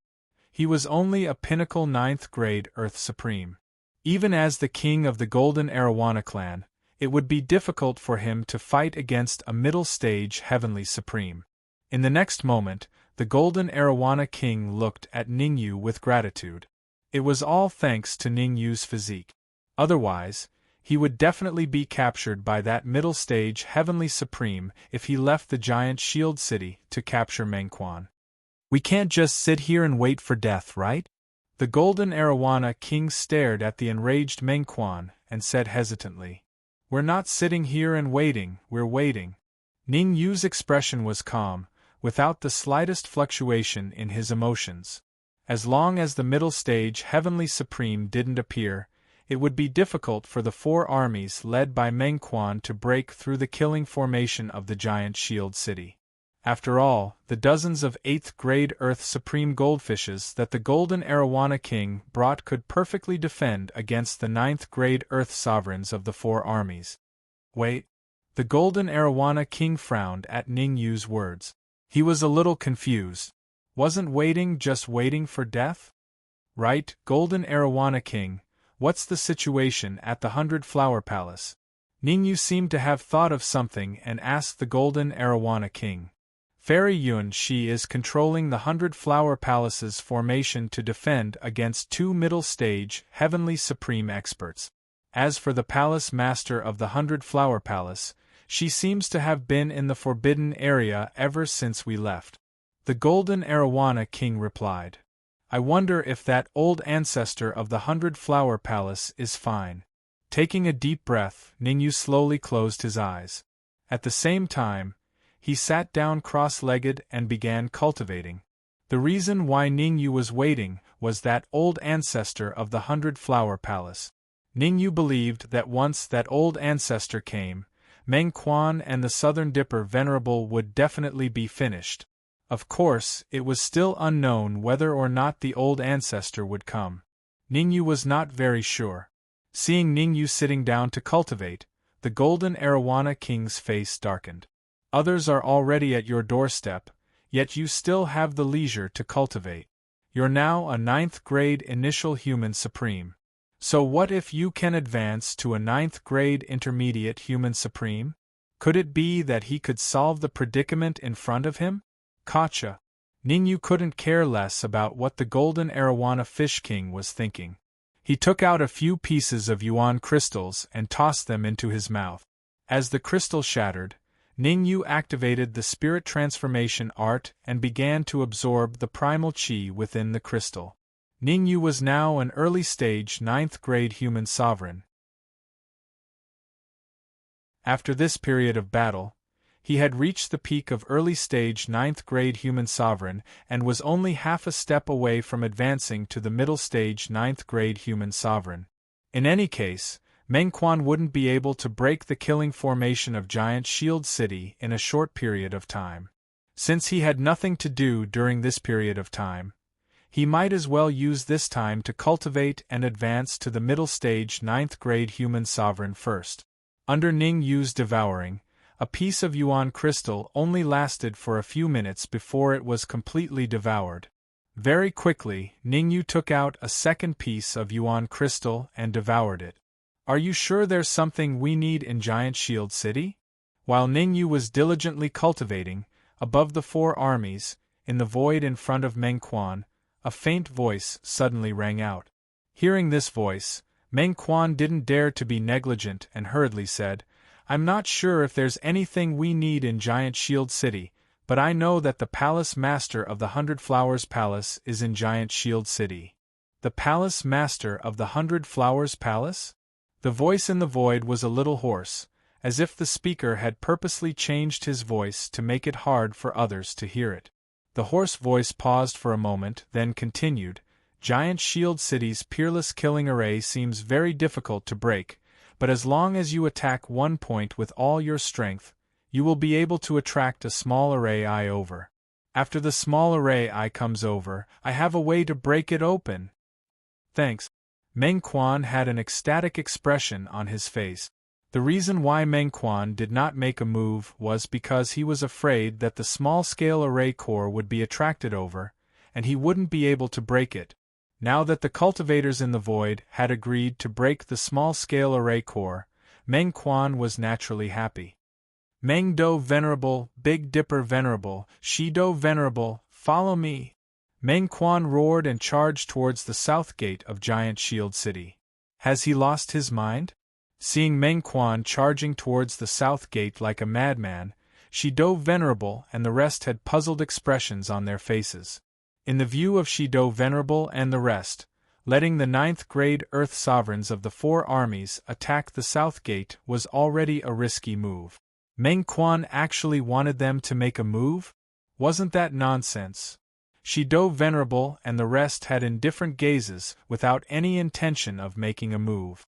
He was only a pinnacle 9th grade Earth Supreme. Even as the king of the Golden Arowana clan, it would be difficult for him to fight against a middle stage Heavenly Supreme. In the next moment, the Golden Arowana king looked at Ningyu with gratitude. It was all thanks to Ningyu's physique. Otherwise, he would definitely be captured by that middle stage Heavenly Supreme if he left the giant shield city to capture Mengquan. We can't just sit here and wait for death, right? The Golden Arowana king stared at the enraged Mengquan and said hesitantly, "We're not sitting here and waiting, we're waiting." Ningyu's expression was calm, without the slightest fluctuation in his emotions. As long as the middle stage Heavenly Supreme didn't appear, it would be difficult for the 4 armies led by Mengquan to break through the killing formation of the giant shield city. After all, the dozens of 8th grade Earth Supreme goldfishes that the Golden Arowana king brought could perfectly defend against the 9th grade Earth sovereigns of the 4 armies. Wait. The Golden Arowana king frowned at Ningyu's words. He was a little confused. Wasn't waiting just waiting for death? Right, Golden Arowana king, what's the situation at the 100 Flower Palace? Ningyu seemed to have thought of something and asked the Golden Arowana king. Fairy Yun Shi is controlling the 100 Flower Palace's formation to defend against 2 middle-stage Heavenly Supreme experts. As for the Palace Master of the 100 Flower Palace, she seems to have been in the forbidden area ever since we left. The Golden Arowana king replied. I wonder if that old ancestor of the 100 Flower Palace is fine. Taking a deep breath, Ningyu slowly closed his eyes. At the same time, he sat down cross-legged and began cultivating. The reason why Ningyu was waiting was that old ancestor of the 100 Flower Palace. Ningyu believed that once that old ancestor came, Mengquan and the Southern Dipper Venerable would definitely be finished. Of course, it was still unknown whether or not the old ancestor would come. Ningyu was not very sure. Seeing Ningyu sitting down to cultivate, the Golden Arowana king's face darkened. Others are already at your doorstep, yet you still have the leisure to cultivate. You're now a 9th grade initial human supreme. So what if you can advance to a 9th grade intermediate human supreme? Could it be that he could solve the predicament in front of him? Gotcha. Ningyu couldn't care less about what the Golden Arowana Fish King was thinking. He took out a few pieces of yuan crystals and tossed them into his mouth. As the crystal shattered, Ningyu activated the spirit transformation art and began to absorb the primal chi within the crystal. Ningyu was now an early-stage 9th grade human sovereign. After this period of battle, he had reached the peak of early-stage 9th grade human sovereign and was only half a step away from advancing to the middle-stage 9th grade human sovereign. In any case, Mengquan wouldn't be able to break the killing formation of Giant Shield City in a short period of time. Since he had nothing to do during this period of time, he might as well use this time to cultivate and advance to the middle stage 9th grade human sovereign first. Under Ningyu's devouring, a piece of yuan crystal only lasted for a few minutes before it was completely devoured. Very quickly, Ningyu took out a second piece of yuan crystal and devoured it. Are you sure there's something we need in Giant Shield City? While Ningyu was diligently cultivating, above the 4 armies, in the void in front of Mengquan, a faint voice suddenly rang out. Hearing this voice, Mengquan didn't dare to be negligent and hurriedly said, I'm not sure if there's anything we need in Giant Shield City, but I know that the Palace Master of the 100 Flowers Palace is in Giant Shield City. The Palace Master of the 100 Flowers Palace? The voice in the void was a little hoarse, as if the speaker had purposely changed his voice to make it hard for others to hear it. The hoarse voice paused for a moment, then continued, Giant Shield City's peerless killing array seems very difficult to break, but as long as you attack one point with all your strength, you will be able to attract a small array eye over. After the small array eye comes over, I have a way to break it open. Thanks. Mengquan had an ecstatic expression on his face. The reason why Mengquan did not make a move was because he was afraid that the small-scale array core would be attracted over, and he wouldn't be able to break it. Now that the cultivators in the void had agreed to break the small-scale array core, Meng Quan was naturally happy. Meng Do Venerable, Big Dipper Venerable, Shi Do Venerable, follow me! Meng Quan roared and charged towards the south gate of Giant Shield City. Has he lost his mind? Seeing Meng Quan charging towards the south gate like a madman, Shi Do Venerable and the rest had puzzled expressions on their faces. In the view of Shi Do Venerable and the rest, letting the 9th-grade Earth Sovereigns of the 4 armies attack the south gate was already a risky move. Meng Quan actually wanted them to make a move? Wasn't that nonsense? Shi Do Venerable and the rest had indifferent gazes without any intention of making a move.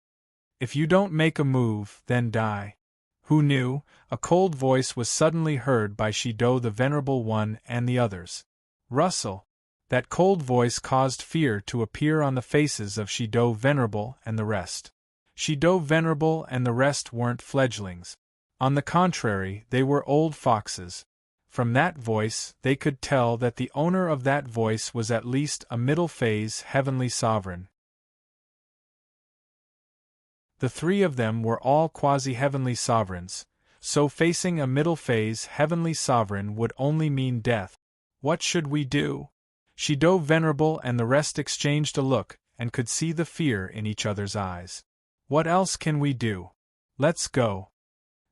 If you don't make a move, then die. Who knew? A cold voice was suddenly heard by Shi Do the Venerable One and the others. Russell. That cold voice caused fear to appear on the faces of Shi Do Venerable and the rest. Shi Do Venerable and the rest weren't fledglings. On the contrary, they were old foxes. From that voice, they could tell that the owner of that voice was at least a middle-phase heavenly sovereign. The 3 of them were all quasi-heavenly sovereigns, so facing a middle-phase heavenly sovereign would only mean death. What should we do? Shi Do Venerable and the rest exchanged a look, and could see the fear in each other's eyes. What else can we do? Let's go.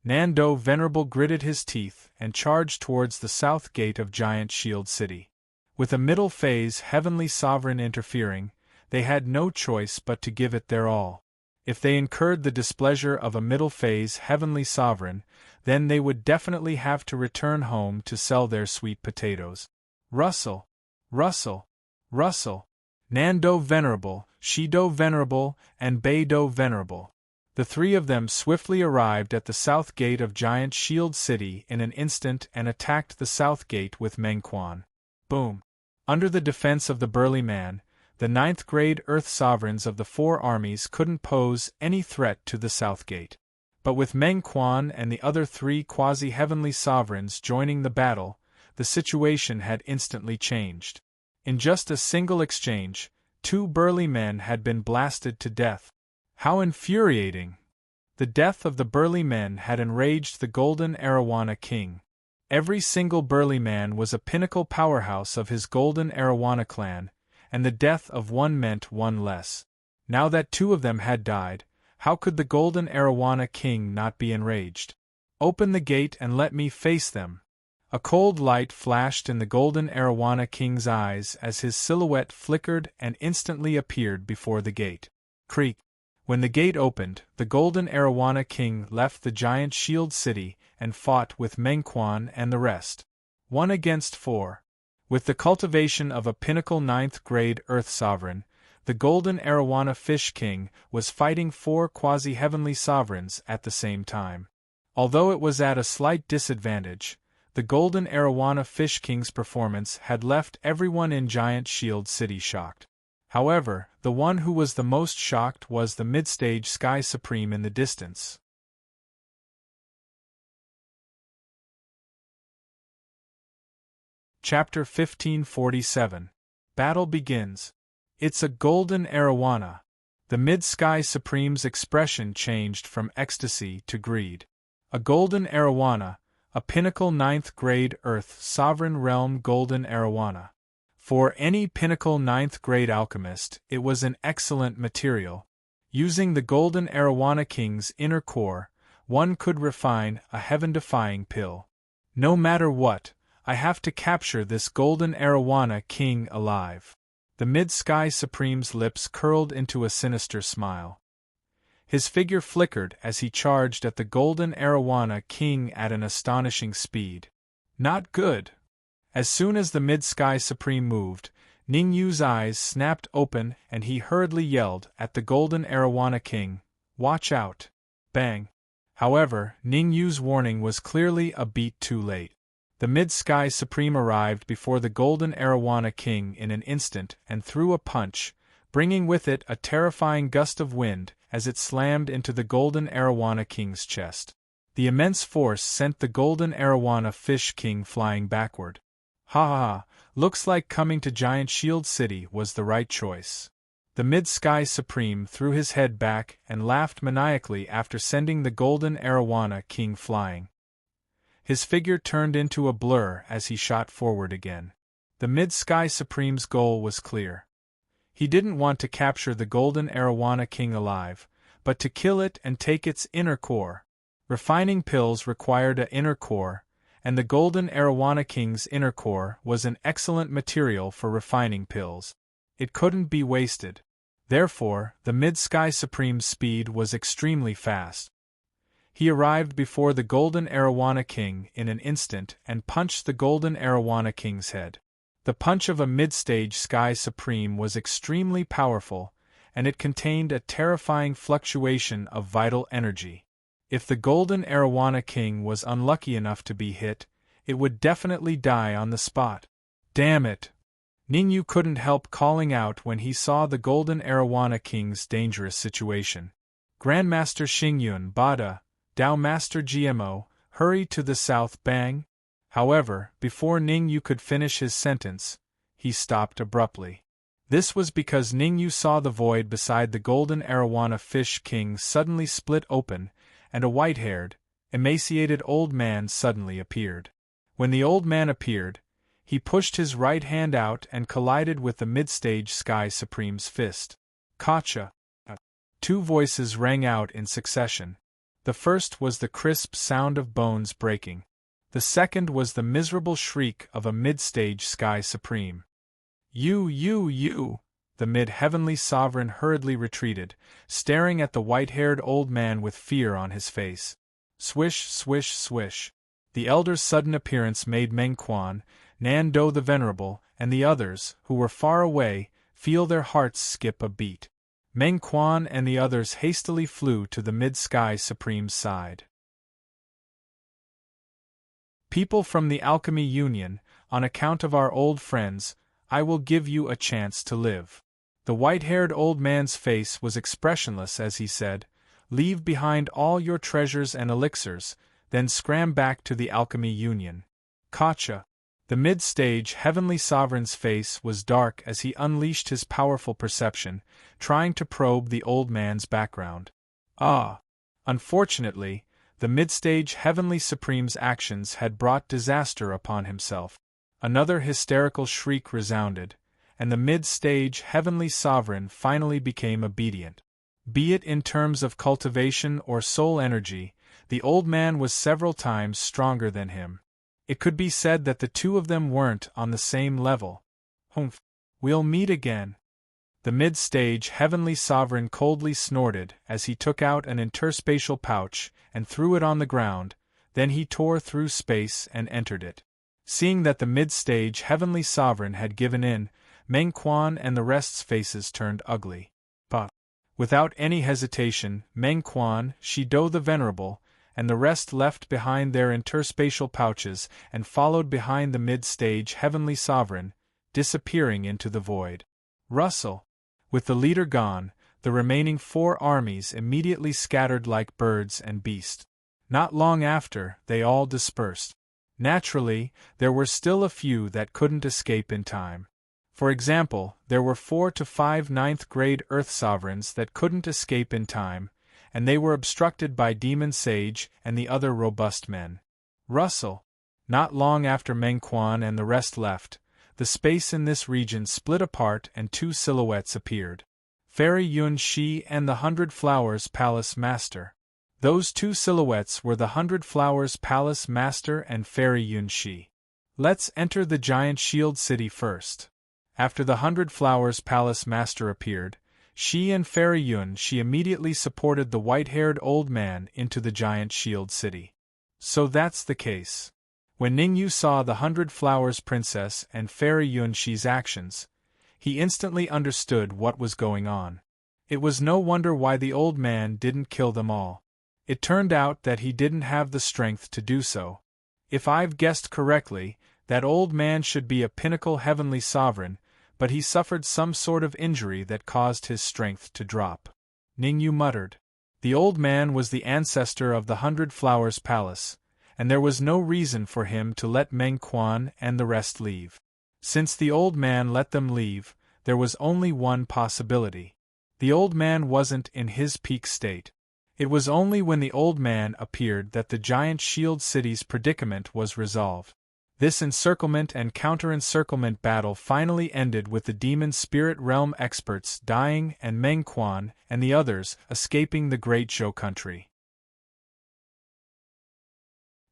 Nando Venerable gritted his teeth and charged towards the south gate of Giant Shield City. With a middle-phase heavenly sovereign interfering, they had no choice but to give it their all. If they incurred the displeasure of a middle-phase heavenly sovereign, then they would definitely have to return home to sell their sweet potatoes. Russell! Russell! Russell! Nando Venerable, Shi Do Venerable, and Bei Do Venerable. The 3 of them swiftly arrived at the south gate of Giant Shield City in an instant and attacked the south gate with Meng Quan. Boom! Under the defense of the burly man, the 9th-grade Earth Sovereigns of the 4 armies couldn't pose any threat to the south gate. But with Meng Quan and the other 3 quasi-heavenly sovereigns joining the battle, the situation had instantly changed. In just a single exchange, 2 burly men had been blasted to death. How infuriating! The death of the burly men had enraged the Golden Arowana King. Every single burly man was a pinnacle powerhouse of his Golden Arowana clan, and the death of one meant one less. Now that 2 of them had died, how could the Golden Arowana King not be enraged? Open the gate and let me face them. A cold light flashed in the Golden Arowana King's eyes as his silhouette flickered and instantly appeared before the gate. Creak! When the gate opened, the Golden Arowana King left the Giant Shield City and fought with Meng Quan and the rest. 1 against 4. With the cultivation of a pinnacle 9th-grade Earth Sovereign, the Golden Arowana Fish King was fighting 4 quasi-heavenly sovereigns at the same time. Although it was at a slight disadvantage, the Golden Arowana Fish King's performance had left everyone in Giant Shield City shocked. However, the one who was the most shocked was the mid-stage Sky Supreme in the distance. Chapter 1547. Battle begins. It's a Golden Arowana. The Mid-Sky Supreme's expression changed from ecstasy to greed. A Golden Arowana, a pinnacle 9th-grade Earth Sovereign Realm Golden Arowana. For any pinnacle 9th-grade alchemist, it was an excellent material. Using the Golden Arowana King's inner core, one could refine a heaven-defying pill. No matter what, I have to capture this Golden Arowana King alive. The Mid-Sky Supreme's lips curled into a sinister smile. His figure flickered as he charged at the Golden Arowana King at an astonishing speed. Not good. As soon as the Mid-Sky Supreme moved, Ning Yu's eyes snapped open and he hurriedly yelled at the Golden Arowana King, "Watch out!" Bang! However, Ning Yu's warning was clearly a beat too late. The Mid-Sky Supreme arrived before the Golden Arowana King in an instant and threw a punch, bringing with it a terrifying gust of wind as it slammed into the Golden Arowana King's chest. The immense force sent the Golden Arowana Fish King flying backward. Ha ha ha! Looks like coming to Giant Shield City was the right choice. The Mid-Sky Supreme threw his head back and laughed maniacally after sending the golden Arowana king flying. His figure turned into a blur as he shot forward again. The Mid-Sky Supreme's goal was clear. He didn't want to capture the golden Arowana king alive, but to kill it and take its inner core. Refining pills required an inner core, and the golden Arowana king's inner core was an excellent material for refining pills. It couldn't be wasted. Therefore, the Mid-Sky Supreme's speed was extremely fast. He arrived before the golden Arowana king in an instant and punched the golden Arowana king's head. The punch of a mid-stage Sky Supreme was extremely powerful, and it contained a terrifying fluctuation of vital energy. If the golden Arowana king was unlucky enough to be hit, it would definitely die on the spot. Damn it! Ningyu couldn't help calling out when he saw the golden Arowana king's dangerous situation. Grandmaster Xingyun Bada, Dao Master GMO, hurry to the south bang? However, before Ningyu could finish his sentence, he stopped abruptly. This was because Ningyu saw the void beside the golden Arowana fish king suddenly split open, and a white-haired, emaciated old man suddenly appeared. When the old man appeared, he pushed his right hand out and collided with the mid-stage Sky Supreme's fist. Gotcha! Two voices rang out in succession. The first was the crisp sound of bones breaking. The second was the miserable shriek of a mid-stage Sky Supreme. You! The mid-heavenly sovereign hurriedly retreated, staring at the white-haired old man with fear on his face. Swish, swish, swish. The elder's sudden appearance made Meng Quan, Nan Do the Venerable, and the others, who were far away, feel their hearts skip a beat. Meng Quan and the others hastily flew to the Mid-Sky Supreme's side. People from the Alchemy Union, on account of our old friends, I will give you a chance to live. The white-haired old man's face was expressionless as he said, Leave behind all your treasures and elixirs, then scram back to the Alchemy Union. Gotcha! The mid-stage Heavenly Sovereign's face was dark as he unleashed his powerful perception, trying to probe the old man's background. Unfortunately, the mid-stage Heavenly Supreme's actions had brought disaster upon himself. Another hysterical shriek resounded, and the mid-stage Heavenly Sovereign finally became obedient. Be it in terms of cultivation or soul energy, the old man was several times stronger than him. It could be said that the two of them weren't on the same level. Humph! We'll meet again. The mid-stage Heavenly Sovereign coldly snorted as he took out an interspatial pouch and threw it on the ground, then he tore through space and entered it. Seeing that the mid-stage Heavenly Sovereign had given in, Meng Quan and the rest's faces turned ugly. But, without any hesitation, Meng Quan, Shido the Venerable, and the rest left behind their interspatial pouches and followed behind the mid-stage Heavenly Sovereign, disappearing into the void. Russell! With the leader gone, the remaining 4 armies immediately scattered like birds and beasts. Not long after, they all dispersed. Naturally, there were still a few that couldn't escape in time. For example, there were 4 to 5 ninth-grade Earth Sovereigns that couldn't escape in time, and they were obstructed by Demon Sage and the other robust men. Russell! Not long after Meng Quan and the rest left, the space in this region split apart and 2 silhouettes appeared. Fairy Yun Shi and the 100 Flowers Palace Master. Those 2 silhouettes were the 100 Flowers Palace Master and Fairy Yun Shi. Let's enter the Giant Shield City first. After the 100 Flowers Palace Master appeared, Shi and Fairy Yun Shi immediately supported the white-haired old man into the Giant Shield City. So that's the case. When Ningyu saw the 100 Flowers Princess and Fairy Yun Shi's actions, he instantly understood what was going on. It was no wonder why the old man didn't kill them all. It turned out that he didn't have the strength to do so. If I've guessed correctly, that old man should be a pinnacle heavenly sovereign, but he suffered some sort of injury that caused his strength to drop. Ningyu muttered. The old man was the ancestor of the 100 Flowers Palace, and there was no reason for him to let Meng Quan and the rest leave. Since the old man let them leave, there was only one possibility. The old man wasn't in his peak state. It was only when the old man appeared that the giant shield city's predicament was resolved. This encirclement and counter-encirclement battle finally ended with the demon spirit realm experts dying and Meng Quan and the others escaping the Great Zhou country.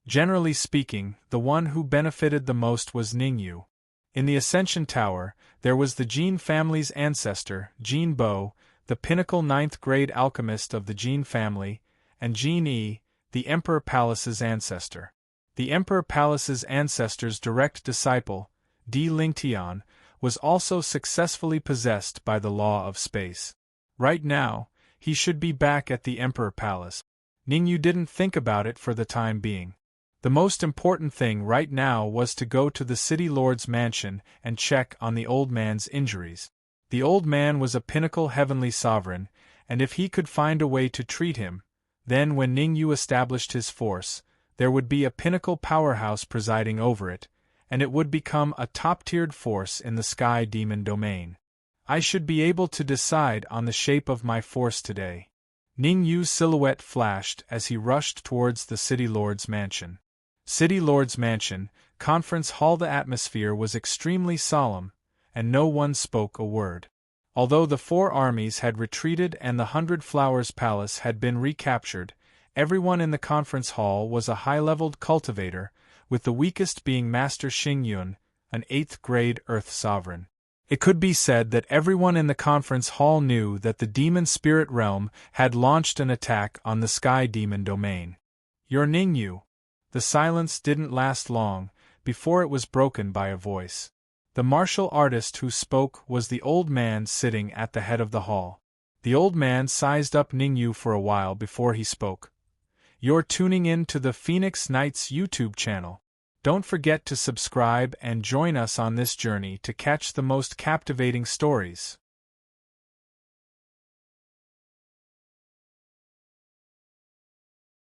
Generally speaking, the one who benefited the most was Ningyu. In the Ascension Tower, there was the Jin family's ancestor, Jin Bo, the pinnacle 9th-grade alchemist of the Jin family, and Jin Yi, the Emperor Palace's ancestor. The Emperor Palace's ancestor's direct disciple, Di Lingtian, was also successfully possessed by the law of space. Right now, he should be back at the Emperor Palace. Ningyu didn't think about it for the time being. The most important thing right now was to go to the City Lord's mansion and check on the old man's injuries. The old man was a pinnacle heavenly sovereign, and if he could find a way to treat him, then when Ningyu established his force, there would be a pinnacle powerhouse presiding over it, and it would become a top-tiered force in the Sky Demon domain. I should be able to decide on the shape of my force today. Ningyu's silhouette flashed as he rushed towards the City Lord's mansion. City Lord's mansion, conference hall. The atmosphere was extremely solemn, and no one spoke a word. Although the 4 armies had retreated and the 100 Flowers Palace had been recaptured, everyone in the conference hall was a high-leveled cultivator, with the weakest being Master Xingyun, an 8th-grade Earth sovereign. It could be said that everyone in the conference hall knew that the demon spirit realm had launched an attack on the Sky Demon domain. "You're Ningyu." The silence didn't last long, before it was broken by a voice. The martial artist who spoke was the old man sitting at the head of the hall. The old man sized up Ningyu for a while before he spoke. "You're tuning in to the Phoenix Knights YouTube channel. Don't forget to subscribe and join us on this journey to catch the most captivating stories.